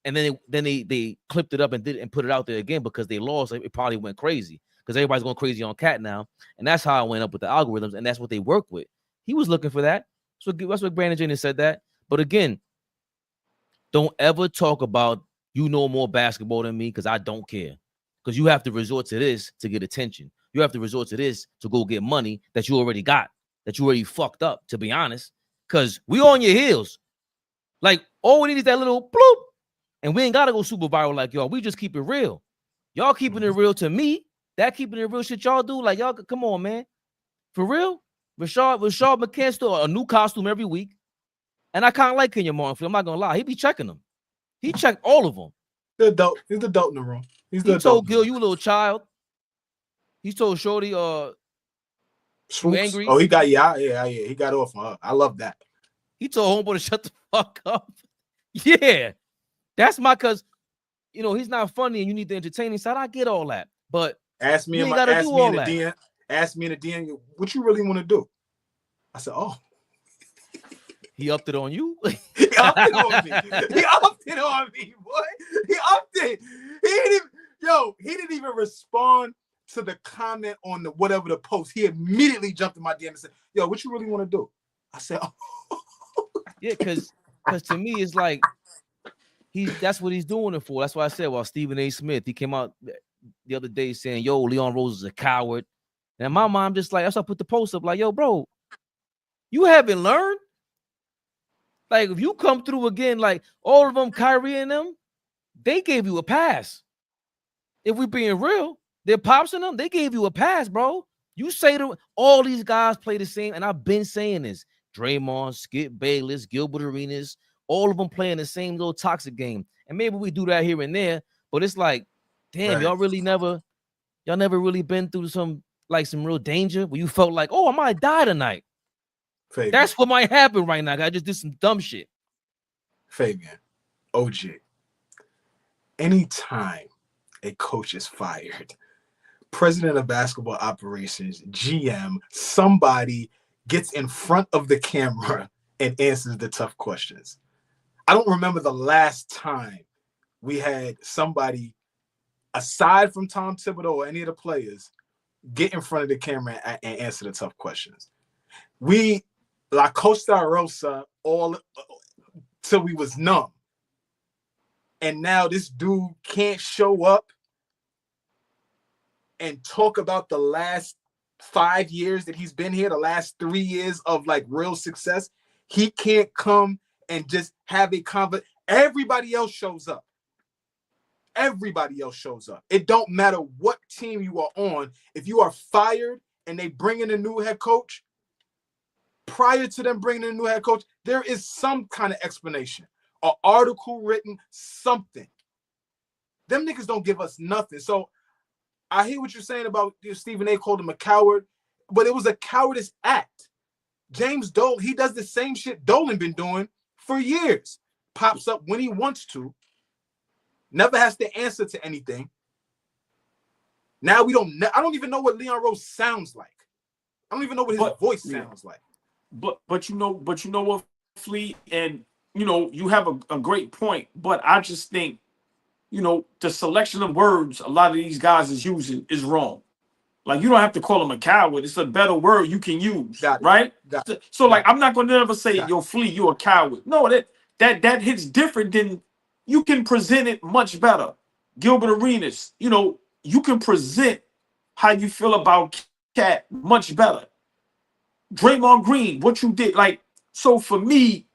Speaker 1: and then they clipped it up and put it out there again because they lost. It probably went crazy because everybody's going crazy on Cat now, and that's how I went up with the algorithms, and that's what they work with. He was looking for that, so that's what Brandon Jennings said that. But again, don't ever talk about you know more basketball than me because I don't care. Because you have to resort to this to get attention. You have to resort to this to go get money that you already got, that you already fucked up, to be honest. Because we on your heels. Like, all we need is that little bloop. And we ain't got to go super viral like y'all. We just keep it real. Y'all keeping it real to me. That keeping it real shit y'all do. Like, y'all, come on, man. For real? Rashad McCants still a new costume every week. And I kind of like Kenya Martin. I'm not going to lie. He be checking them. He checked all of them.
Speaker 3: The adult. He's the adult in the room. He
Speaker 1: told Gil, you a little child. He told Shorty, you angry?
Speaker 3: Oh, he got he got off on her. I love that.
Speaker 1: He told homeboy to shut the fuck up. Yeah, that's my cause. You know he's not funny, and you need the entertaining side. I get all that, but
Speaker 3: ask me in the DM, what you really want to do? I said, oh.
Speaker 1: He upped it on you.
Speaker 3: He upped it on me. He upped it on me, boy. He upped it. He didn't even respond to the comment on the whatever the post. He immediately jumped in my DM and said, yo, what you really want to do? I said, oh.
Speaker 1: Yeah, because to me, it's like that's what he's doing it for. That's why I said, well, Stephen A. Smith, he came out the other day saying, yo, Leon Rose is a coward. And in my mind, just like, that's why I put the post up, like, yo, bro, you haven't learned? Like, if you come through again, like all of them, Kyrie and them, they gave you a pass. If we're being real, their pops and them, they gave you a pass, bro. You say to all these guys play the same, and I've been saying this. Draymond, Skip Bayless, Gilbert Arenas, all of them playing the same little toxic game. And maybe we do that here and there, but it's like, damn, y'all never really been through some real danger where you felt like, oh, I might die tonight.
Speaker 3: Fabian.
Speaker 1: That's what might happen right now. I just did some dumb shit.
Speaker 3: Fabian, OG, anytime a coach is fired, president of basketball operations, GM, somebody gets in front of the camera and answers the tough questions. I don't remember the last time we had somebody, aside from Tom Thibodeau or any of the players, get in front of the camera and answer the tough questions. We La Costa Rosa all till we was numb. And now this dude can't show up and talk about the last 5 years that he's been here, the last 3 years of like real success. He can't come and just have a conversation. Everybody else shows up. Everybody else shows up. It don't matter what team you are on. If you are fired and they bring in a new head coach, prior to them bringing in a new head coach, there is some kind of explanation, an article written, something. Them niggas don't give us nothing. So I hear what you're saying about Stephen A. called him a coward, but it was a cowardice act. James Dolan, he does the same shit Dolan been doing for years. Pops up when he wants to. Never has to answer to anything. Now I don't even know what Leon Rose sounds like. I don't even know what his voice sounds like.
Speaker 4: But you know what, Flea, and you have a great point, but I just think, the selection of words a lot of these guys is using is wrong. Like, you don't have to call him a coward. It's a better word you can use,
Speaker 3: Got it.
Speaker 4: right?
Speaker 3: Got it.
Speaker 4: So like, I'm not gonna never say,
Speaker 3: Got it.
Speaker 4: yo, Flea, you a coward. No, that hits different than you can present it much better. Gilbert Arenas, you know, you can present how you feel about Cat much better. Draymond Green, what you did, like, so for me,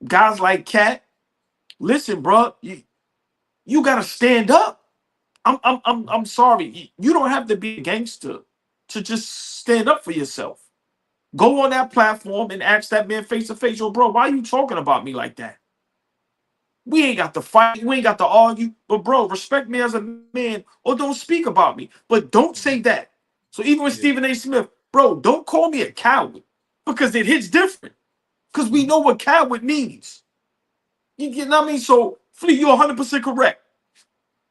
Speaker 4: guys like Cat, listen, bro, you gotta stand up. I'm sorry. You don't have to be a gangster to just stand up for yourself. Go on that platform and ask that man face to face, yo, bro, why are you talking about me like that? We ain't got to fight, we ain't got to argue, but bro, respect me as a man or don't speak about me. But don't say that. So even with Stephen A. Smith, bro, don't call me a coward because it hits different. Because we know what coward means. You know what I mean? So, Flea, you're 100% correct.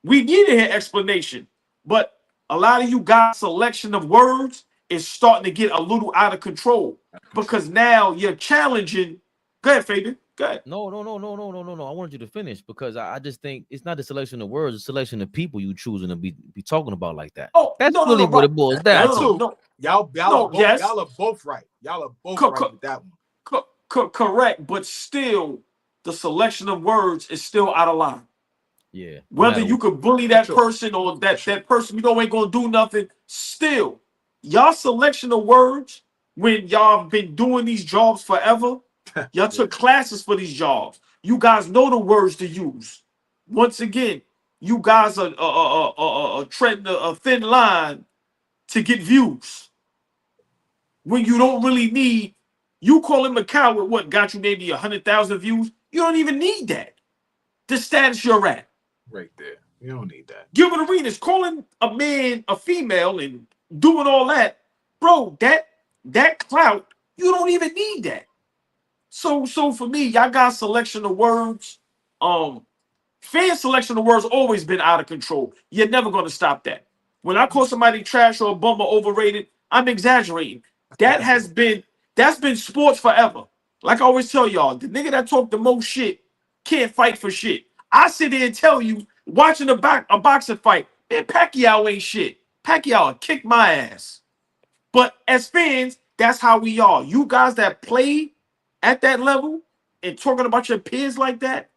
Speaker 4: We need to hear explanation, but a lot of you guys' selection of words is starting to get a little out of control because now you're challenging. Go ahead, Fabian. Go ahead.
Speaker 1: No. I wanted you to finish because I just think it's not the selection of words, it's the selection of people you choosing to be talking about like that.
Speaker 4: Oh,
Speaker 1: That's
Speaker 4: no,
Speaker 1: really what it boils down
Speaker 3: That
Speaker 1: to.
Speaker 3: too. Y'all are both right. Y'all are both right with that one.
Speaker 4: Correct, but still, the selection of words is still out of line.
Speaker 1: Yeah.
Speaker 4: Whether you could bully that person or that person you know ain't gonna do nothing, still, y'all selection of words when y'all been doing these jobs forever, y'all took classes for these jobs. You guys know the words to use. Once again, you guys are treading a thin line to get views when you don't really need. You call him a coward, what got you maybe 100,000 views? You don't even need that. The status you're at.
Speaker 3: Right there. You don't need that.
Speaker 4: Gilbert Arenas calling a man a female and doing all that, bro. That clout, you don't even need that. So for me, y'all got selection of words. Fan selection of words always been out of control. You're never gonna stop that. When I call somebody trash or a bum or overrated, I'm exaggerating. That's been sports forever. Like I always tell y'all, the nigga that talk the most shit can't fight for shit. I sit there and tell you, watching a boxing fight, man, Pacquiao ain't shit. Pacquiao will kick my ass. But as fans, that's how we are. You guys that play at that level and talking about your peers like that,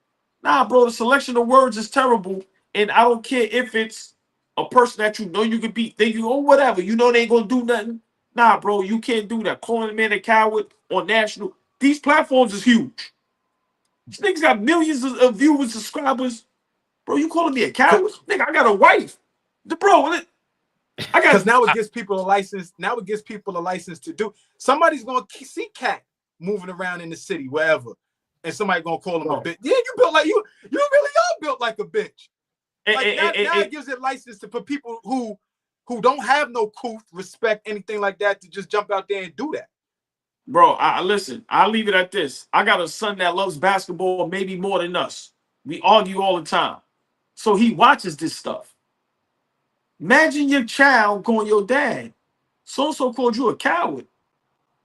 Speaker 4: nah, bro, the selection of words is terrible. And I don't care if it's a person that you know you could beat, think you or whatever. You know they ain't gonna do nothing. Nah, bro, you can't do that. Calling a man a coward on national. These platforms is huge. These niggas got millions of viewers, subscribers. Bro, you calling me a coward? Nigga, I got a wife. Bro, I got,
Speaker 3: because now it gives people a license. Now it gives people a license to do. Somebody's gonna see Cat moving around in the city, wherever, and somebody gonna call him a bitch. Yeah, you built like you really are built like a bitch. Like now it gives it license for people who don't have no couth, respect, anything like that, to just jump out there and do that.
Speaker 4: Bro, listen, I'll leave it at this. I got a son that loves basketball maybe more than us. We argue all the time. So he watches this stuff. Imagine your child going, yo, dad, so-and-so called you a coward.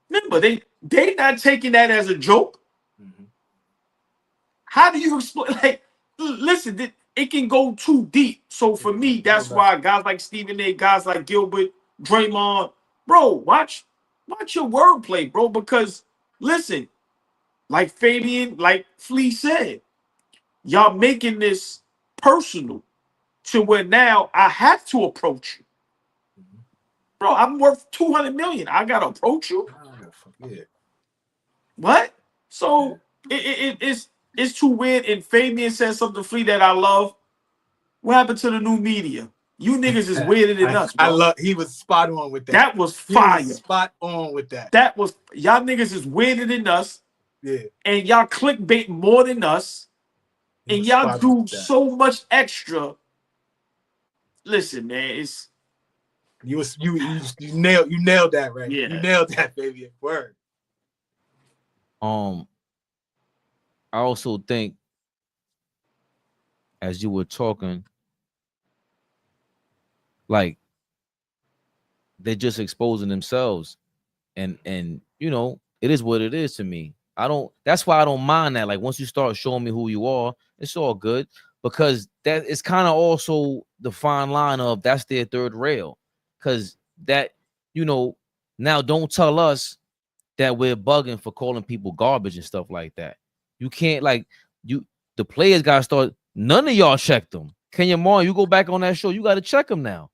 Speaker 4: Remember, they not taking that as a joke.
Speaker 3: Mm-hmm.
Speaker 4: How do you explain? Like, listen, it can go too deep. So for me, that's why guys like Stephen A., guys like Gilbert, Draymond, bro, watch your wordplay, bro. Because listen, like Fabian, like Flea said, y'all making this personal to where now I have to approach you. Bro, I'm worth 200 million. I gotta approach you.
Speaker 3: Yeah.
Speaker 4: What? So it's too weird. And Fabian said something Flea that I love. What happened to the new media? You niggas is weirder than us, bro.
Speaker 3: He was spot on with that.
Speaker 4: That was fire.
Speaker 3: He was spot on with that.
Speaker 4: That was, y'all niggas is weirder than us.
Speaker 3: Yeah.
Speaker 4: And y'all clickbait more than us. And y'all do so much extra. Listen, man, it's
Speaker 3: you nailed that, right?
Speaker 4: Yeah.
Speaker 3: You nailed that, baby. Word.
Speaker 1: I also think, as you were talking, like they're just exposing themselves, and you know, it is what it is to me. That's why I don't mind that. Like, once you start showing me who you are, it's all good, because that is kind of also the fine line of that's their third rail. Because that, now don't tell us that we're bugging for calling people garbage and stuff like that. You can't the players gotta start. None of y'all checked them. Kenya Moore, you go back on that show, you gotta check them now.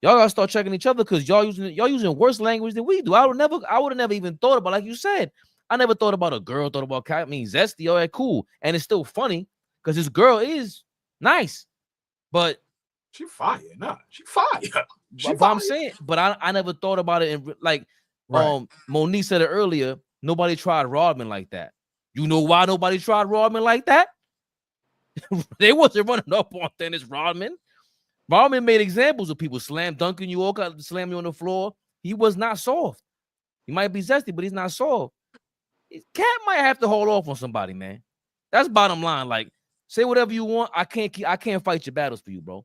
Speaker 1: Y'all gotta start checking each other because y'all using worse language than we do. I would have never even thought about, like you said. I never thought about a girl, thought about cat. I mean, zesty, all right, cool. And it's still funny because this girl is nice. But
Speaker 3: she fire. Nah, she fire.
Speaker 1: But I'm saying, but I never thought about it. And like Monique said it earlier, nobody tried Rodman like that. You know why nobody tried Rodman like that? They wasn't running up on Dennis Rodman. Rodman made examples of people slam dunking you, all kind of slam you on the floor. He was not soft. He might be zesty, but he's not soft. Cat might have to hold off on somebody, man. That's bottom line. Like, say whatever you want. I can't fight your battles for you, bro.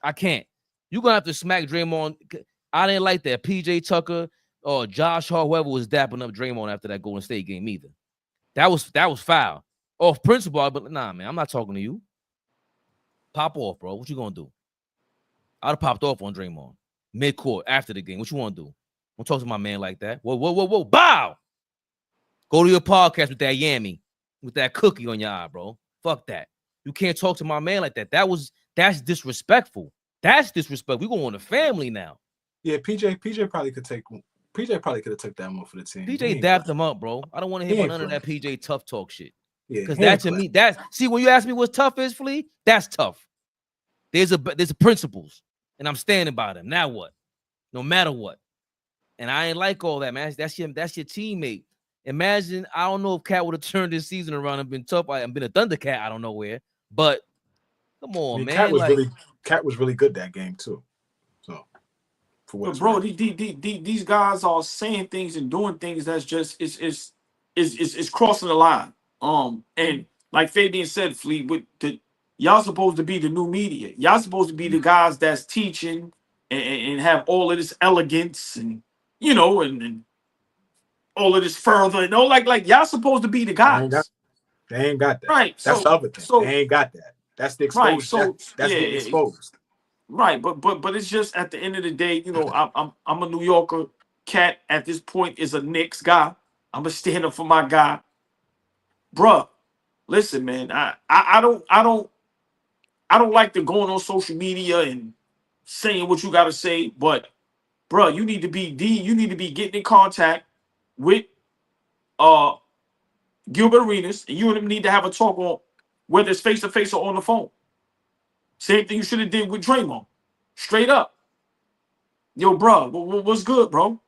Speaker 1: I can't. You're gonna have to smack Draymond. I didn't like that PJ Tucker or Josh Hart, whoever was dapping up Draymond after that Golden State game either. That was foul. Off principle, but nah, man, I'm not talking to you. Pop off, bro. What you gonna do? I'd have popped off on Draymond mid-court after the game. What you want to do? Don't talk to my man like that. Whoa. Bow! Go to your podcast with that yammy, with that cookie on your eye, bro. Fuck that. You can't talk to my man like that. That's disrespectful. That's disrespectful. We going on a family now.
Speaker 3: Yeah, PJ probably could take PJ probably could have took that one for the team.
Speaker 1: PJ dapped him up, bro. I don't want to hear none of that PJ tough talk shit.
Speaker 3: Yeah,
Speaker 1: because that to me, see, when you ask me what tough is, Flea, that's tough. There's principles, and I'm standing by them. Now what? No matter what. And I ain't like all that, man. That's your teammate. Imagine, I don't know if Cat would have turned this season around and been tough. I've been a Thundercat, I don't know where. But come on, man.
Speaker 3: Cat was really good that game too. So, for what,
Speaker 4: bro, these guys are saying things and doing things that's just is crossing the line. And like Fabian said, Fleet, y'all supposed to be the new media. Y'all supposed to be the guys that's teaching and have all of this elegance and and all of this further and all like y'all supposed to be the guys.
Speaker 3: They ain't got that.
Speaker 4: Right.
Speaker 3: That's the other thing. They ain't got that. That's the exposed.
Speaker 4: Right. So
Speaker 3: that's getting exposed.
Speaker 4: Right, but it's just at the end of the day, I'm a New Yorker. Cat at this point is a Knicks guy. I'm a stand up for my guy. Bruh, listen, man. I don't like to go on social media and saying what you gotta say, but bruh, you need to be getting in contact with Gilbert Arenas, and you and him need to have a talk on whether it's face to face or on the phone. Same thing you should have did with Draymond. Straight up. Yo, bro, what's good, bro?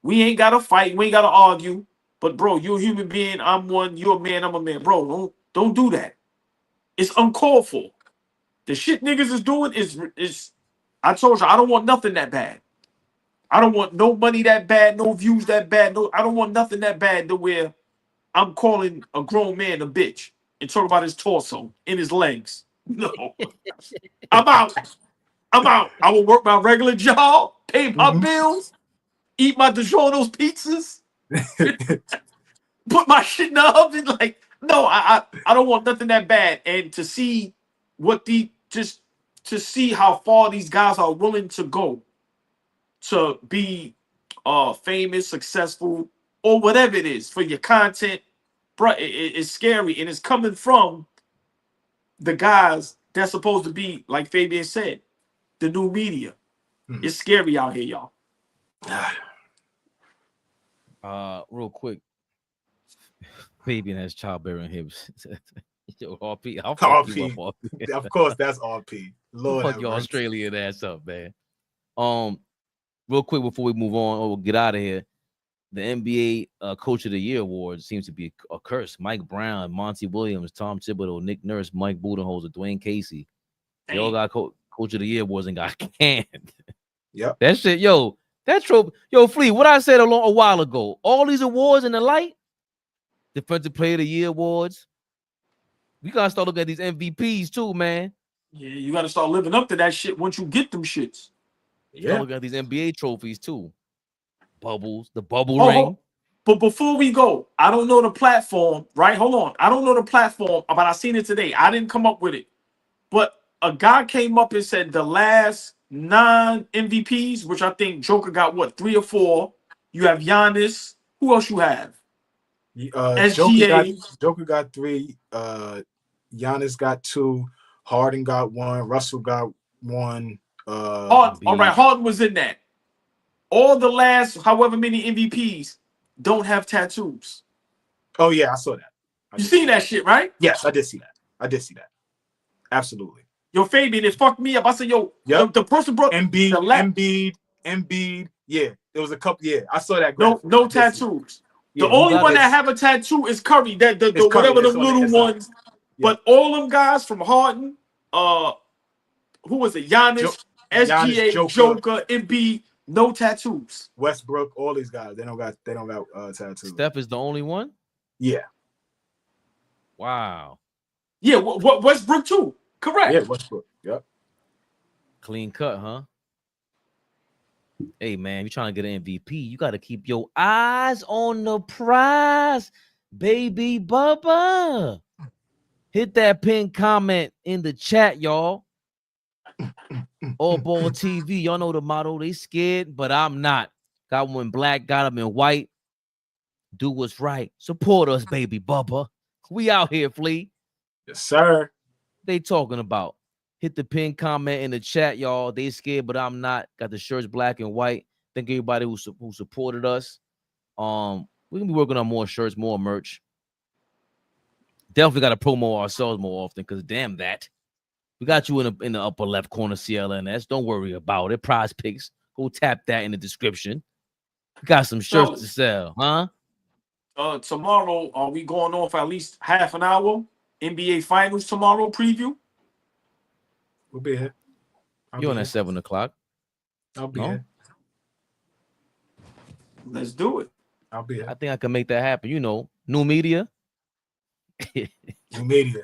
Speaker 4: We ain't got to fight. We ain't got to argue. But, bro, you're a human being. I'm one. You're a man. I'm a man. Bro, don't do that. It's uncalled for. The shit niggas is doing is I told you, I don't want nothing that bad. I don't want no money that bad, no views that bad. I don't want nothing that bad to where I'm calling a grown man a bitch and talking about his torso and his legs. No. I'm out. I will work my regular job, pay my bills, eat my DiGiorno's pizzas, put my shit in the oven. Like, no, I don't want nothing that bad. And to see to see how far these guys are willing to go to be famous, successful, or whatever it is for your content, bro, it's scary. And it's coming from the guys that's supposed to be, like Fabian said, the new media. It's scary out here, y'all.
Speaker 1: Real quick, Fabian has childbearing hips. Yo, RP, I'll fuck you up, RP.
Speaker 3: Of course, that's RP. Lord,
Speaker 1: fuck your Australian ass up, man. Real quick before we move on, or we'll get out of here. The NBA Coach of the Year award seems to be a curse. Mike Brown, Monty Williams, Tom Thibodeau, Nick Nurse, Mike Budenholzer, Dwayne Casey. They all got Coach of the Year awards and got canned.
Speaker 3: Yep.
Speaker 1: That shit, that trope. Yo, Flea, what I said a while ago, all these awards in the light, Defensive Player of the Year awards, we got to start looking at these MVPs too, man.
Speaker 4: Yeah, you got to start living up to that shit once you get them shits.
Speaker 1: Yeah. Look at these NBA trophies too. Bubbles, the bubble ring.
Speaker 4: But before we go, I don't know the platform, right? Hold on. I don't know the platform, but I seen it today. I didn't come up with it. But a guy came up and said the last 9 MVPs, which I think Joker got what 3 or 4. You have Giannis. Who else you have? SGA.
Speaker 3: Joker got 3. Giannis got 2. Harden got 1. Russell got 1.
Speaker 4: All right, Harden was in that. All the last however many MVPs don't have tattoos.
Speaker 3: Oh yeah, I saw that.
Speaker 4: You seen that shit, right?
Speaker 3: Yes, I did see that. Absolutely.
Speaker 4: Yo, Fabian, it fucked me up. I said, yo, the person brought
Speaker 3: Embiid. Yeah, there was a couple. Yeah, I saw that.
Speaker 4: No tattoos. The only one that have a tattoo is Curry. That the whatever the little ones. Yeah. But all them guys from Harden, who was it? Giannis, SGA, Joker, Embiid, no tattoos.
Speaker 3: Westbrook, all these guys, they don't got tattoos.
Speaker 1: Steph is the only one.
Speaker 3: Yeah.
Speaker 1: Wow.
Speaker 4: Yeah, Westbrook too. Correct.
Speaker 3: Yeah, Westbrook. Yep.
Speaker 1: Clean cut, huh? Hey man, you trying to get an MVP? You got to keep your eyes on the prize, baby Bubba. Hit that pin comment in the chat, y'all. AllBall TV, y'all know the motto. They scared, but I'm not. Got one in black, got them in white. Do what's right. Support us, baby Bubba. We out here, Flea.
Speaker 3: Yes, sir.
Speaker 1: They talking about. Hit the pin comment in the chat, y'all. They scared, but I'm not. Got the shirts black and white. Thank everybody who supported us. We're gonna be working on more shirts, more merch. Definitely got to promo ourselves more often because damn that. We got you in the upper left corner, CLNS. Don't worry about it. Prize picks. Go tap that in the description. We got some shirts to sell, huh?
Speaker 4: Tomorrow, are we going on for at least half an hour? NBA Finals tomorrow preview.
Speaker 3: We'll be here.
Speaker 1: You on at 7 o'clock?
Speaker 3: I'll be here.
Speaker 4: Let's do it.
Speaker 3: I'll be here.
Speaker 1: I think I can make that happen. You know, new media.
Speaker 3: New media.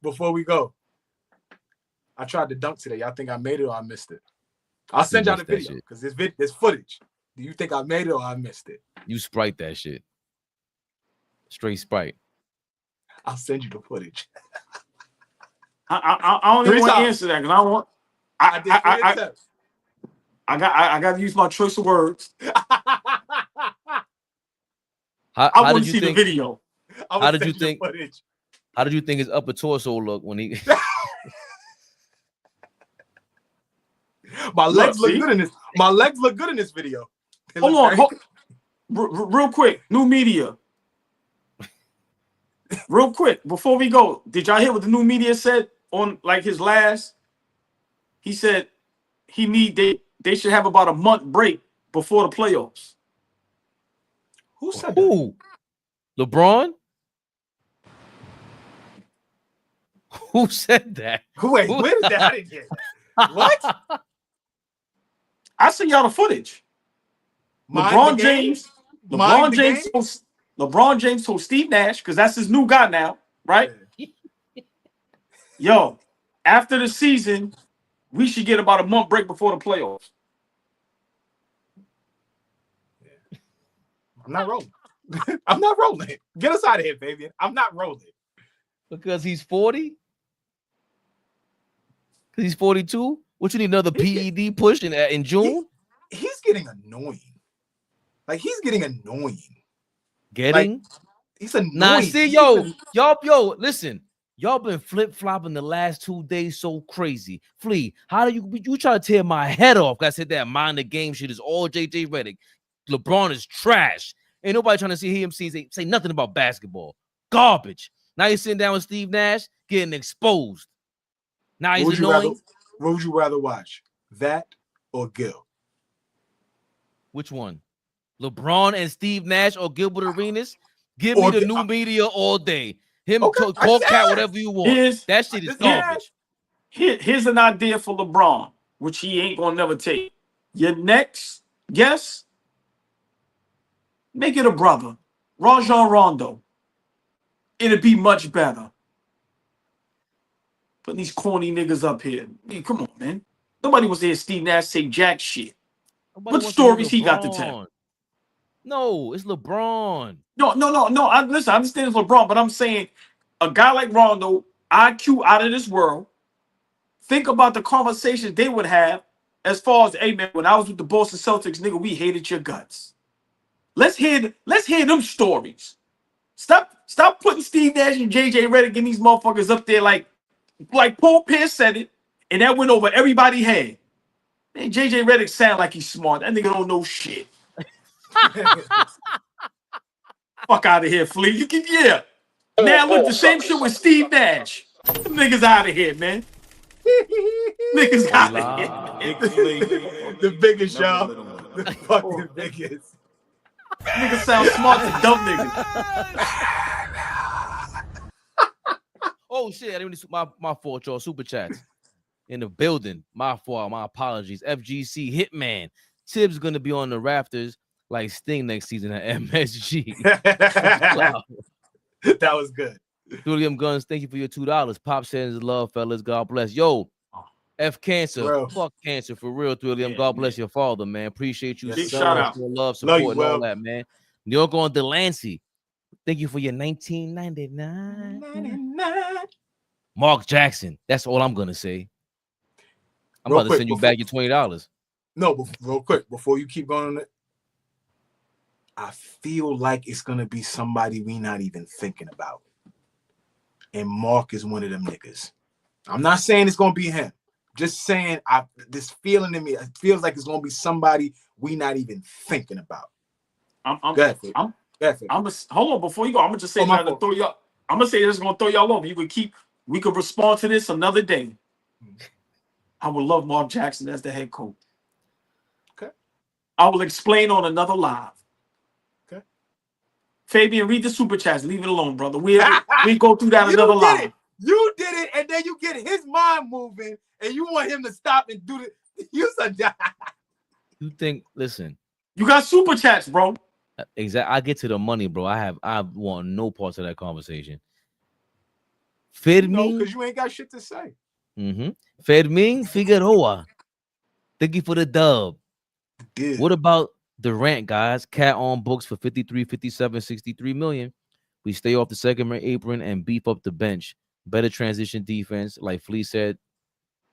Speaker 3: Before we go, I tried to dunk today. Y'all think I made it or I missed it? I'll send y'all the video because there's footage. Do you think I made it or I missed it?
Speaker 1: You sprite that shit. Straight sprite.
Speaker 3: I'll send you the footage.
Speaker 4: I don't even want to answer that because I don't want. I got to use my choice of words. I want to see the video.
Speaker 1: How did you think? How did you think his upper torso look when he?
Speaker 3: My legs look good in this. My legs look good in this video.
Speaker 4: Hold on, real quick. New media. Real quick before we go, did y'all hear what the new media said on like his last? He said they should have about a month break before the playoffs.
Speaker 3: Who said that?
Speaker 1: LeBron? Who said that?
Speaker 3: Wait, where did that get? What?
Speaker 4: I sent y'all the footage. LeBron James told Steve Nash, because that's his new guy now, right? Yeah. Yo, after the season, we should get about a month break before the playoffs.
Speaker 3: Yeah. I'm not rolling. I'm not rolling. Get us out of here, Fabian. I'm not rolling.
Speaker 1: Because he's 40? Because he's 42? What, you need another PED push in June?
Speaker 3: He's getting annoying. Like, he's getting annoying.
Speaker 1: Getting?
Speaker 3: Like, he's annoying.
Speaker 1: Nah, see, yo, listen. Y'all been flip-flopping the last 2 days so crazy. Flea, how do you try to tear my head off? I said that mind the game shit is all JJ Redick. LeBron is trash. Ain't nobody trying to see him say nothing about basketball. Garbage. Now you're sitting down with Steve Nash getting exposed. Now he's annoying.
Speaker 3: What would you rather watch? That or Gil?
Speaker 1: Which one? LeBron and Steve Nash or Gilbert Arenas? Give me the new media all day. Him talk cat whatever you want. That shit is garbage.
Speaker 4: Here's an idea for LeBron, which he ain't gonna never take. Your next guess, make it a brother, Rajon Rondo. It'll be much better. Putting these corny niggas up here. Man, come on, man. Nobody wants to hear Steve Nash say jack shit. What stories he got to tell?
Speaker 1: No, it's LeBron.
Speaker 4: No. Listen, I understand it's LeBron, but I'm saying a guy like Rondo, IQ out of this world. Think about the conversations they would have as far as, hey man, when I was with the Boston Celtics, nigga, we hated your guts. Let's hear them stories. Stop putting Steve Nash and JJ Redick and these motherfuckers up there like Paul Pierce said it, and that went over everybody's head. Man, JJ Redick sound like he's smart. That nigga don't know shit. Fuck out of here, Flea. You can, yeah. Now look, the same shit with Steve Nash. Them niggas out of here, man. Niggas out of here.
Speaker 3: The biggest, y'all. The fucking biggest.
Speaker 4: Niggas sound smart to dumb niggas.
Speaker 1: Oh shit! I didn't my fault, y'all. Super chats in the building. My fault. My apologies. FGC Hitman Tibbs gonna be on the rafters like Sting next season at MSG.
Speaker 3: That was good.
Speaker 1: Julian Guns, thank you for your $2. Pop sends love, fellas. God bless. Yo, F Cancer.
Speaker 3: Bro.
Speaker 1: Fuck cancer for real, Julian.
Speaker 4: Yeah,
Speaker 1: God bless your father, man. Appreciate you.
Speaker 3: Yes,
Speaker 4: Big
Speaker 3: sir.
Speaker 4: shout out.
Speaker 1: For love,
Speaker 3: Love
Speaker 1: support,
Speaker 3: you,
Speaker 1: and all
Speaker 3: bro.
Speaker 1: that, man. New York on Delancey. Thank you for your 1999. Mark Jackson. That's all I'm gonna say. I'm
Speaker 3: Real
Speaker 1: about to
Speaker 3: quick,
Speaker 1: send you
Speaker 3: before-
Speaker 1: back your $20.
Speaker 3: No, but real quick, before you keep going on it, I feel like it's gonna be somebody we not even thinking about. And Mark is one of them niggas. I'm not saying it's gonna be him. Just saying this feeling in me, it feels like it's gonna be somebody we not even thinking about. Go ahead, Fig. Go ahead, Fig.
Speaker 4: Hold on, before you go, I'm gonna just say
Speaker 3: my
Speaker 4: that to
Speaker 3: fault.
Speaker 4: throw y'all. I'm gonna say this is gonna throw y'all over. We could respond to this another day. I would love Mark Jackson as the head coach.
Speaker 3: Okay.
Speaker 4: I will explain on another live.
Speaker 3: Okay.
Speaker 4: Fabian, read the super chats. Leave it alone, brother. We go through that
Speaker 3: You
Speaker 4: another
Speaker 3: did
Speaker 4: live.
Speaker 3: it. You did it, and then you get his mind moving, and you want him to stop and do it. You said,
Speaker 1: You think? Listen,
Speaker 4: You got super chats, bro.
Speaker 1: exactly. I get to the money, bro. I want no parts of that conversation. Fermin,
Speaker 3: because you ain't got shit to say.
Speaker 1: Fermin Figueroa. Thank you for the dub.
Speaker 3: Good.
Speaker 1: What about Durant, guys? Cat on books for 53, 57, 63 million. We stay off the second apron and beef up the bench. Better transition defense. Like Flea said,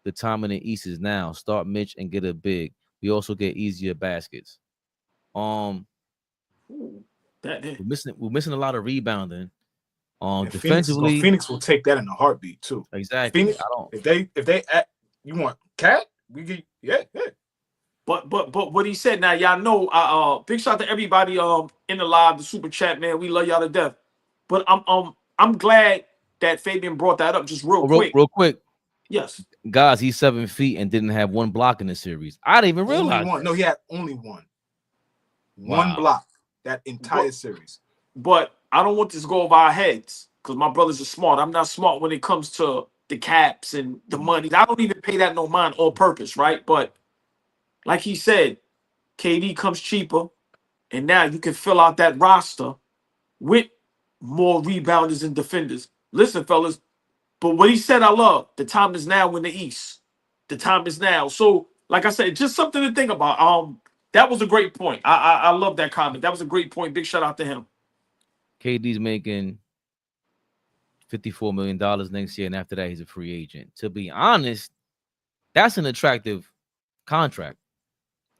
Speaker 1: the time in the East is now. Start Mitch and get a big. We also get easier baskets.
Speaker 4: That
Speaker 1: We're missing a lot of rebounding.
Speaker 3: And
Speaker 1: Defensively,
Speaker 3: Phoenix will take that in a heartbeat too.
Speaker 1: exactly.
Speaker 3: Phoenix,
Speaker 1: I don't.
Speaker 3: if they you want Cat, we get yeah.
Speaker 4: But what he said now, y'all know. Big shout out to everybody in the live, the super chat, man. We love y'all to death. But I'm glad that Fabian brought that up just real quick. Yes,
Speaker 1: Guys, he's 7 feet and didn't have one block in the series. I didn't even realize.
Speaker 3: Only one. No, he had only one. One block that entire series.
Speaker 4: but I don't want this to go over our heads because my brothers are smart. I'm not smart when it comes to the caps and the money. I don't even pay that no mind on purpose, right? But like he said, KD comes cheaper, and now you can fill out that roster with more rebounders and defenders. Listen, fellas, but what he said, I love. The time is now in the East. The time is now. So, like I said, just something to think about. That was a great point. I love that comment. That was a great point. Big shout out to him.
Speaker 1: KD's making $54 million next year, and after that, he's a free agent. To be honest, that's an attractive contract.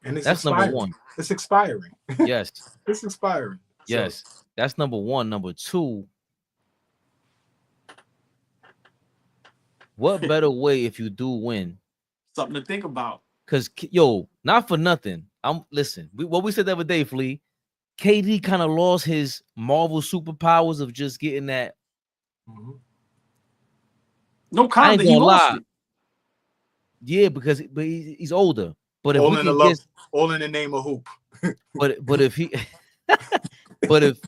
Speaker 3: And
Speaker 1: that's number one.
Speaker 3: It's expiring.
Speaker 1: Yes.
Speaker 3: It's expiring.
Speaker 1: Yes.
Speaker 3: So,
Speaker 1: that's number one. Number two, what better way if you do win?
Speaker 4: Something to think about.
Speaker 1: Because, yo, not for nothing. Listen, what we said the other day, Flea, KD kind of lost his Marvel superpowers of just getting that.
Speaker 4: No comment. He lost it.
Speaker 1: Yeah, because he's older. But if
Speaker 3: all
Speaker 1: we
Speaker 3: in
Speaker 1: can
Speaker 3: the
Speaker 1: get,
Speaker 3: all in the name of hoop.
Speaker 1: but if he, but if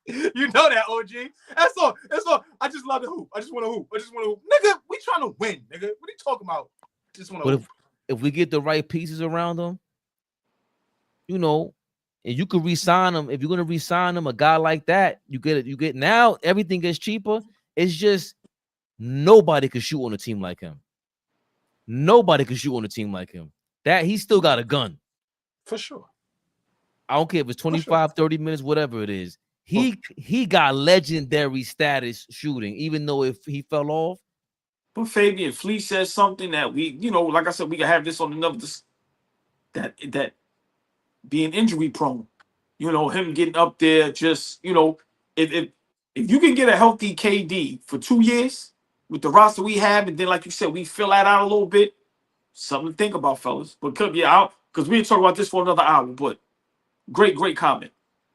Speaker 3: you know that, OG. That's all. That's all. I just love the hoop. I just want to hoop. Nigga, we trying to win, nigga. What are you talking about? Just want to hoop.
Speaker 1: If we get the right pieces around him, you know, and you could re-sign him. If you're gonna re-sign him, a guy like that, you get it. You get now everything gets cheaper. It's just nobody could shoot on a team like him. Nobody could shoot on a team like him. That he still got a gun.
Speaker 3: For sure.
Speaker 1: I don't care if it's 25, 30 minutes, whatever it is. he got legendary status shooting, even though if he fell off.
Speaker 4: But Fabian Fleet says something that we, like I said, we can have this on another that being injury prone. Him getting up there, just if you can get a healthy KD for 2 years with the roster we have, and then like you said, we fill that out a little bit. Something to think about, fellas. But because we didn't talk about this for another hour. But great comment.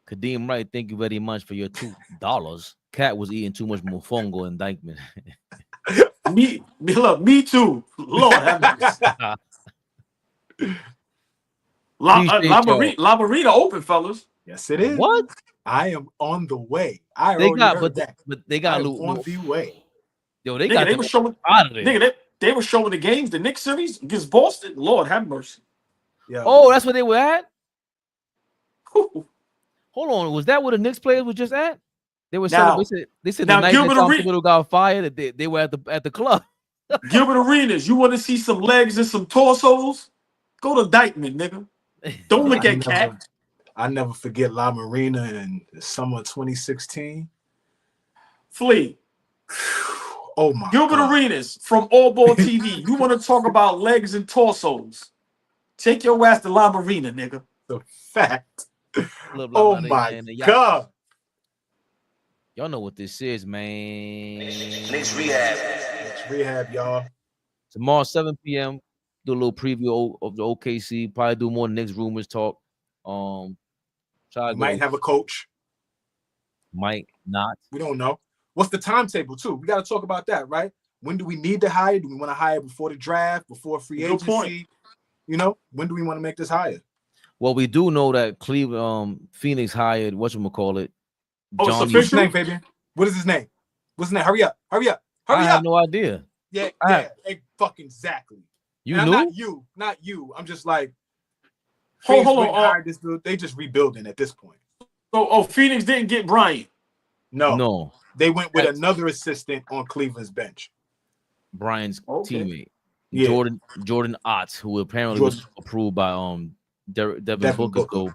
Speaker 1: Kadeem Wright, thank you very much for your $2. Cat was eating too much mofongo and Dykeman.
Speaker 4: Me too. Lord have mercy. La Marina open, fellas.
Speaker 3: Yes, it is.
Speaker 1: What?
Speaker 3: I am on the way. They got on the way.
Speaker 1: Yo, they
Speaker 4: were showing
Speaker 1: out of there.
Speaker 4: Nigga, they were showing the games, the Knicks series against Boston. Lord have mercy.
Speaker 3: Yeah.
Speaker 1: Oh, that's where they were at? Hold on. Was that where the Knicks players were just at? They were they said the night that Tom Thibodeau got fired, that they were at the club.
Speaker 4: Gilbert Arenas, you want to see some legs and some torsos? Go to Dykeman, nigga. Don't look at Cat.
Speaker 3: I never forget La Marina in the summer of 2016.
Speaker 4: Flea.
Speaker 3: Oh my
Speaker 4: Gilbert
Speaker 3: God.
Speaker 4: Arenas from AllBall TV. You want to talk about legs and torsos? Take your ass to La Marina, nigga.
Speaker 3: The fact. Oh my God.
Speaker 1: Y'all know what this is, man.
Speaker 2: Knicks Rehab.
Speaker 3: Knicks Rehab, y'all.
Speaker 1: Tomorrow, 7 p.m. Do a little preview of the OKC. Probably do more Knicks rumors talk.
Speaker 3: Might have a coach.
Speaker 1: Might not.
Speaker 3: We don't know. What's the timetable too? We got to talk about that, right? When do we need to hire? Do we want to hire before the draft, before free agency? When do we want to make this hire?
Speaker 1: Well, we do know that Cleveland, Phoenix hired whatchamacallit.
Speaker 3: What's his name, Fabian? What is his name? What's his name? Hurry up. I
Speaker 1: have no idea.
Speaker 3: Yeah, fucking exactly.
Speaker 1: You knew?
Speaker 3: Not you. I'm just like,
Speaker 4: hold on.
Speaker 3: This dude. They just rebuilding at this point.
Speaker 4: So, Phoenix didn't get Bryant.
Speaker 3: No. They went with another assistant on Cleveland's bench.
Speaker 1: Bryant's teammate. Yeah. Jordan Ott, who apparently was approved by Devin Booker.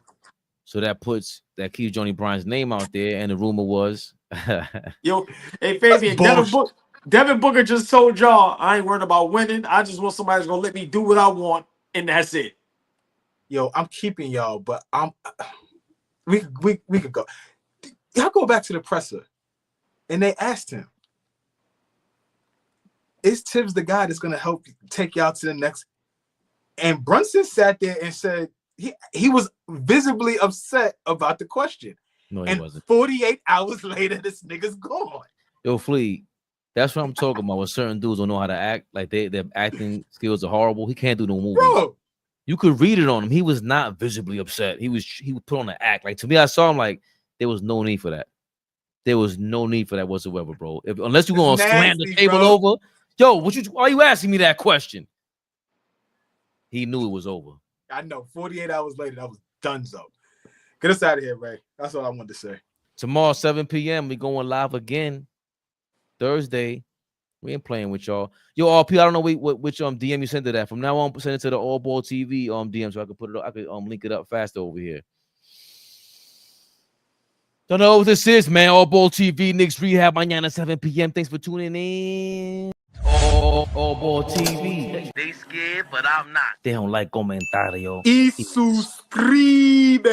Speaker 1: So that keeps Johnny Bryant's name out there, and the rumor was
Speaker 4: hey Fabian, Devin Booker just told y'all, I ain't worried about winning. I just want somebody that's gonna let me do what I want, and that's it.
Speaker 3: Yo, I'm keeping y'all, but we could go. Y'all go back to the presser, and they asked him, "Is Tibbs the guy that's gonna help take y'all to the next?" And Brunson sat there and said he was visibly upset about the question.
Speaker 1: No, he wasn't.
Speaker 3: 48 hours later, this nigga's gone.
Speaker 1: Yo, Flea, that's what I'm talking about. When certain dudes don't know how to act, like their acting skills are horrible. He can't do no movies.
Speaker 3: Bro,
Speaker 1: you could read it on him. He was not visibly upset. He would put on the act. Like, to me, I saw him like there was no need for that. There was no need for that whatsoever, bro. Unless you're gonna slam the table over. Yo, why are you asking me that question? He knew it was over.
Speaker 3: I know. 48 hours later, that was donezo. Get us out of here, Ray. That's all I wanted to say.
Speaker 1: Tomorrow, 7 p.m., we going live again. Thursday. We ain't playing with y'all. Yo, RP, I don't know which DM you sent to that. From now on, send it to the AllBall TV DM so I could put it up. I could link it up faster over here. Don't know what this is, man. AllBall TV, Knicks Rehab, mañana 7 p.m. Thanks for tuning in. AllBall TV.
Speaker 2: They scared, but I'm not.
Speaker 1: They don't like comentario.
Speaker 3: Y suscribe.